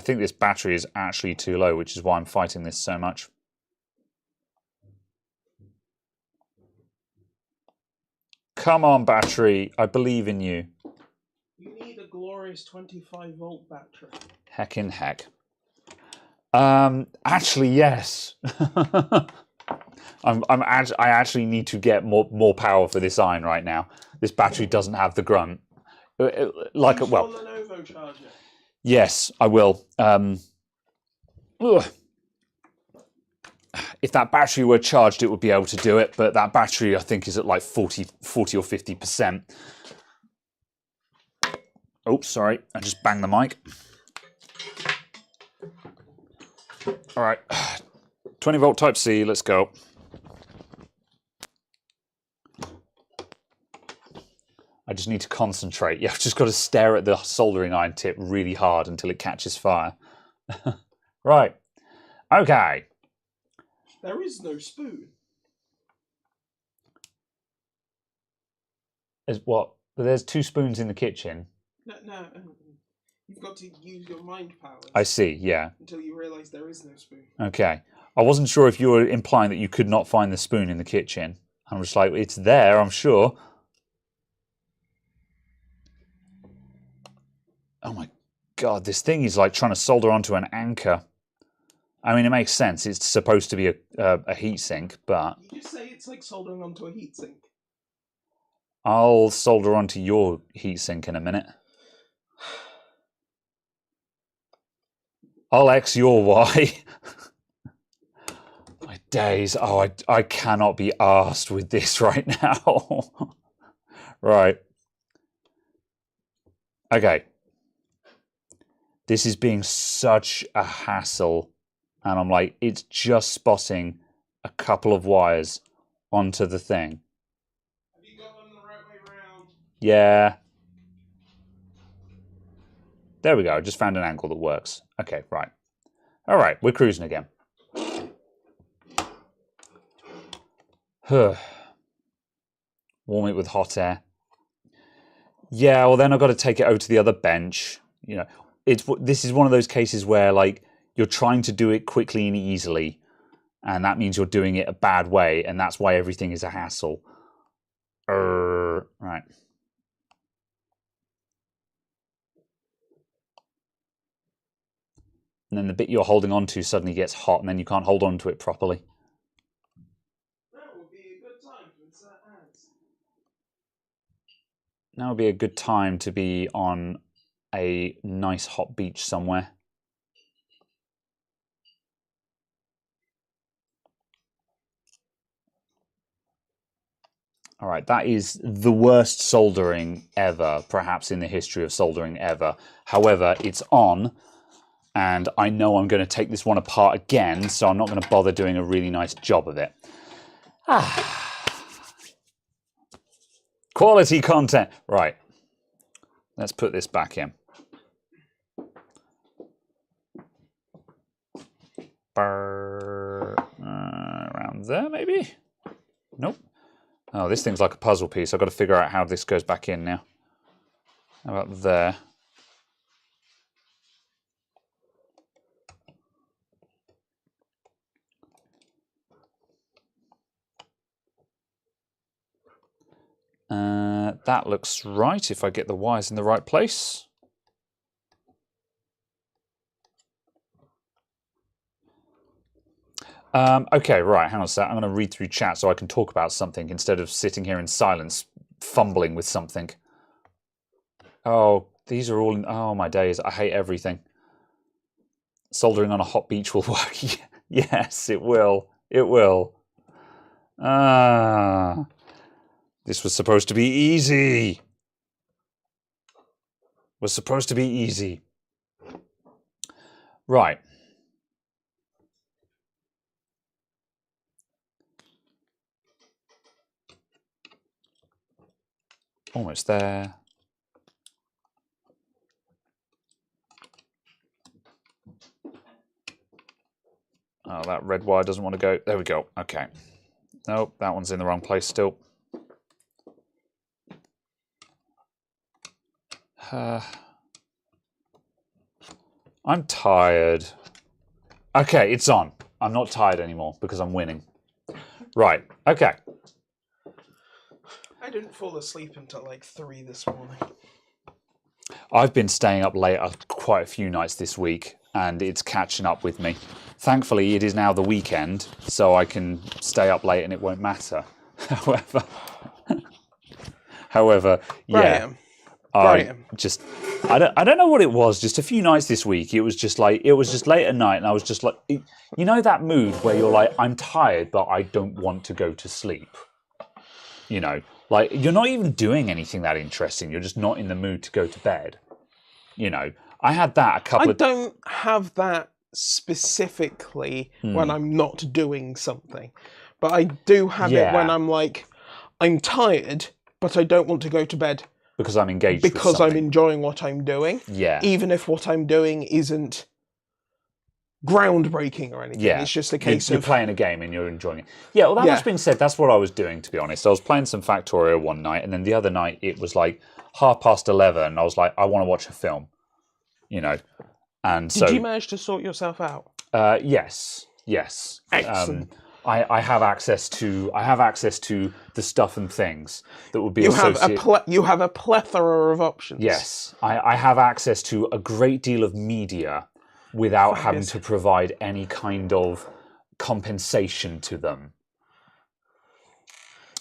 [SPEAKER 1] think this battery is actually too low, which is why I'm fighting this so much. Come on, battery. I believe in you.
[SPEAKER 2] You need a glorious 25-volt battery.
[SPEAKER 1] Heckin' heck. Actually, yes. I actually need to get more power for this iron right now. This battery doesn't have the grunt. Like a well.
[SPEAKER 2] Lenovo charger.
[SPEAKER 1] Yes, I will. If that battery were charged, it would be able to do it, but that battery, I think, is at like 40 or 50%. Oh, sorry, I just banged the mic. All right, 20-volt Type-C, let's go. I just need to concentrate. Yeah, I've just got to stare at the soldering iron tip really hard until it catches fire. Right, okay.
[SPEAKER 2] There is no spoon.
[SPEAKER 1] There's what? There's 2 spoons in the kitchen.
[SPEAKER 2] No. You've got to use your mind powers.
[SPEAKER 1] I see, yeah.
[SPEAKER 2] Until you realise there is no spoon.
[SPEAKER 1] Okay. I wasn't sure if you were implying that you could not find the spoon in the kitchen. I'm just like, it's there, I'm sure. Oh my God, this thing is like trying to solder onto an anchor. I mean, it makes sense. It's supposed to be a heat sink, but...
[SPEAKER 2] You just say it's like soldering onto a heat sink.
[SPEAKER 1] I'll solder onto your heat sink in a minute. I'll X your Y. My days. Oh, I cannot be arsed with this right now. Right. Okay. This is being such a hassle. And I'm like, it's just spotting a couple of wires onto the thing.
[SPEAKER 2] Have you got them the right way round?
[SPEAKER 1] Yeah. There we go. I just found an angle that works. Okay, right. All right, we're cruising again. Warm it with hot air. Yeah, well, then I've got to take it over to the other bench. You know, this is one of those cases where, like, you're trying to do it quickly and easily, and that means you're doing it a bad way, and that's why everything is a hassle. Right. And then the bit you're holding on to suddenly gets hot, and then you can't hold on to it properly.
[SPEAKER 2] That would be a good time to insert ads.
[SPEAKER 1] Now would be a good time to be on a nice hot beach somewhere. All right, that is the worst soldering ever, perhaps in the history of soldering ever. However, it's on, and I know I'm going to take this one apart again, so I'm not going to bother doing a really nice job of it. Quality content. Right, let's put this back in. Around there, maybe? Nope. Oh, this thing's like a puzzle piece. I've got to figure out how this goes back in now. How about there? That looks right if I get the wires in the right place. Okay, right, hang on a sec. I'm going to read through chat so I can talk about something instead of sitting here in silence, fumbling with something. Oh, these are all... Oh, my days. I hate everything. Soldering on a hot beach will work. Yes, it will. It will. This was supposed to be easy. Was supposed to be easy. Right. Almost there. Oh, that red wire doesn't want to go. There we go. Okay. Nope, that one's in the wrong place still. I'm tired. Okay, it's on. I'm not tired anymore because I'm winning. Right, okay.
[SPEAKER 2] I didn't fall asleep until like 3 this morning.
[SPEAKER 1] I've been staying up late quite a few nights this week, and it's catching up with me. Thankfully, it is now the weekend, so I can stay up late and it won't matter. However, yeah. I don't know what it was. Just a few nights this week, it was just late at night, and I was just like, you know, that mood where you're like, I'm tired, but I don't want to go to sleep. You know, like you're not even doing anything that interesting. You're just not in the mood to go to bed. You know, I had that a couple of...
[SPEAKER 2] I don't have that specifically when I'm not doing something, but I do have it when I'm like, I'm tired, but I don't want to go to bed.
[SPEAKER 1] Because I'm engaged with
[SPEAKER 2] because
[SPEAKER 1] something.
[SPEAKER 2] I'm enjoying what I'm doing.
[SPEAKER 1] Yeah.
[SPEAKER 2] Even if what I'm doing isn't groundbreaking or anything.
[SPEAKER 1] Yeah.
[SPEAKER 2] It's just a case
[SPEAKER 1] you're playing a game and you're enjoying it. Yeah, well, that much being said, that's what I was doing, to be honest. I was playing some Factorio one night, and then the other night it was like 11:30, and I was like, I want to watch a film. And
[SPEAKER 2] Did you manage to sort yourself out?
[SPEAKER 1] Yes.
[SPEAKER 2] Excellent.
[SPEAKER 1] I have access to the stuff and things that would be associated.
[SPEAKER 2] You have a plethora of options.
[SPEAKER 1] Yes, I have access to a great deal of media without having to provide any kind of compensation to them.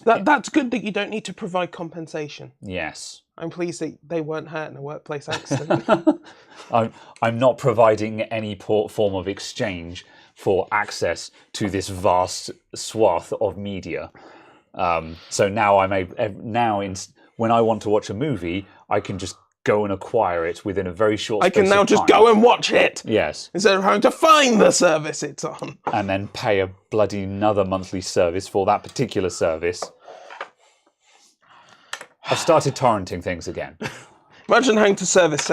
[SPEAKER 2] That's good that you don't need to provide compensation.
[SPEAKER 1] Yes.
[SPEAKER 2] I'm pleased that they weren't hurt in a workplace accident.
[SPEAKER 1] I'm not providing any form of exchange for access to this vast swath of media. So now when I want to watch a movie, I can just go and acquire it within a very short space of time. I can now just
[SPEAKER 2] go and watch it!
[SPEAKER 1] Yes.
[SPEAKER 2] Instead of having to find the service it's on.
[SPEAKER 1] And then pay a bloody another monthly service for that particular service. I've started torrenting things again.
[SPEAKER 2] Imagine having to service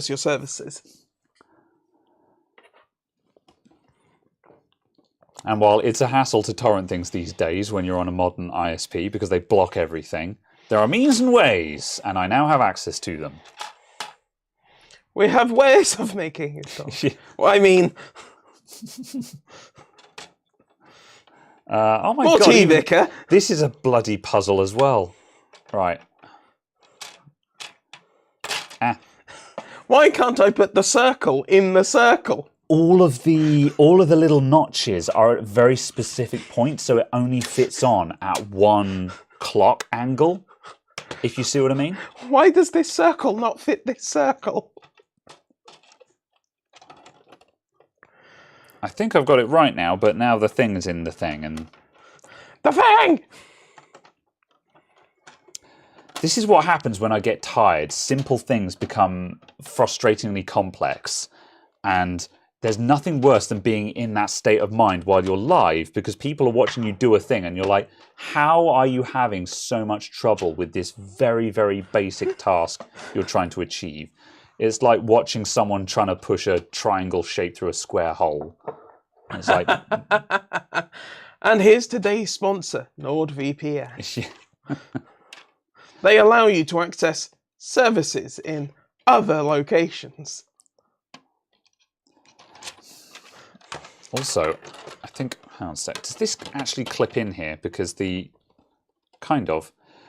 [SPEAKER 2] your services.
[SPEAKER 1] And while it's a hassle to torrent things these days when you're on a modern ISP because they block everything, there are means and ways, and I now have access to them.
[SPEAKER 2] We have ways of making it stop. Well, I mean...
[SPEAKER 1] oh my God,
[SPEAKER 2] Vicar.
[SPEAKER 1] This is a bloody puzzle as well. Right.
[SPEAKER 2] Why can't I put the circle in the circle?
[SPEAKER 1] All of the little notches are at very specific points, so it only fits on at one clock angle, if you see what I mean.
[SPEAKER 2] Why does this circle not fit this circle?
[SPEAKER 1] I think I've got it right now, but now the thing is in the thing, and...
[SPEAKER 2] The thing!
[SPEAKER 1] This is what happens when I get tired. Simple things become frustratingly complex, and there's nothing worse than being in that state of mind while you're live, because people are watching you do a thing and you're like, how are you having so much trouble with this very, very basic task you're trying to achieve? It's like watching someone trying to push a triangle shape through a square hole. It's like...
[SPEAKER 2] And here's today's sponsor, NordVPN. They allow you to access services in other locations.
[SPEAKER 1] Also, I think, hang on a sec, does this actually clip in here? Because the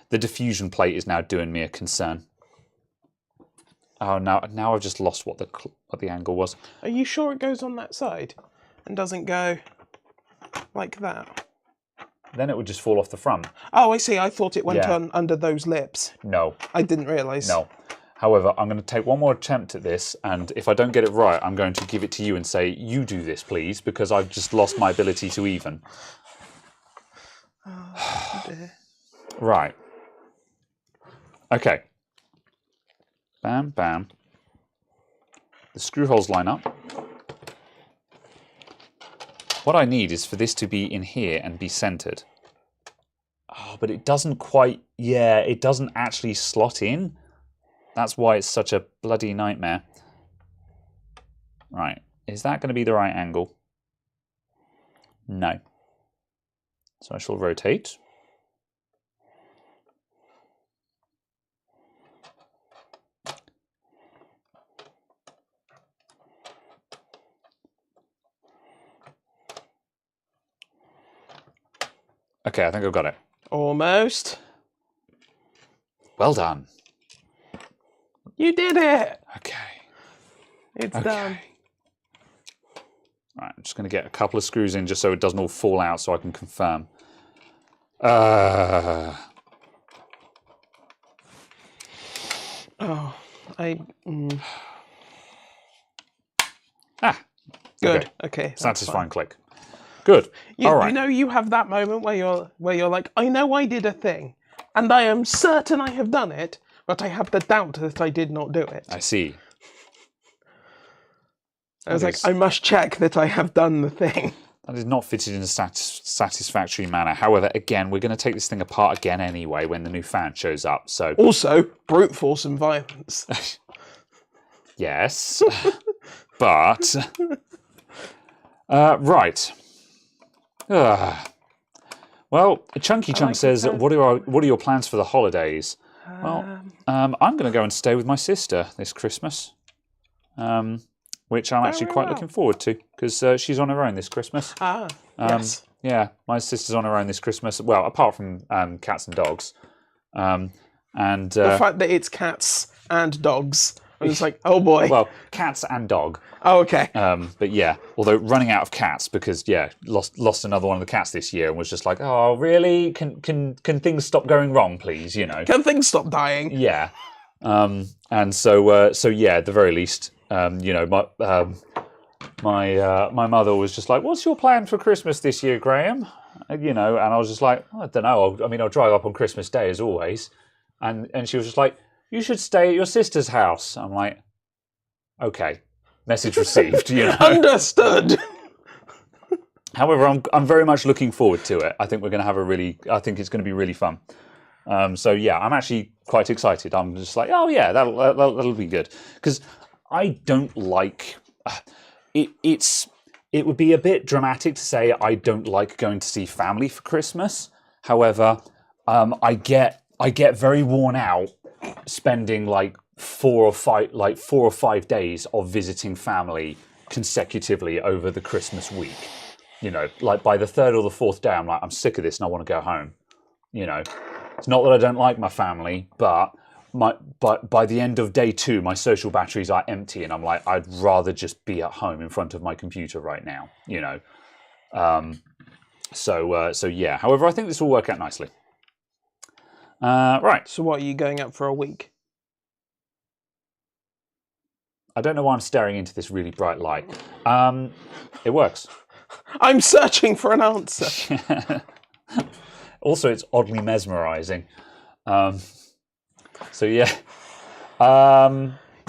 [SPEAKER 1] diffusion plate is now doing me a concern. Oh, now I've just lost what the angle was.
[SPEAKER 2] Are you sure it goes on that side and doesn't go like that?
[SPEAKER 1] Then it would just fall off the front.
[SPEAKER 2] Oh, I see. I thought it went on under those lips.
[SPEAKER 1] No.
[SPEAKER 2] I didn't realise.
[SPEAKER 1] No. However, I'm going to take one more attempt at this, and if I don't get it right, I'm going to give it to you and say, you do this, please, because I've just lost my ability to even.
[SPEAKER 2] Oh, dear.
[SPEAKER 1] Right. Okay. Bam, bam. The screw holes line up. What I need is for this to be in here and be centered. Oh, but it doesn't quite... Yeah, it doesn't actually slot in. That's why it's such a bloody nightmare. Right. Is that going to be the right angle? No. So I shall rotate. Okay, I think I've got it.
[SPEAKER 2] Almost.
[SPEAKER 1] Well done.
[SPEAKER 2] You did it!
[SPEAKER 1] Okay.
[SPEAKER 2] It's done.
[SPEAKER 1] Right, I'm just going to get a couple of screws in just so it doesn't all fall out so I can confirm.
[SPEAKER 2] Oh, Good. Okay.
[SPEAKER 1] Satisfying click. Good. All right.
[SPEAKER 2] You know, you have that moment where you're like, I know I did a thing, and I am certain I have done it, but I have the doubt that I did not do it.
[SPEAKER 1] I see.
[SPEAKER 2] I was like, I must check that I have done the thing.
[SPEAKER 1] That is not fitted in a satisfactory manner. However, again, we're going to take this thing apart again anyway when the new fan shows up. So
[SPEAKER 2] also, brute force and violence.
[SPEAKER 1] Yes, but right. Well, Chunky Chunk says, "What are your plans for the holidays?" Well, I'm going to go and stay with my sister this Christmas. which I'm actually quite looking forward to because she's on her own this Christmas.
[SPEAKER 2] Yes.
[SPEAKER 1] Yeah, my sister's on her own this Christmas. Well, apart from cats and dogs. And
[SPEAKER 2] the fact that it's cats and dogs, and it's like, oh boy.
[SPEAKER 1] Well, cats and dog.
[SPEAKER 2] Oh, okay.
[SPEAKER 1] But yeah, although running out of cats because lost another one of the cats this year and was just like, oh really? Can things stop going wrong, please? You know.
[SPEAKER 2] Can things stop dying?
[SPEAKER 1] Yeah. And so yeah, at the very least, you know, my mother was just like, what's your plan for Christmas this year, Graham? You know, and I was just like, I don't know. I'll drive up on Christmas Day as always. And she was just like, you should stay at your sister's house. I'm like, okay, message received. You know,
[SPEAKER 2] understood.
[SPEAKER 1] However, I'm very much looking forward to it. I think we're going to have I think it's going to be really fun. So yeah, I'm actually quite excited. I'm just like, oh yeah, that'll be good because I don't like it. It would be a bit dramatic to say I don't like going to see family for Christmas. However, I get very worn out spending like 4 or 5 days of visiting family consecutively over the Christmas week. You know, like by the 3rd or the 4th day, I'm like, I'm sick of this and I want to go home. You know, it's not that I don't like my family, but by the end of day 2, my social batteries are empty, and I'm like, I'd rather just be at home in front of my computer right now. You know, so yeah. However, I think this will work out nicely. Right.
[SPEAKER 2] So, what are you going up for a week?
[SPEAKER 1] I don't know why I'm staring into this really bright light. It works.
[SPEAKER 2] I'm searching for an answer.
[SPEAKER 1] Also, it's oddly mesmerising. So yeah.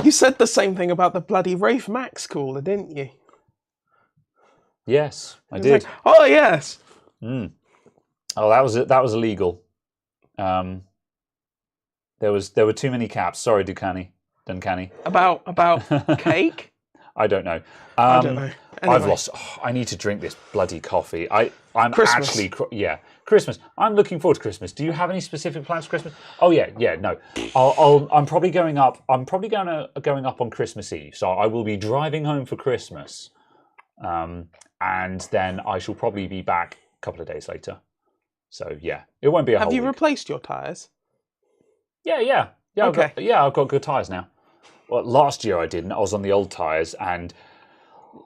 [SPEAKER 2] You said the same thing about the bloody Rafe Max caller, didn't you?
[SPEAKER 1] Yes, I did.
[SPEAKER 2] Like, oh yes.
[SPEAKER 1] Oh, that was illegal. There were too many caps. Sorry, Duncanny.
[SPEAKER 2] About cake?
[SPEAKER 1] I don't know.
[SPEAKER 2] I don't know. Anyway.
[SPEAKER 1] I've lost. Oh, I need to drink this bloody coffee. I'm
[SPEAKER 2] Christmas.
[SPEAKER 1] actually Christmas. I'm looking forward to Christmas. Do you have any specific plans for Christmas? Oh yeah. No, I'm probably going up. I'm probably going up on Christmas Eve. So I will be driving home for Christmas, and then I shall probably be back a couple of days later. So yeah, it won't be a whole
[SPEAKER 2] Have you
[SPEAKER 1] week.
[SPEAKER 2] replaced your tyres?
[SPEAKER 1] Yeah.
[SPEAKER 2] Okay.
[SPEAKER 1] I've got good tyres now. Well, last year I didn't. I was on the old tyres, and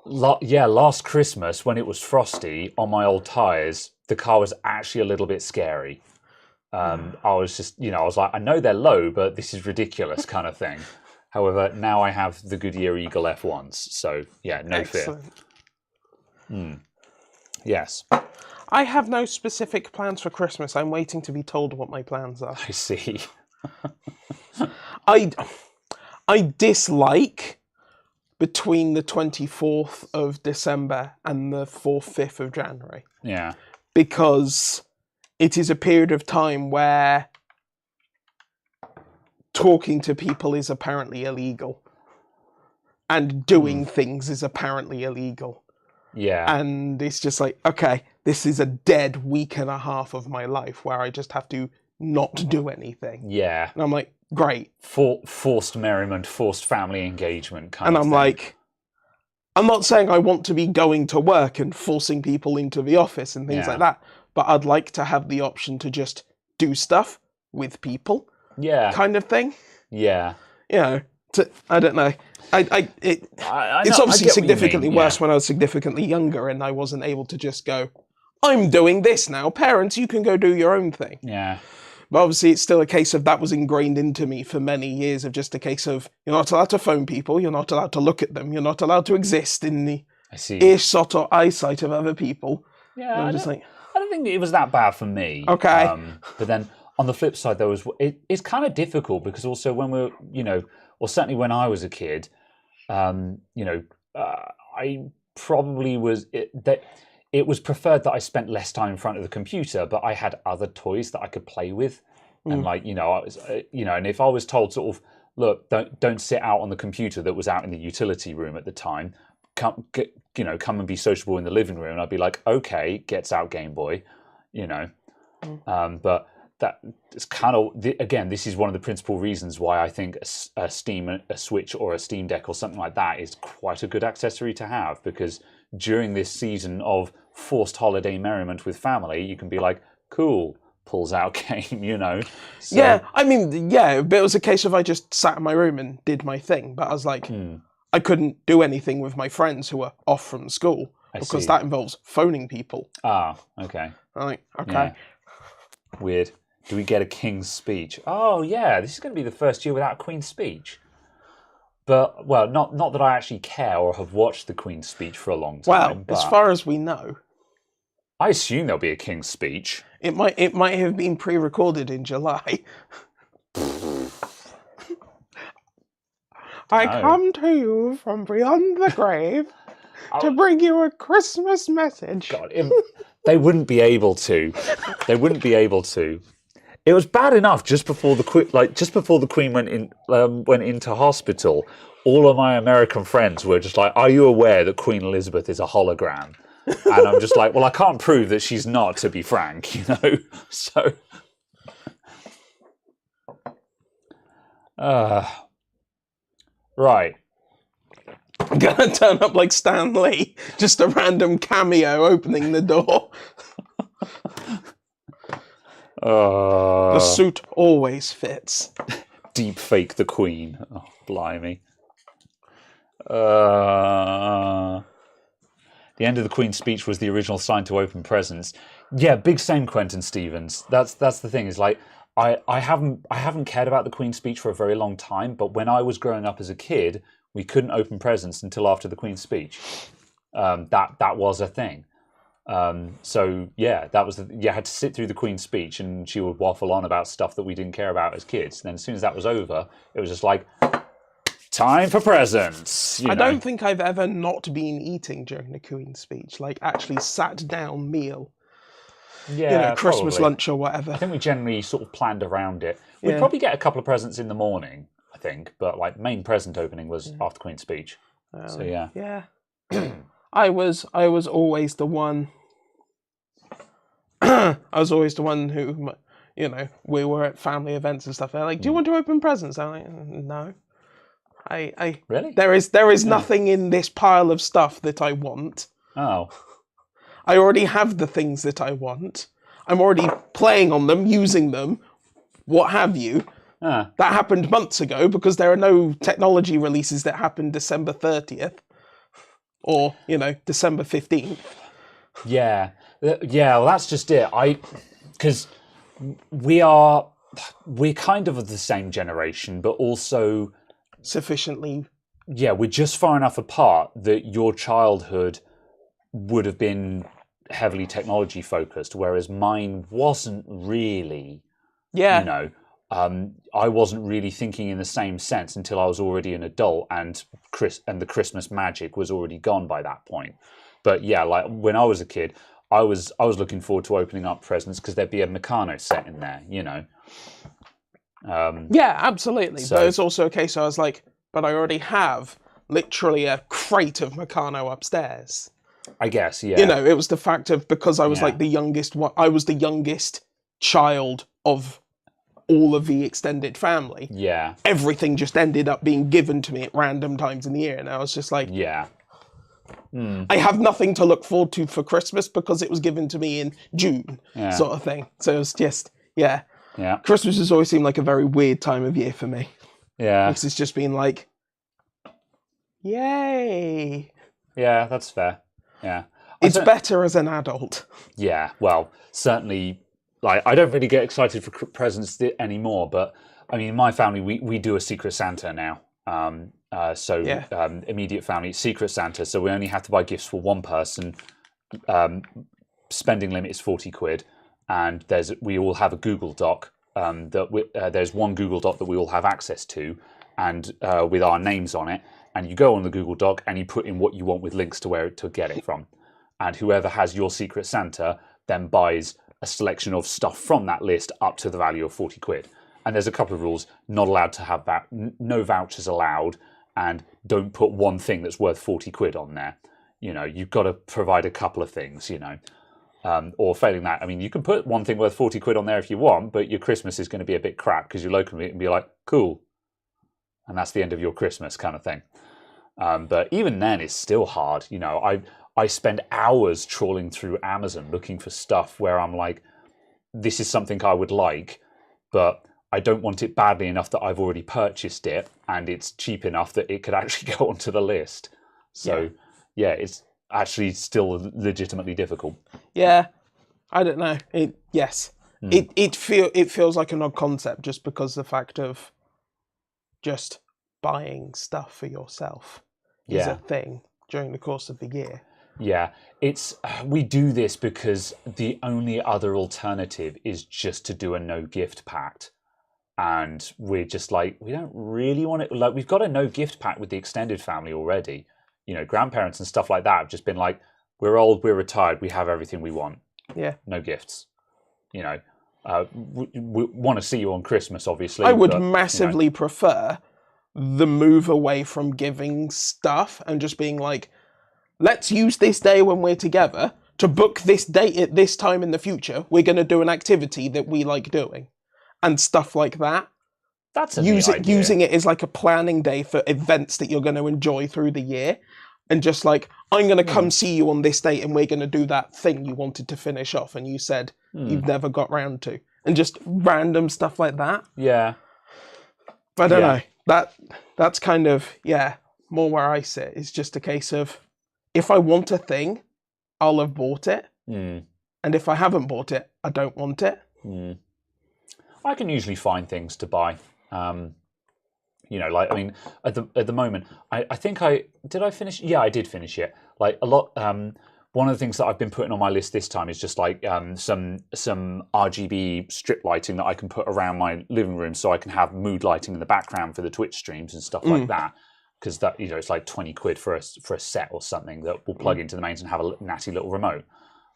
[SPEAKER 1] last Christmas when it was frosty on my old tyres, the car was actually a little bit scary. I was just, I was like, I know they're low, but this is ridiculous kind of thing. However, now I have the Goodyear Eagle F1s, so yeah, no
[SPEAKER 2] Excellent.
[SPEAKER 1] fear. Yes.
[SPEAKER 2] I have no specific plans for Christmas. I'm waiting to be told what my plans are.
[SPEAKER 1] I see.
[SPEAKER 2] I dislike between the 24th of December and the 4th, 5th of January.
[SPEAKER 1] Yeah.
[SPEAKER 2] Because it is a period of time where talking to people is apparently illegal. And doing things is apparently illegal.
[SPEAKER 1] Yeah.
[SPEAKER 2] And it's just like, okay, this is a dead week and a half of my life where I just have to not do anything.
[SPEAKER 1] Yeah.
[SPEAKER 2] And I'm like, great.
[SPEAKER 1] Forced merriment, forced family engagement kind
[SPEAKER 2] and
[SPEAKER 1] of
[SPEAKER 2] I'm
[SPEAKER 1] thing.
[SPEAKER 2] like, I'm not saying I want to be going to work and forcing people into the office and things like that, but I'd like to have the option to just do stuff with people.
[SPEAKER 1] Yeah.
[SPEAKER 2] Kind of thing.
[SPEAKER 1] Yeah.
[SPEAKER 2] I don't know. It's obviously significantly worse when I was significantly younger and I wasn't able to just go, I'm doing this now. Parents, you can go do your own thing.
[SPEAKER 1] Yeah.
[SPEAKER 2] But obviously it's still a case of that was ingrained into me for many years of just a case of you're not allowed to phone people, you're not allowed to look at them, you're not allowed to exist in the earshot or eyesight of other people.
[SPEAKER 1] Yeah,
[SPEAKER 2] I
[SPEAKER 1] don't think it was that bad for me.
[SPEAKER 2] Okay.
[SPEAKER 1] But then on the flip side, it's kind of difficult because also when we're, or certainly when I was a kid, I probably was it was preferred that I spent less time in front of the computer, but I had other toys that I could play with, and I was, and if I was told sort of, look, don't sit out on the computer that was out in the utility room at the time, come and be sociable in the living room, and I'd be like, okay, gets out Game Boy, But that it's kind of, again, this is one of the principal reasons why I think a Switch or a Steam Deck or something like that is quite a good accessory to have, because during this season of forced holiday merriment with family, you can be like, cool, pulls out game, you know. So,
[SPEAKER 2] yeah, I mean, yeah, but it was a case of I just sat in my room and did my thing, but I was like, I couldn't do anything with my friends who were off from school because that involves phoning people.
[SPEAKER 1] Ah, okay.
[SPEAKER 2] I'm like, okay.
[SPEAKER 1] Yeah. Weird. Do we get a King's Speech? Oh, yeah, this is going to be the first year without a Queen's Speech. But, well, not that I actually care or have watched the Queen's Speech for a long time.
[SPEAKER 2] Well, as far as we know,
[SPEAKER 1] I assume there'll be a King's Speech.
[SPEAKER 2] It might have been pre-recorded in July. I come to you from beyond the grave to bring you a Christmas message.
[SPEAKER 1] God, they wouldn't be able to. They wouldn't be able to. It was bad enough just before the Queen went into hospital. All of my American friends were just like, "Are you aware that Queen Elizabeth is a hologram?" And I'm just like, well, I can't prove that she's not, to be frank, you know? So, right.
[SPEAKER 2] I'm gonna turn up like Stan Lee, just a random cameo opening the door. The suit always fits.
[SPEAKER 1] Deep fake the Queen. Oh, blimey. The end of the Queen's Speech was the original sign to open presents. Yeah, big same, Quentin Stevens. That's the thing. Is like I haven't cared about the Queen's Speech for a very long time. But when I was growing up as a kid, we couldn't open presents until after the Queen's Speech. That was a thing. So yeah, you had to sit through the Queen's Speech, and she would waffle on about stuff that we didn't care about as kids. And then as soon as that was over, it was just like, time for presents.
[SPEAKER 2] I don't think I've ever not been eating during the Queen's Speech, like actually sat down meal.
[SPEAKER 1] Yeah,
[SPEAKER 2] Christmas
[SPEAKER 1] probably.
[SPEAKER 2] Lunch or whatever.
[SPEAKER 1] I think we generally sort of planned around it. We'd probably get a couple of presents in the morning, I think, but like main present opening was after Queen's Speech. So yeah.
[SPEAKER 2] Yeah. I was always the one. I was always the one who, we were at family events and stuff. They're like, "Do you want to open presents?" I'm like, "No."
[SPEAKER 1] Really?
[SPEAKER 2] There is nothing in this pile of stuff that I want.
[SPEAKER 1] Oh.
[SPEAKER 2] I already have the things that I want. I'm already playing on them, using them, what have you. That happened months ago because there are no technology releases that happen December 30th or, December 15th.
[SPEAKER 1] Yeah. Yeah, well, that's just it. Because we're kind of the same generation, but also
[SPEAKER 2] sufficiently.
[SPEAKER 1] Yeah, we're just far enough apart that your childhood would have been heavily technology focused, whereas mine wasn't really.
[SPEAKER 2] Yeah.
[SPEAKER 1] I wasn't really thinking in the same sense until I was already an adult, and the Christmas magic was already gone by that point. But yeah, like when I was a kid, I was looking forward to opening up presents because there'd be a Meccano set in there,
[SPEAKER 2] Yeah, absolutely. So, but it's also a case I was like, but I already have literally a crate of Meccano upstairs.
[SPEAKER 1] I guess, yeah.
[SPEAKER 2] It was the fact of, because I was like the youngest one, I was the youngest child of all of the extended family.
[SPEAKER 1] Yeah.
[SPEAKER 2] Everything just ended up being given to me at random times in the year, and I was just like,
[SPEAKER 1] yeah.
[SPEAKER 2] I have nothing to look forward to for Christmas because it was given to me in June, sort of thing. So it was just,
[SPEAKER 1] Yeah.
[SPEAKER 2] Christmas has always seemed like a very weird time of year for me.
[SPEAKER 1] Yeah.
[SPEAKER 2] Because it's just been like, yay.
[SPEAKER 1] Yeah, that's fair. Yeah.
[SPEAKER 2] It's better as an adult.
[SPEAKER 1] Yeah, well, certainly, like, I don't really get excited for presents anymore, but, I mean, in my family, we do a Secret Santa now. Immediate family, Secret Santa, so we only have to buy gifts for one person. Spending limit is 40 quid, and we all have a Google Doc. There's one Google Doc that we all have access to, and with our names on it, and you go on the Google Doc and you put in what you want with links to where to get it from. And whoever has your Secret Santa then buys a selection of stuff from that list up to the value of 40 quid. And there's a couple of rules: not allowed to have that, no vouchers allowed, and don't put one thing that's worth 40 quid on there. You've got to provide a couple of things, Or failing that, I mean, you can put one thing worth 40 quid on there if you want, but your Christmas is going to be a bit crap because you'll open it and be like, cool. And that's the end of your Christmas kind of thing. But even then, it's still hard. You know, I spend hours trawling through Amazon looking for stuff where I'm like, this is something I would like, but I don't want it badly enough that I've already purchased it, and it's cheap enough that it could actually go onto the list. So, yeah, it's actually still legitimately difficult.
[SPEAKER 2] Yeah, I don't know. It feels like an odd concept just because the fact of just buying stuff for yourself is a thing during the course of the year.
[SPEAKER 1] Yeah, we do this because the only other alternative is just to do a no gift pact. And we're just like, we don't really want it. Like, we've got a no gift pact with the extended family already. You know, grandparents and stuff like that have just been like, we're old, we're retired, we have everything we want.
[SPEAKER 2] Yeah.
[SPEAKER 1] No gifts. You know, we want to see you on Christmas, obviously.
[SPEAKER 2] I would massively prefer the move away from giving stuff and just being like, let's use this day when we're together to book this date at this time in the future. We're going to do an activity that we like doing and stuff like that.
[SPEAKER 1] That's a neat idea.
[SPEAKER 2] Using it as like a planning day for events that you're going to enjoy through the year. And just like, I'm going to come see you on this date and we're going to do that thing you wanted to finish off and you said you've never got round to. And just random stuff like that.
[SPEAKER 1] Yeah.
[SPEAKER 2] I don't know. That's kind of, more where I sit. It's just a case of, if I want a thing, I'll have bought it. And if I haven't bought it, I don't want it.
[SPEAKER 1] I can usually find things to buy. You know, like, I mean, at the moment, I think did I finish? Yeah, I did finish it. Like a lot. One of the things that I've been putting on my list this time is just like some RGB strip lighting that I can put around my living room, so I can have mood lighting in the background for the Twitch streams and stuff like that. Because that, you know, it's like 20 quid for a set or something that will plug into the mains and have a natty little remote.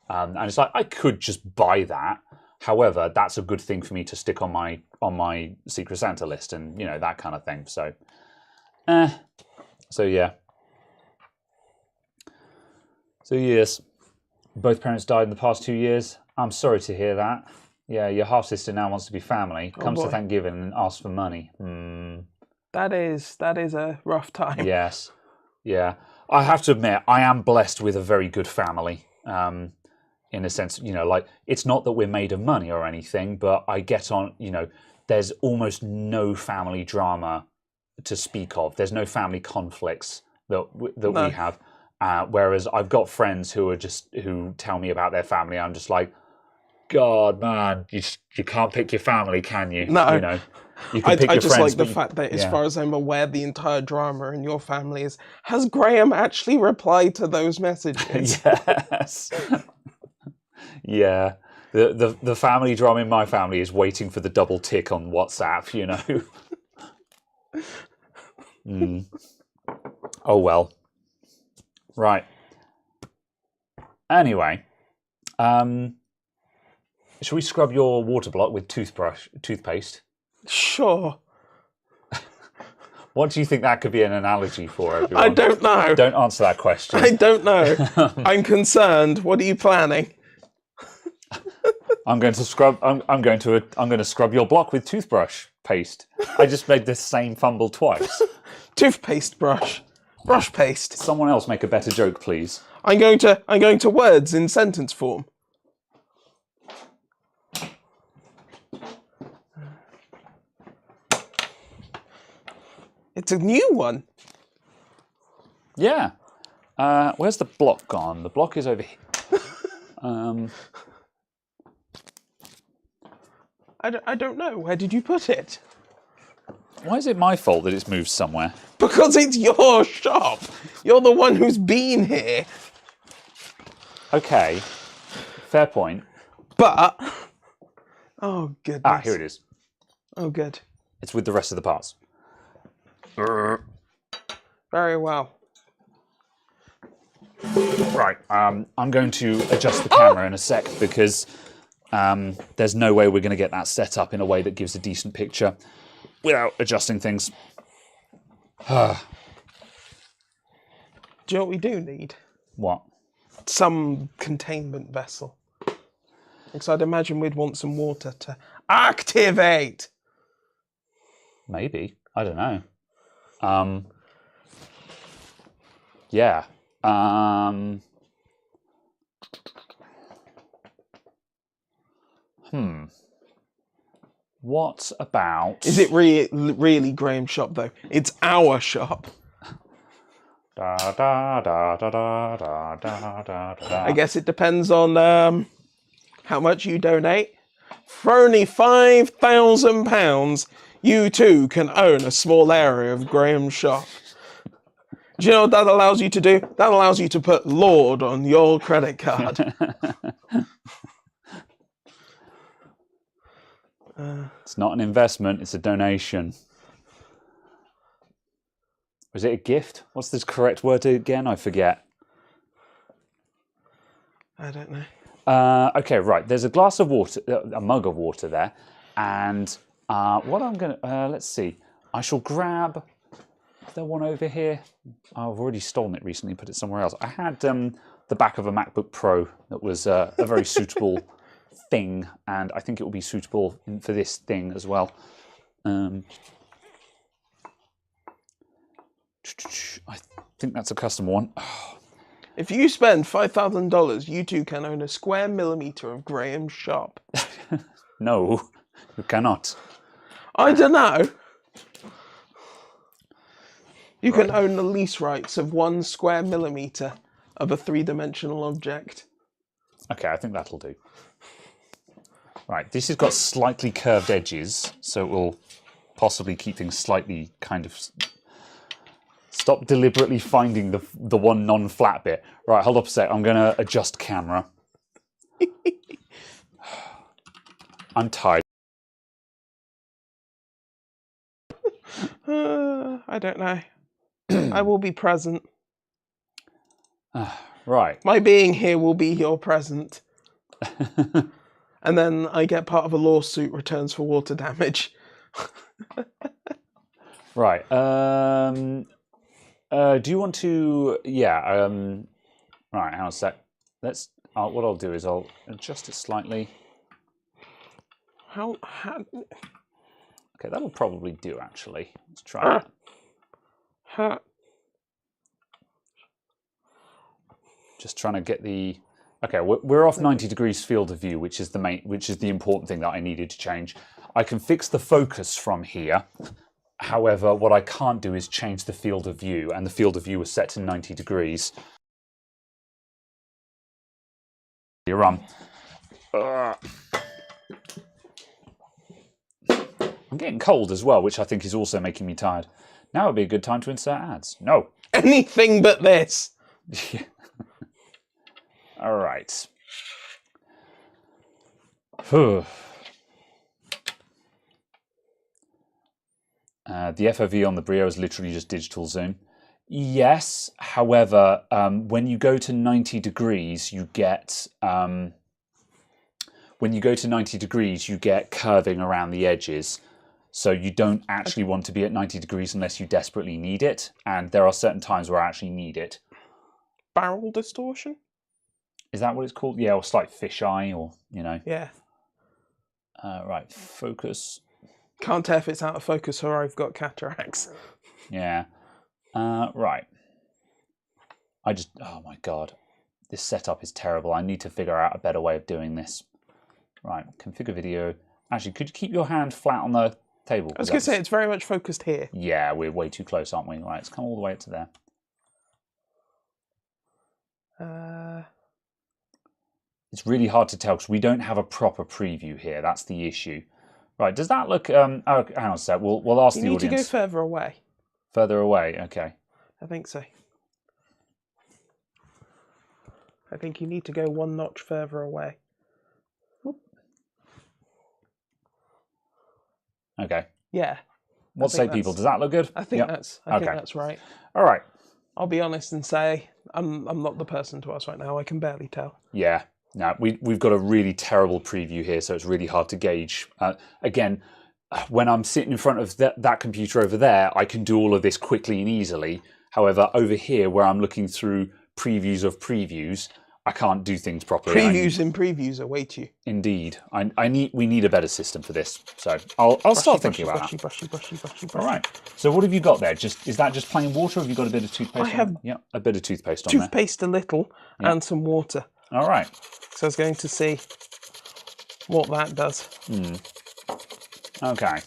[SPEAKER 1] And it's like, I could just buy that. However, that's a good thing for me to stick on my Secret Santa list, and you know, that kind of thing. So, so yeah. So yes, both parents died in the past 2 years. I'm sorry to hear that. Yeah, your half sister now wants to be family. Comes to Thanksgiving and asks for money.
[SPEAKER 2] That is a rough time.
[SPEAKER 1] Yes, yeah. I have to admit, I am blessed with a very good family. In a sense, you know, like, it's not that we're made of money or anything, but I get on, you know, there's almost no family drama to speak of. There's no family conflicts that we have. Whereas I've got friends who tell me about their family. I'm just like, God, man, you can't pick your family, can you?
[SPEAKER 2] No.
[SPEAKER 1] You know, you can pick
[SPEAKER 2] I
[SPEAKER 1] your
[SPEAKER 2] just
[SPEAKER 1] friends,
[SPEAKER 2] like the fact that, as far as I'm aware, the entire drama in your family is, has Graham actually replied to those messages?
[SPEAKER 1] Yes. Yeah, the family drama in my family is waiting for the double tick on WhatsApp, you know. Oh well. Right. Anyway, shall we scrub your water block with toothpaste?
[SPEAKER 2] Sure.
[SPEAKER 1] What do you think that could be an analogy for, everyone?
[SPEAKER 2] I don't know.
[SPEAKER 1] Don't answer that question.
[SPEAKER 2] I don't know. I'm concerned. What are you planning?
[SPEAKER 1] I'm going to scrub your block with toothbrush paste. I just made the same fumble twice.
[SPEAKER 2] Toothpaste brush paste.
[SPEAKER 1] Someone else make a better joke, please.
[SPEAKER 2] I'm going to words in sentence form. It's a new one.
[SPEAKER 1] Yeah. Where's the block gone? The block is over here.
[SPEAKER 2] I don't know. Where did you put it?
[SPEAKER 1] Why is it my fault that it's moved somewhere?
[SPEAKER 2] Because it's your shop. You're the one who's been here.
[SPEAKER 1] Okay. Fair point.
[SPEAKER 2] But... Oh, goodness.
[SPEAKER 1] Ah, here it is.
[SPEAKER 2] Oh, good.
[SPEAKER 1] It's with the rest of the parts.
[SPEAKER 2] Very well.
[SPEAKER 1] Right. I'm going to adjust the camera in a sec because there's no way we're going to get that set up in a way that gives a decent picture without adjusting things.
[SPEAKER 2] Do you know what we do need?
[SPEAKER 1] What?
[SPEAKER 2] Some containment vessel. Because I'd imagine we'd want some water to activate.
[SPEAKER 1] Maybe. I don't know. Yeah. What about...
[SPEAKER 2] Is it really Graham's shop, though? It's our shop.
[SPEAKER 1] Da, da, da, da, da, da, da, da, da.
[SPEAKER 2] I guess it depends on how much you donate. For only £5,000, you too can own a small area of Graham's shop. Do you know what that allows you to do? That allows you to put Lord on your credit card.
[SPEAKER 1] It's not an investment, it's a donation. Was it a gift? What's the correct word again? I forget.
[SPEAKER 2] I don't know.
[SPEAKER 1] Okay, right. There's a glass of water, a mug of water there. And what I'm going to... let's see. I shall grab... Is there one over here? I've already stolen it recently, put it somewhere else. I had the back of a MacBook Pro that was a very suitable thing, and I think it will be suitable for this thing as well. I think that's a custom one.
[SPEAKER 2] If you spend $5,000, you too can own a square millimetre of Graham's shop.
[SPEAKER 1] No, you cannot.
[SPEAKER 2] I don't know. You can own the lease rights of 1 square millimetre of a 3-dimensional object.
[SPEAKER 1] Okay, I think that'll do. Right, this has got slightly curved edges, so it will possibly keep things slightly kind of... Stop deliberately finding the one non-flat bit. Right, hold up a sec. I'm going to adjust camera. I'm tired.
[SPEAKER 2] I don't know. I will be present.
[SPEAKER 1] Right.
[SPEAKER 2] My being here will be your present. And then I get part of a lawsuit returns for water damage.
[SPEAKER 1] Right. Do you want to... Yeah. Right, hang on a sec. Let's... what I'll do is I'll adjust it slightly.
[SPEAKER 2] How...
[SPEAKER 1] Okay, that'll probably do, actually. Let's try it. Just trying to get the... Okay, we're off 90 degrees field of view, which is the important thing that I needed to change. I can fix the focus from here. However, what I can't do is change the field of view, and the field of view was set to 90 degrees. You're on. I'm getting cold as well, which I think is also making me tired. Now would be a good time to insert ads. No.
[SPEAKER 2] Anything but this.
[SPEAKER 1] All right. The FOV on the Brio is literally just digital zoom. Yes, however, when you go to 90 degrees, you get curving around the edges. So you don't actually want to be at 90 degrees unless you desperately need it, and there are certain times where I actually need it.
[SPEAKER 2] Barrel distortion?
[SPEAKER 1] Is that what it's called? Yeah, or slight fisheye, or, you know.
[SPEAKER 2] Yeah.
[SPEAKER 1] Right, focus.
[SPEAKER 2] Can't tell if it's out of focus or I've got cataracts.
[SPEAKER 1] Yeah. Right. Oh my God. This setup is terrible. I need to figure out a better way of doing this. Right, configure video. Actually, could you keep your hand flat on the table?
[SPEAKER 2] I was going to say, it's very much focused here.
[SPEAKER 1] Yeah, we're way too close, aren't we? Right, let's come all the way up to there. It's really hard to tell because we don't have a proper preview here. That's the issue. Right, does that look... oh, hang on a sec. We'll ask the audience.
[SPEAKER 2] You need to go further away.
[SPEAKER 1] Further away, okay.
[SPEAKER 2] I think so. I think you need to go 1 notch further away.
[SPEAKER 1] Okay.
[SPEAKER 2] Yeah.
[SPEAKER 1] What say people? Does that look good?
[SPEAKER 2] I think that's right.
[SPEAKER 1] All right.
[SPEAKER 2] I'll be honest and say I'm not the person to ask right now. I can barely tell.
[SPEAKER 1] Yeah. No, we've got a really terrible preview here, so it's really hard to gauge. Again, when I'm sitting in front of that computer over there, I can do all of this quickly and easily. However, over here, where I'm looking through previews of previews, I can't do things properly.
[SPEAKER 2] Previews await you.
[SPEAKER 1] Indeed, we need a better system for this. So I'll start thinking about that.
[SPEAKER 2] Brushy.
[SPEAKER 1] All right. So what have you got there? Is that just plain water, or have you got a bit of toothpaste?
[SPEAKER 2] I have
[SPEAKER 1] a bit of toothpaste on there.
[SPEAKER 2] Toothpaste a little and some water.
[SPEAKER 1] All right.
[SPEAKER 2] So I was going to see what that does.
[SPEAKER 1] Okay.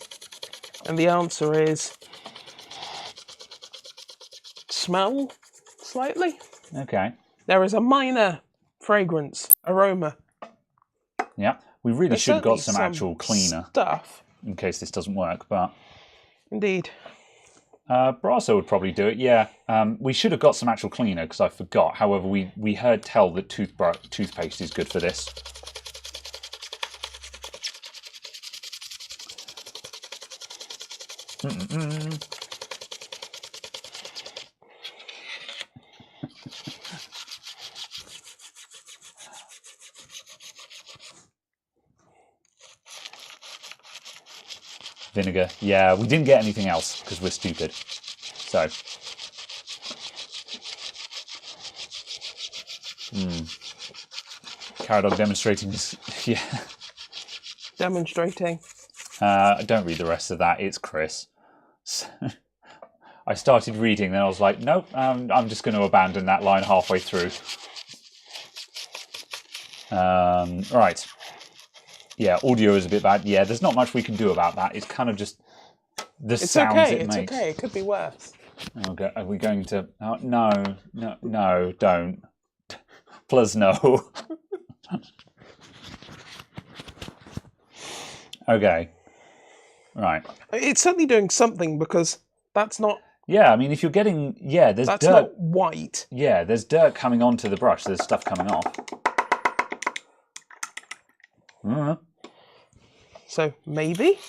[SPEAKER 2] And the answer is smell slightly.
[SPEAKER 1] Okay.
[SPEAKER 2] There is a minor fragrance, aroma.
[SPEAKER 1] Yeah. We really should have got some actual cleaner
[SPEAKER 2] stuff
[SPEAKER 1] in case this doesn't work, but
[SPEAKER 2] indeed.
[SPEAKER 1] Brasso would probably do it, yeah. We should have got some actual cleaner because I forgot. However, we heard tell that toothpaste is good for this. Vinegar. Yeah, we didn't get anything else because we're stupid. So. Caradog demonstrating this. Yeah.
[SPEAKER 2] Demonstrating.
[SPEAKER 1] Don't read the rest of that. It's Chris. So, I started reading, then I was like, nope, I'm just going to abandon that line halfway through. Right. Yeah, audio is a bit bad. Yeah, there's not much we can do about that. It's kind of just the sounds it makes.
[SPEAKER 2] It's okay. It could be worse.
[SPEAKER 1] Okay, are we going to... Oh, no, don't. Please no. Okay. Right.
[SPEAKER 2] It's certainly doing something because that's not...
[SPEAKER 1] Yeah, I mean, if you're getting... Yeah, there's dirt.
[SPEAKER 2] That's not white.
[SPEAKER 1] Yeah, there's dirt coming onto the brush. There's stuff coming off.
[SPEAKER 2] So, maybe?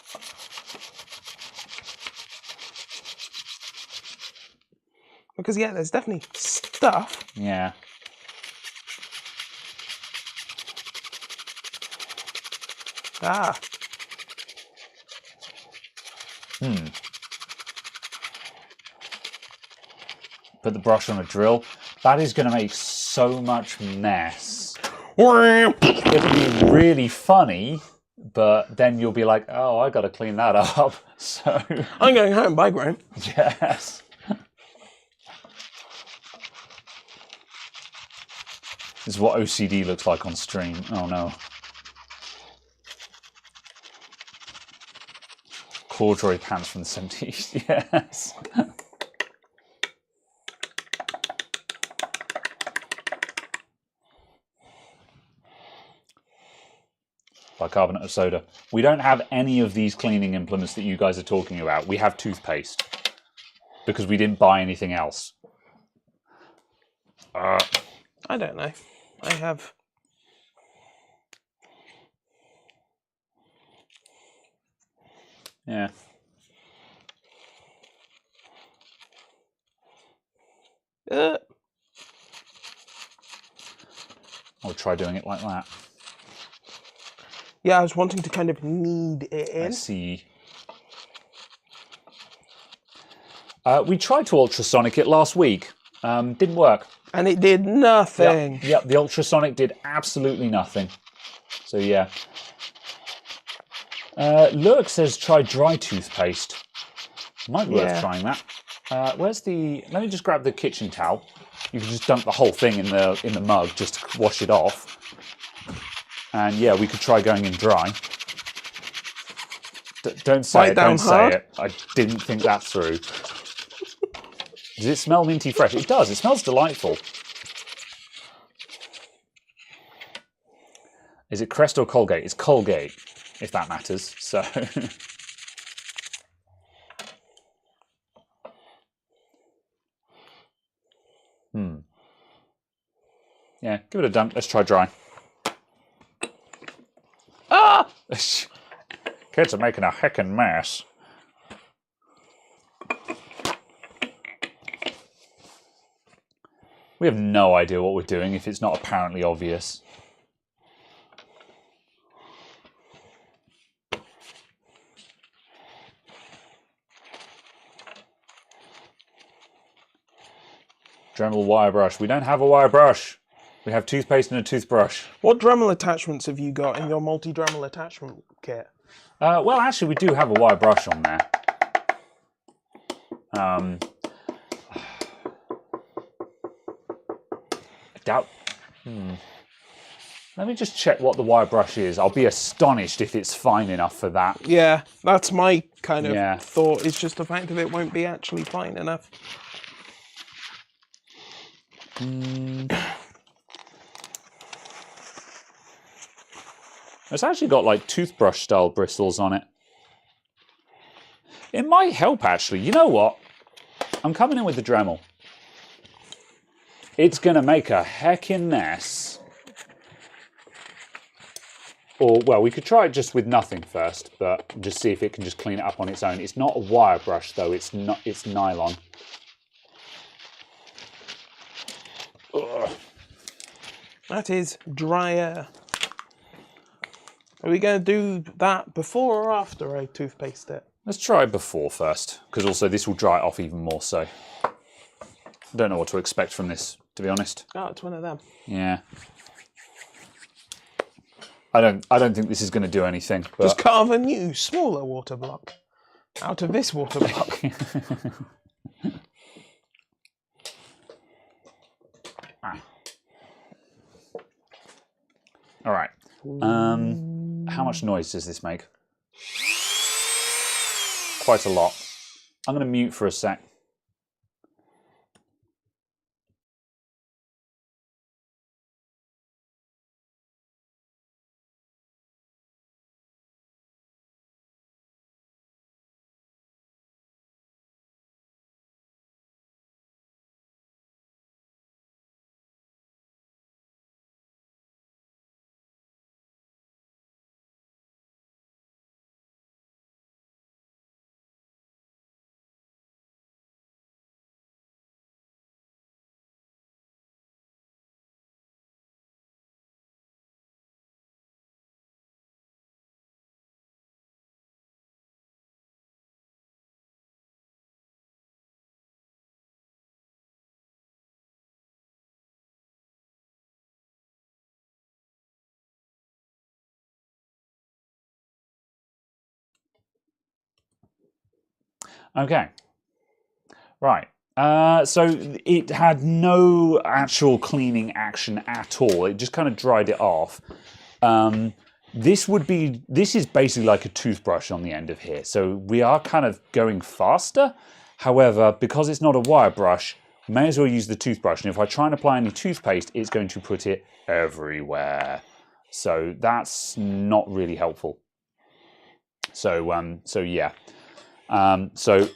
[SPEAKER 2] Because, yeah, there's definitely stuff.
[SPEAKER 1] Yeah.
[SPEAKER 2] Ah.
[SPEAKER 1] Put the brush on a drill. That is going to make so much mess. It'll be really funny, but then you'll be like, oh, I got to clean that up. So
[SPEAKER 2] I'm going home. Bye, Graham.
[SPEAKER 1] Yes. This is what OCD looks like on stream. Oh no. Corduroy pants from the 70s. Yes. Bicarbonate of soda. We don't have any of these cleaning implements that you guys are talking about. We have toothpaste because we didn't buy anything else.
[SPEAKER 2] I don't know. I have...
[SPEAKER 1] Yeah. I'll try doing it like that.
[SPEAKER 2] Yeah, I was wanting to kind of knead it in.
[SPEAKER 1] I see. We tried to ultrasonic it last week. Didn't work.
[SPEAKER 2] And it did nothing.
[SPEAKER 1] Yep, the ultrasonic did absolutely nothing. So yeah. Lurk says try dry toothpaste. Might be worth trying that. Where's the... Let me just grab the kitchen towel. You can just dump the whole thing in the mug just to wash it off. And yeah, we could try going in dry. Don't say it, don't say it. I didn't think that through. Does it smell minty fresh? It does, it smells delightful. Is it Crest or Colgate? It's Colgate, if that matters, so... Yeah, give it a dump. Let's try dry.
[SPEAKER 2] Ah!
[SPEAKER 1] Kids are making a heckin' mess. We have no idea what we're doing if it's not apparently obvious. Dremel wire brush. We don't have a wire brush. We have toothpaste and a toothbrush.
[SPEAKER 2] What Dremel attachments have you got in your multi-Dremel attachment kit?
[SPEAKER 1] Well, actually, we do have a wire brush on there. I doubt... Let me just check what the wire brush is. I'll be astonished if it's fine enough for that.
[SPEAKER 2] Yeah, that's my kind of thought. It's just the fact that it won't be actually fine enough.
[SPEAKER 1] It's actually got like toothbrush style bristles on it. It might help actually. You know what? I'm coming in with the Dremel. It's going to make a heckin' mess. Or, well, we could try it just with nothing first, but just see if it can just clean it up on its own. It's not a wire brush though, it's nylon. Ugh.
[SPEAKER 2] That is drier. Are we going to do that before or after I toothpaste it?
[SPEAKER 1] Let's try before first, because also this will dry it off even more so. I don't know what to expect from this, to be honest.
[SPEAKER 2] Oh, it's one of them.
[SPEAKER 1] Yeah. I don't think this is going to do anything. But...
[SPEAKER 2] Just carve a new, smaller water block out of this water block.
[SPEAKER 1] All right. How much noise does this make? Quite a lot. I'm going to mute for a sec. Okay. Right. So it had no actual cleaning action at all. It just kind of dried it off. This is basically like a toothbrush on the end of here. So we are kind of going faster. However, because it's not a wire brush, may as well use the toothbrush. And if I try and apply any toothpaste, it's going to put it everywhere. So that's not really helpful. So yeah. So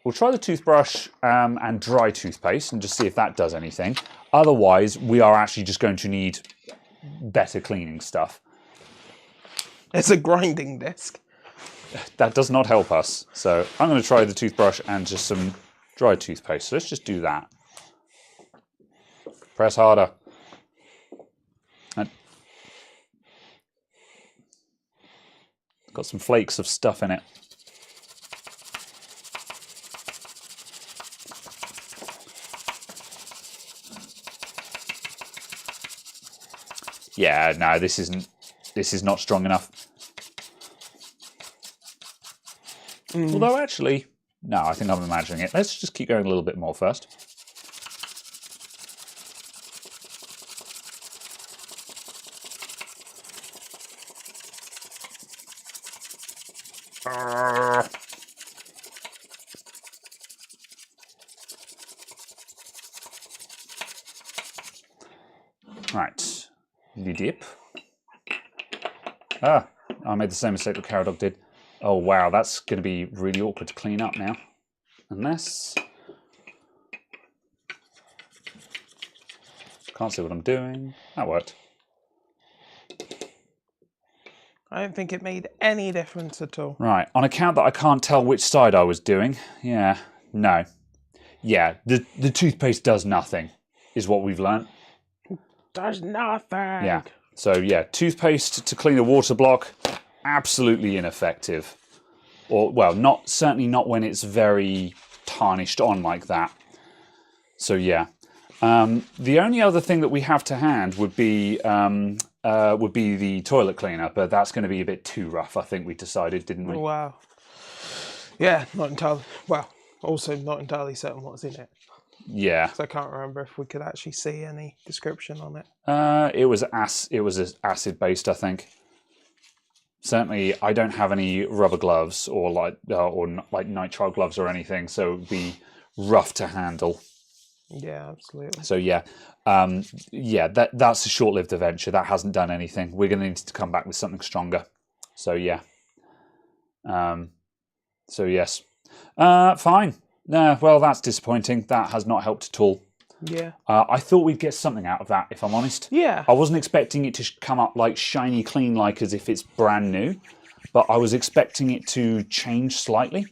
[SPEAKER 1] we'll try the toothbrush and dry toothpaste and just see if that does anything. Otherwise, we are actually just going to need better cleaning stuff.
[SPEAKER 2] It's a grinding disc.
[SPEAKER 1] That does not help us. So I'm going to try the toothbrush and just some dry toothpaste. So let's just do that. Press harder. And got some flakes of stuff in it. Yeah, no, this is not strong enough. Although actually, no, I think I'm imagining it. Let's just keep going a little bit more first. Right, the dip. Ah, I made the same mistake that Caradog did. Oh wow, that's going to be really awkward to clean up now. Unless... Can't see what I'm doing. That worked.
[SPEAKER 2] I don't think it made any difference at all.
[SPEAKER 1] Right, on account that I can't tell which side I was doing, yeah, no. Yeah, the toothpaste does nothing, is what we've learnt.
[SPEAKER 2] Does nothing.
[SPEAKER 1] Yeah, so yeah, toothpaste to clean a water block, absolutely ineffective. Or, well, certainly not when it's very tarnished on like that. So yeah. The only other thing that we have to hand would be the toilet cleaner, but that's going to be a bit too rough. I think we decided, didn't we?
[SPEAKER 2] Wow. Yeah, not entirely. Well, also not entirely certain what's in it.
[SPEAKER 1] Yeah.
[SPEAKER 2] So I can't remember if we could actually see any description on it.
[SPEAKER 1] It was acid based, I think. Certainly, I don't have any rubber gloves or like nitrile gloves or anything, so it would be rough to handle.
[SPEAKER 2] Yeah, absolutely.
[SPEAKER 1] So yeah, that's a short-lived adventure. That hasn't done anything. We're going to need to come back with something stronger. So yeah. So yes. Fine. No, well, that's disappointing. That has not helped at all.
[SPEAKER 2] Yeah.
[SPEAKER 1] I thought we'd get something out of that, if I'm honest.
[SPEAKER 2] Yeah.
[SPEAKER 1] I wasn't expecting it to come up like shiny clean, like as if it's brand new, but I was expecting it to change slightly.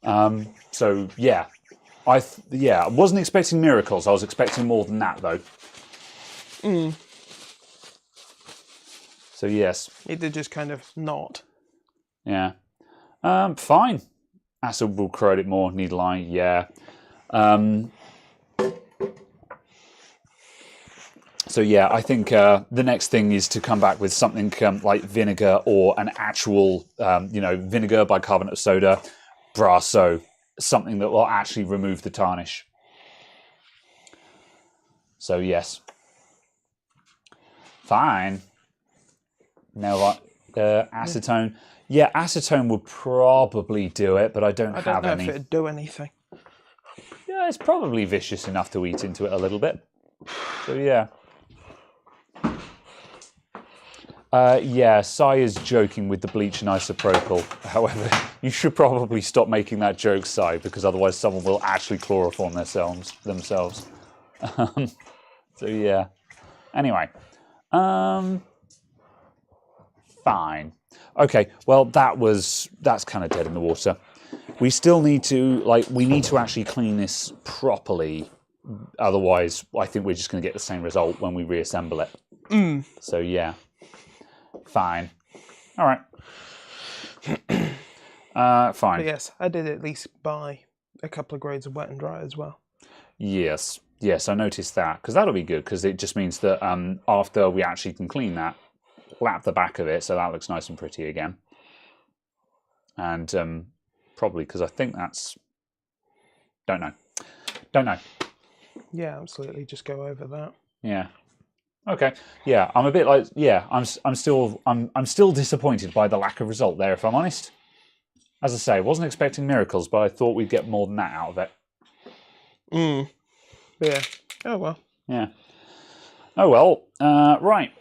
[SPEAKER 1] So yeah, I wasn't expecting miracles. I was expecting more than that, though. So yes,
[SPEAKER 2] it did just kind of not.
[SPEAKER 1] Yeah. Fine. Acid will corrode it more. Needle eye, yeah. So yeah, I think the next thing is to come back with something like vinegar or an actual, vinegar, bicarbonate of soda, Brasso, something that will actually remove the tarnish. So yes. Fine. Now what? Acetone. Yeah, acetone would probably do it, but I don't have any.
[SPEAKER 2] I don't know if it'd do anything.
[SPEAKER 1] Yeah, it's probably vicious enough to eat into it a little bit. So yeah. Yeah, Sai is joking with the bleach and isopropyl. However, you should probably stop making that joke, Sai, because otherwise someone will actually chloroform themselves. So yeah. Anyway. Fine. Okay, well that's kind of dead in the water. We still need to actually clean this properly. Otherwise, I think we're just going to get the same result when we reassemble it. So yeah. Fine. All right. Fine.
[SPEAKER 2] But yes, I did at least buy a couple of grades of wet and dry as well.
[SPEAKER 1] Yes, I noticed that, because that'll be good, because it just means that after we actually can clean that, lap the back of it so that looks nice and pretty again. And probably because I think that's... Don't know.
[SPEAKER 2] Yeah, absolutely. Just go over that.
[SPEAKER 1] Yeah. Okay. Yeah, I'm a bit like... Yeah, I'm still disappointed by the lack of result there, if I'm honest. As I say, I wasn't expecting miracles, but I thought we'd get more than that out of it.
[SPEAKER 2] Yeah. Oh, well.
[SPEAKER 1] Yeah. Oh, well. Right.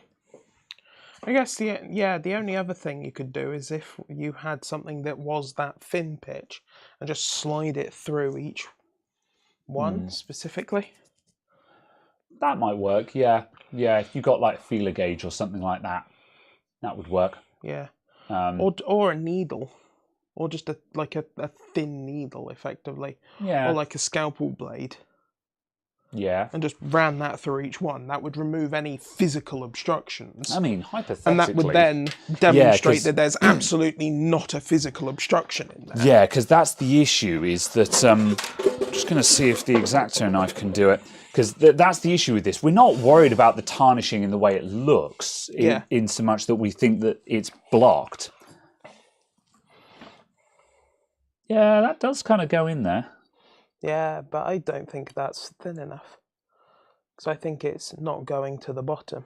[SPEAKER 2] I guess, the only other thing you could do is if you had something that was that thin pitch and just slide it through each one specifically.
[SPEAKER 1] That might work, yeah. Yeah, if you got like a feeler gauge or something like that, that would work.
[SPEAKER 2] Yeah. Or a needle. Or just a thin needle, effectively.
[SPEAKER 1] Yeah.
[SPEAKER 2] Or like a scalpel blade.
[SPEAKER 1] Yeah.
[SPEAKER 2] And just ran that through each one. That would remove any physical obstructions.
[SPEAKER 1] I mean, hypothetically.
[SPEAKER 2] And that would then demonstrate that there's absolutely not a physical obstruction in there.
[SPEAKER 1] Yeah, because that's the issue, is that... I'm just going to see if the X-Acto knife can do it. Because that's the issue with this. We're not worried about the tarnishing in the way it looks, in so much that we think that it's blocked. Yeah, that does kind of go in there.
[SPEAKER 2] Yeah, but I don't think that's thin enough. Because I think it's not going to the bottom.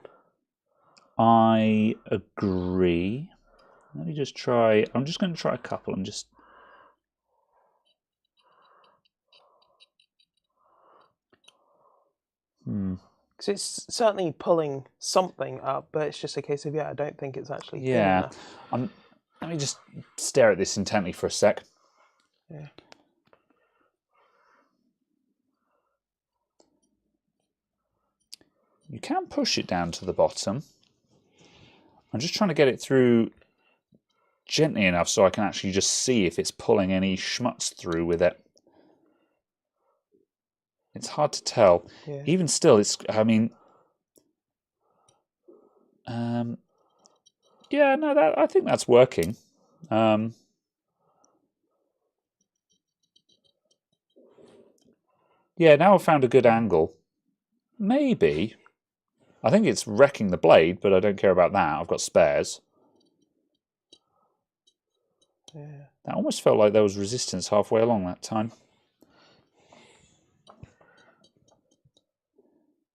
[SPEAKER 1] I agree. Let me just try... I'm just going to try a couple and just...
[SPEAKER 2] Because it's certainly pulling something up, but it's just a case of, I don't think it's actually thin enough.
[SPEAKER 1] Let me just stare at this intently for a sec.
[SPEAKER 2] Yeah.
[SPEAKER 1] You can push it down to the bottom. I'm just trying to get it through gently enough so I can actually just see if it's pulling any schmutz through with it. It's hard to tell.
[SPEAKER 2] Yeah.
[SPEAKER 1] Even still, it's... I mean... yeah, no, I think that's working. Yeah, now I've found a good angle. Maybe. I think it's wrecking the blade, but I don't care about that. I've got spares.
[SPEAKER 2] Yeah.
[SPEAKER 1] That almost felt like there was resistance halfway along that time.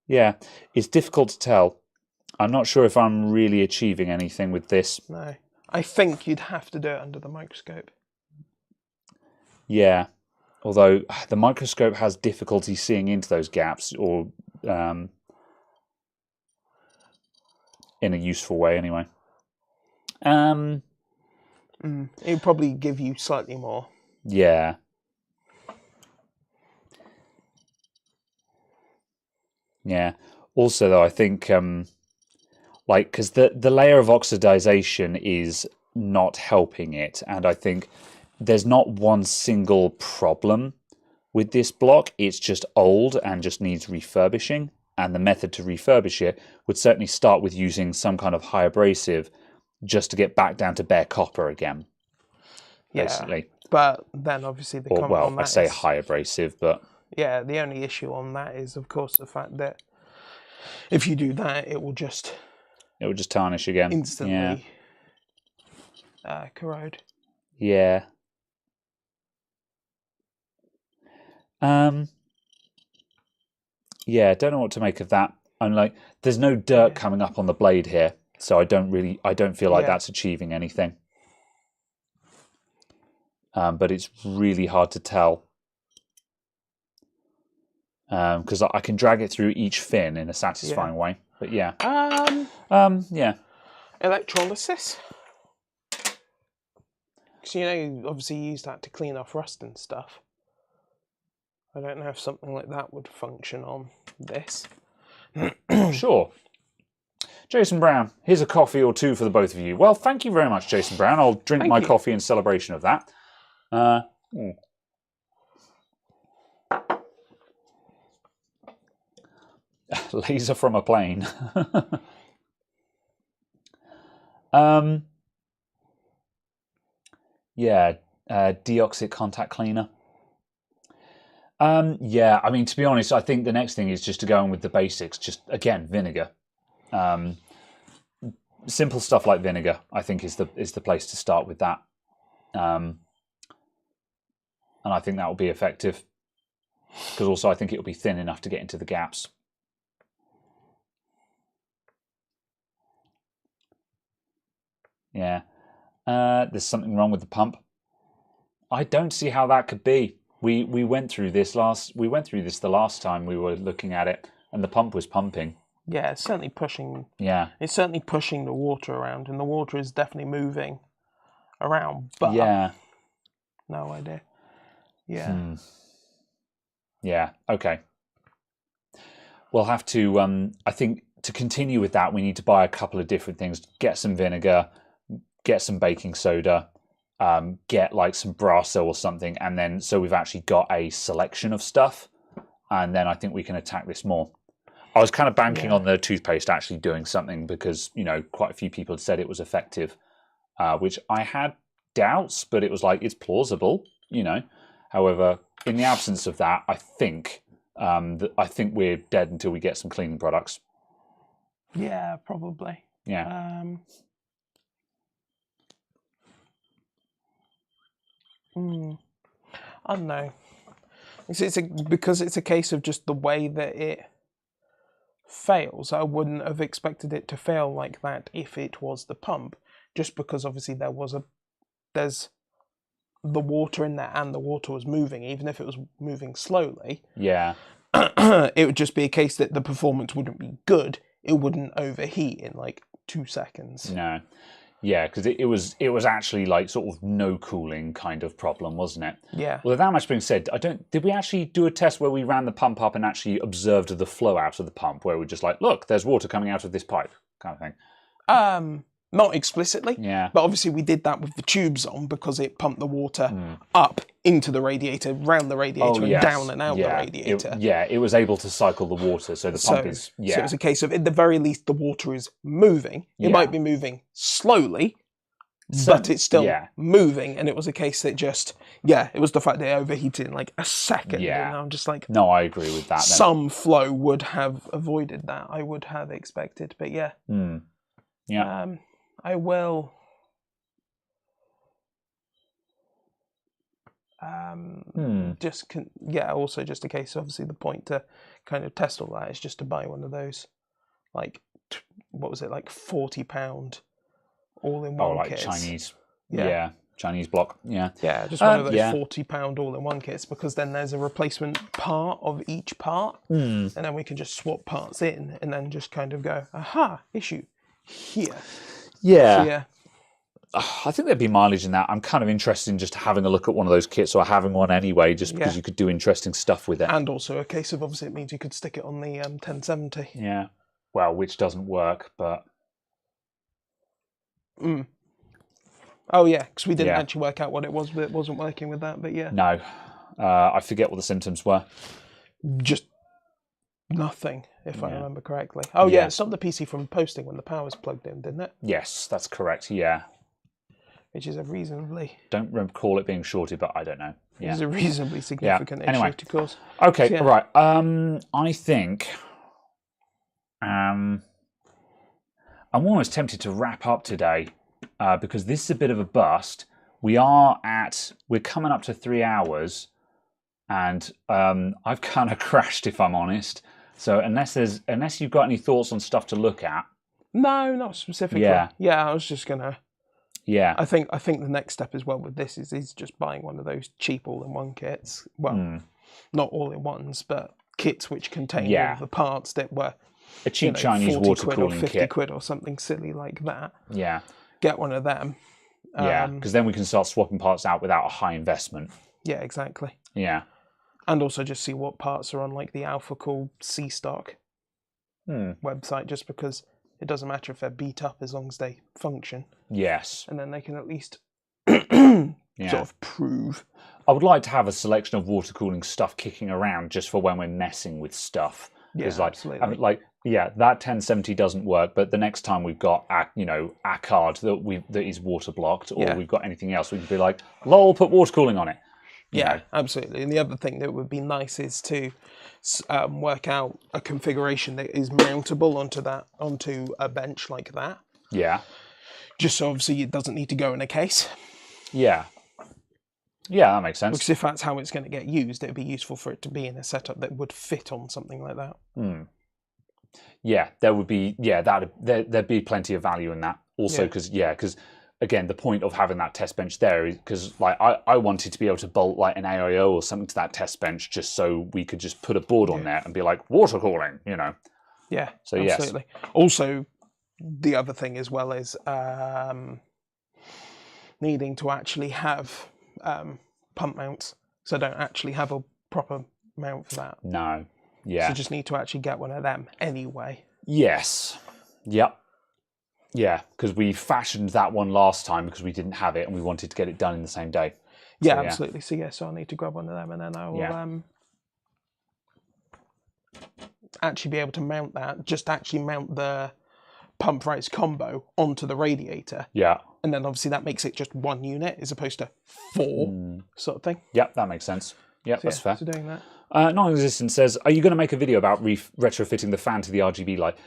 [SPEAKER 1] Yeah, it's difficult to tell. I'm not sure if I'm really achieving anything with this.
[SPEAKER 2] No. I think you'd have to do it under the microscope.
[SPEAKER 1] Yeah, although the microscope has difficulty seeing into those gaps, or in a useful way anyway.
[SPEAKER 2] It would probably give you slightly more.
[SPEAKER 1] Yeah. Yeah. Also, though, I think, like, because the layer of oxidization is not helping it, and I think there's not one single problem with this block. It's just old and just needs refurbishing, and the method to refurbish it would certainly start with using some kind of high abrasive just to get back down to bare copper again, basically.
[SPEAKER 2] Yeah, but then obviously the comment on that
[SPEAKER 1] I say high abrasive, but...
[SPEAKER 2] Yeah, the only issue on that is, of course, the fact that if you do that, it will just
[SPEAKER 1] tarnish again.
[SPEAKER 2] Instantly corrode.
[SPEAKER 1] Yeah. Yeah, don't know what to make of that. I'm like, there's no dirt coming up on the blade here, so I don't feel like that's achieving anything. But it's really hard to tell. Because I can drag it through each fin in a satisfying way. But yeah. Yeah.
[SPEAKER 2] Electrolysis. Because obviously you use that to clean off rust and stuff. I don't know if something like that would function on this.
[SPEAKER 1] Sure. Jason Brown, here's a coffee or two for the both of you. Well, thank you very much, Jason Brown. I'll drink my coffee in celebration of that. Laser from a plane. Yeah, deoxit contact cleaner. Yeah, I mean, to be honest, I think the next thing is just to go on with the basics. Just, again, vinegar. Simple stuff like vinegar, I think, is the place to start with that. And I think that will be effective. Because also I think it will be thin enough to get into the gaps. Yeah. There's something wrong with the pump. I don't see how that could be. We went through this the last time we were looking at it, and the pump was pumping.
[SPEAKER 2] Yeah, it's certainly pushing.
[SPEAKER 1] Yeah,
[SPEAKER 2] it's certainly pushing the water around, and the water is definitely moving around. But
[SPEAKER 1] yeah,
[SPEAKER 2] no idea. Yeah.
[SPEAKER 1] Yeah. Okay. We'll have to. I think to continue with that, we need to buy a couple of different things. Get some vinegar, get some baking soda. Get like some Brasso or something, and then so we've actually got a selection of stuff, and then I think we can attack this more. I was kind of banking on the toothpaste actually doing something because quite a few people had said it was effective, which I had doubts, but it was like it's plausible, However, in the absence of that, I think we're dead until we get some cleaning products.
[SPEAKER 2] Yeah, probably.
[SPEAKER 1] Yeah.
[SPEAKER 2] I don't know. Because it's a case of just the way that it fails. I wouldn't have expected it to fail like that if it was the pump. Just because obviously there's the water in there and the water was moving, even if it was moving slowly.
[SPEAKER 1] Yeah.
[SPEAKER 2] It would just be a case that the performance wouldn't be good. It wouldn't overheat in like 2 seconds.
[SPEAKER 1] No. Yeah, because it was actually like sort of no cooling kind of problem, wasn't it?
[SPEAKER 2] Yeah.
[SPEAKER 1] Well, that much being said, did we actually do a test where we ran the pump up and actually observed the flow out of the pump, where we're just like, look, there's water coming out of this pipe, kind of thing?
[SPEAKER 2] Not explicitly.
[SPEAKER 1] Yeah.
[SPEAKER 2] But obviously we did that with the tubes on because it pumped the water up into the radiator, round the radiator, and down and out the radiator.
[SPEAKER 1] It was able to cycle the water, so the pump is... Yeah.
[SPEAKER 2] So it's a case of, at the very least, the water is moving. It might be moving slowly, but it's still moving, and it was a case that just, it was the fact that it overheated in like a second, and I'm just like...
[SPEAKER 1] No, I agree with that.
[SPEAKER 2] Some flow would have avoided that, I would have expected, but
[SPEAKER 1] Yeah.
[SPEAKER 2] I will... also just a case, obviously the point to kind of test all that is just to buy one of those, like, what was it, like £40 all-in-one kits.
[SPEAKER 1] Chinese, Chinese block,
[SPEAKER 2] just one of those £40 all-in-one kits, because then there's a replacement part of each part, and then we can just swap parts in, and then just kind of go, aha, issue here.
[SPEAKER 1] So, I think there'd be mileage in that. I'm kind of interested in just having a look at one of those kits, or having one anyway, just because you could do interesting stuff with it.
[SPEAKER 2] And also a case of, obviously, it means you could stick it on the 1070.
[SPEAKER 1] Yeah. Well, which doesn't work, but...
[SPEAKER 2] Oh, yeah, because we didn't actually work out what it was, but it wasn't working with that, but
[SPEAKER 1] No. I forget what the symptoms were.
[SPEAKER 2] Just nothing, if I remember correctly. Oh, it stopped the PC from posting when the power's plugged in, didn't it?
[SPEAKER 1] Yes, that's correct,
[SPEAKER 2] Which is a reasonably...
[SPEAKER 1] Don't recall it being shorted, but I don't know.
[SPEAKER 2] It is a reasonably significant issue to cause.
[SPEAKER 1] Okay, right. I think... I'm almost tempted to wrap up today, because this is a bit of a bust. We're coming up to 3 hours, and I've kind of crashed, if I'm honest. So unless you've got any thoughts on stuff to look at...
[SPEAKER 2] No, not specifically. Yeah, I was just gonna...
[SPEAKER 1] Yeah.
[SPEAKER 2] I think the next step as well with this is just buying one of those cheap all-in-one kits. Well, not all-in-ones, but kits which contain all the parts that were
[SPEAKER 1] a cheap Chinese water cooling kit,
[SPEAKER 2] 50 quid or something silly like that.
[SPEAKER 1] Yeah.
[SPEAKER 2] Get one of them.
[SPEAKER 1] Because then we can start swapping parts out without a high investment.
[SPEAKER 2] Yeah, exactly.
[SPEAKER 1] Yeah.
[SPEAKER 2] And also just see what parts are on like the Alpha Cool C Stock website, just because it doesn't matter if they're beat up as long as they function.
[SPEAKER 1] Yes.
[SPEAKER 2] And then they can at least sort of prove.
[SPEAKER 1] I would like to have a selection of water cooling stuff kicking around just for when we're messing with stuff.
[SPEAKER 2] Yeah, absolutely.
[SPEAKER 1] That 1070 doesn't work, but the next time we've got a card that is water blocked, or we've got anything else, we can be like, lol, put water cooling on it. You know?
[SPEAKER 2] Absolutely. And the other thing that would be nice is to work out a configuration that is mountable onto a bench like that.
[SPEAKER 1] Yeah.
[SPEAKER 2] Just so obviously it doesn't need to go in a case.
[SPEAKER 1] Yeah. Yeah, that makes sense.
[SPEAKER 2] Because if that's how it's going to get used, it would be useful for it to be in a setup that would fit on something like that.
[SPEAKER 1] Yeah, there would be. Yeah, there'd be plenty of value in that. Also, because again, the point of having that test bench there is because like I wanted to be able to bolt like an AIO or something to that test bench just so we could just put a board on there and be like water cooling,
[SPEAKER 2] Yeah.
[SPEAKER 1] So
[SPEAKER 2] absolutely. Yes. Also, the other thing as well is needing to actually have pump mounts. So I don't actually have a proper mount for that.
[SPEAKER 1] No. Yeah.
[SPEAKER 2] So just need to actually get one of them anyway.
[SPEAKER 1] Yes. Yep. Yeah, because we fashioned that one last time because we didn't have it and we wanted to get it done in the same day.
[SPEAKER 2] Yeah, so, absolutely. So I'll need to grab one of them and then I will actually be able to mount that. Just actually mount the pump rights combo onto the radiator.
[SPEAKER 1] Yeah.
[SPEAKER 2] And then obviously that makes it just one unit as opposed to 4 sort of thing.
[SPEAKER 1] Yep, that makes sense. Yep, that's fair.
[SPEAKER 2] So doing that.
[SPEAKER 1] Non-existent says, are you going to make a video about retrofitting the fan to the RGB light?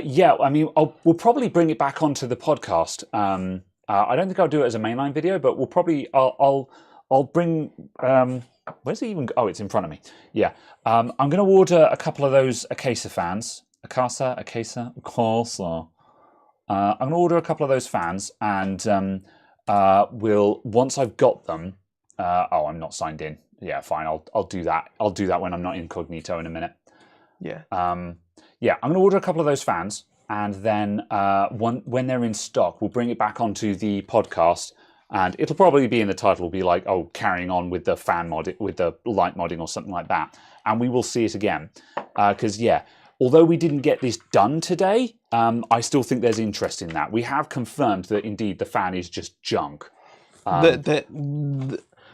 [SPEAKER 1] Yeah, I mean, we'll probably bring it back onto the podcast. I don't think I'll do it as a mainline video, but we'll probably, I'll bring, where's it even, oh, it's in front of me. Yeah, I'm going to order a couple of those Acacia fans. Acacia. I'm going to order a couple of those fans and once I've got them, I'm not signed in. Yeah, fine. I'll do that. I'll do that when I'm not incognito in a minute.
[SPEAKER 2] Yeah.
[SPEAKER 1] I'm going to order a couple of those fans, and then when they're in stock, we'll bring it back onto the podcast, and it'll probably be in the title. Will be like, oh, carrying on with the fan mod, with the light modding or something like that, and we will see it again. Because although we didn't get this done today, I still think there's interest in that. We have confirmed that indeed the fan is just junk.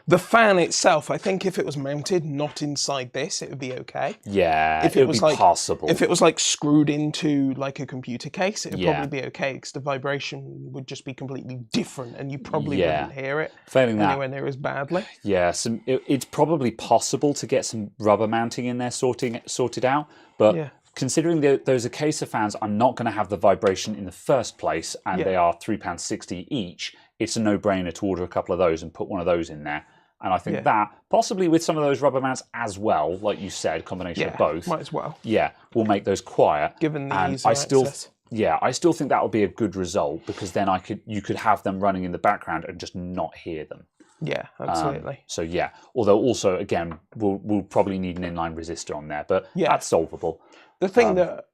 [SPEAKER 2] The fan itself, I think if it was mounted not inside this, it would be okay.
[SPEAKER 1] Yeah,
[SPEAKER 2] if it
[SPEAKER 1] would
[SPEAKER 2] was
[SPEAKER 1] be
[SPEAKER 2] like,
[SPEAKER 1] possible.
[SPEAKER 2] If it was like screwed into like a computer case, it would probably be okay because the vibration would just be completely different and you probably wouldn't hear it anywhere near as badly.
[SPEAKER 1] Yeah, it's probably possible to get some rubber mounting in there sorted out, but considering those Acacia fans are not going to have the vibration in the first place, and they are £3.60 each, it's a no-brainer to order a couple of those and put one of those in there. And I think that, possibly with some of those rubber mounts as well, like you said, combination of both.
[SPEAKER 2] Might as well.
[SPEAKER 1] Yeah, will make those quiet.
[SPEAKER 2] Given the ease of access.
[SPEAKER 1] Yeah, I still think that would be a good result, because then you could have them running in the background and just not hear them.
[SPEAKER 2] Yeah, absolutely.
[SPEAKER 1] So yeah, although also, again, we'll probably need an inline resistor on there, but that's solvable.
[SPEAKER 2] The thing that,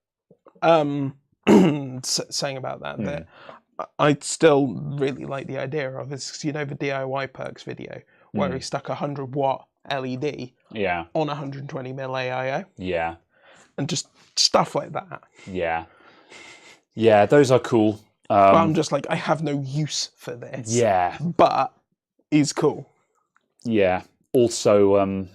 [SPEAKER 2] saying about that I still really like the idea of is, you know, the DIY Perks video where he stuck a 100-watt LED on 120 mil AIO.
[SPEAKER 1] Yeah.
[SPEAKER 2] And just stuff like that.
[SPEAKER 1] Yeah. Yeah, those are cool.
[SPEAKER 2] But I'm just like, I have no use for this.
[SPEAKER 1] Yeah.
[SPEAKER 2] But he's cool.
[SPEAKER 1] Yeah. Also,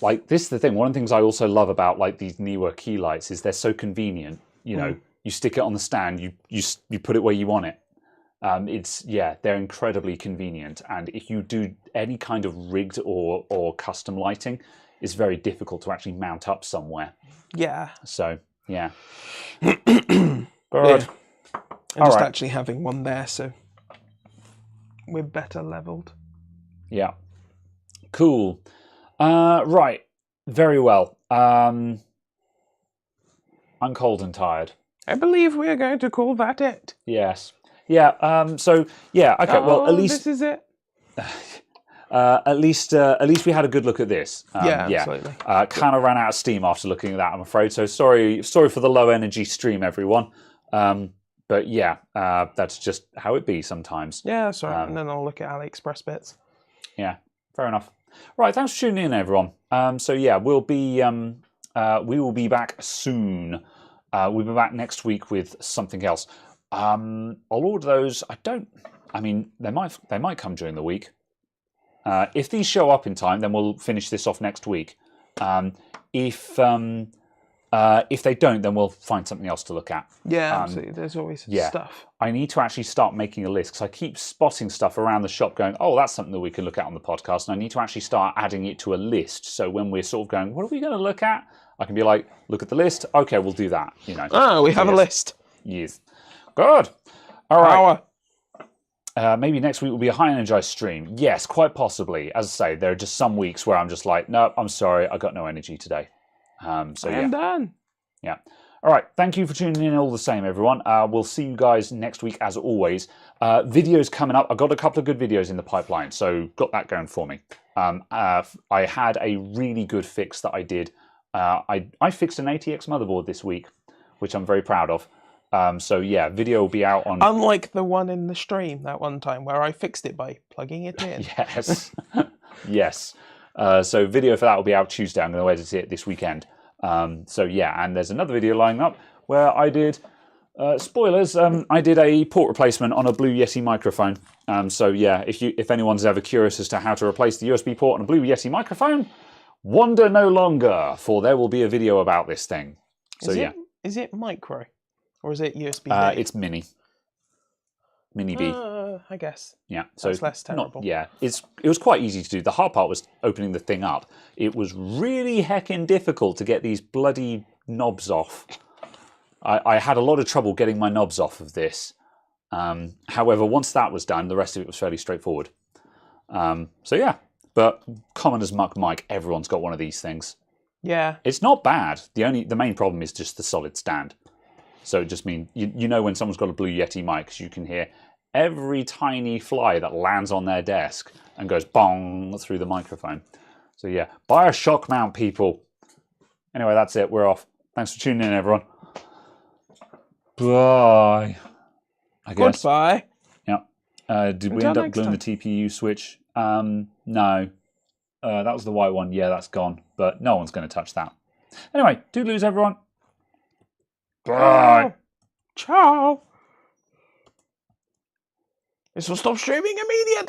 [SPEAKER 1] like, this is the thing. One of the things I also love about like these Neewer key lights is they're so convenient. You know, you stick it on the stand, you put it where you want it. They're incredibly convenient, and if you do any kind of rigged or custom lighting, it's very difficult to actually mount up somewhere.
[SPEAKER 2] Yeah.
[SPEAKER 1] So yeah.
[SPEAKER 2] Good. And just actually having one there, so we're better leveled.
[SPEAKER 1] Yeah. Cool. Right. Very well. I'm cold and tired.
[SPEAKER 2] I believe we are going to call that it.
[SPEAKER 1] Yes. Yeah. So yeah. Okay. Well, at least
[SPEAKER 2] this is it.
[SPEAKER 1] at least we had a good look at this.
[SPEAKER 2] Absolutely.
[SPEAKER 1] Kind of ran out of steam after looking at that, I'm afraid. So sorry for the low energy stream, everyone. But yeah, that's just how it be sometimes.
[SPEAKER 2] Yeah, that's right. And then I'll look at AliExpress bits.
[SPEAKER 1] Yeah. Fair enough. Right. Thanks for tuning in, everyone. So yeah, we will be back soon. We'll be back next week with something else. I'll order those. I mean, they might come during the week. If these show up in time, then we'll finish this off next week. If they don't, then we'll find something else to look at.
[SPEAKER 2] Yeah, absolutely. There's always stuff.
[SPEAKER 1] I need to actually start making a list, because I keep spotting stuff around the shop going, oh, that's something that we can look at on the podcast. And I need to actually start adding it to a list. So when we're sort of going, what are we going to look at? I can be like, look at the list. Okay, we'll do that. You know.
[SPEAKER 2] Oh, we have a list.
[SPEAKER 1] Yes. Good. All right. Maybe next week will be a high energized stream. Yes, quite possibly. As I say, there are just some weeks where I'm just like, no, I'm sorry, I got no energy today. I'm
[SPEAKER 2] done.
[SPEAKER 1] Yeah. All right. Thank you for tuning in all the same, everyone. We'll see you guys next week as always. Videos coming up. I've got a couple of good videos in the pipeline, so got that going for me. I had a really good fix that I did. I fixed an ATX motherboard this week, which I'm very proud of. So yeah, video will be out on...
[SPEAKER 2] Unlike the one in the stream that one time where I fixed it by plugging it in.
[SPEAKER 1] Yes. Yes. So video for that will be out Tuesday. I'm going to edit it this weekend. So yeah, and there's another video lining up where I did... spoilers, I did a port replacement on a Blue Yeti microphone. So yeah, if anyone's ever curious as to how to replace the USB port on a Blue Yeti microphone, wonder no longer, for there will be a video about this thing. So
[SPEAKER 2] Is it micro? Or is it USB-B?
[SPEAKER 1] It's mini. Mini B.
[SPEAKER 2] I guess.
[SPEAKER 1] Yeah. So
[SPEAKER 2] it's less terrible.
[SPEAKER 1] it was quite easy to do. The hard part was opening the thing up. It was really heckin' difficult to get these bloody knobs off. I had a lot of trouble getting my knobs off of this. However, once that was done, the rest of it was fairly straightforward. So yeah, but common as muck Mike, everyone's got one of these things.
[SPEAKER 2] Yeah.
[SPEAKER 1] It's not bad. The main problem is just the solid stand. So it just means, you know when someone's got a Blue Yeti mic, 'cause you can hear every tiny fly that lands on their desk and goes bong through the microphone. So yeah, buy a shock mount, people. Anyway, that's it. We're off. Thanks for tuning in, everyone. Bye. I guess.
[SPEAKER 2] Goodbye.
[SPEAKER 1] Yeah. Did we end up gluing the TPU switch? No. That was the white one. Yeah, that's gone. But no one's going to touch that. Anyway, toodaloos, everyone. Bye.
[SPEAKER 2] Ciao. This will stop streaming immediately.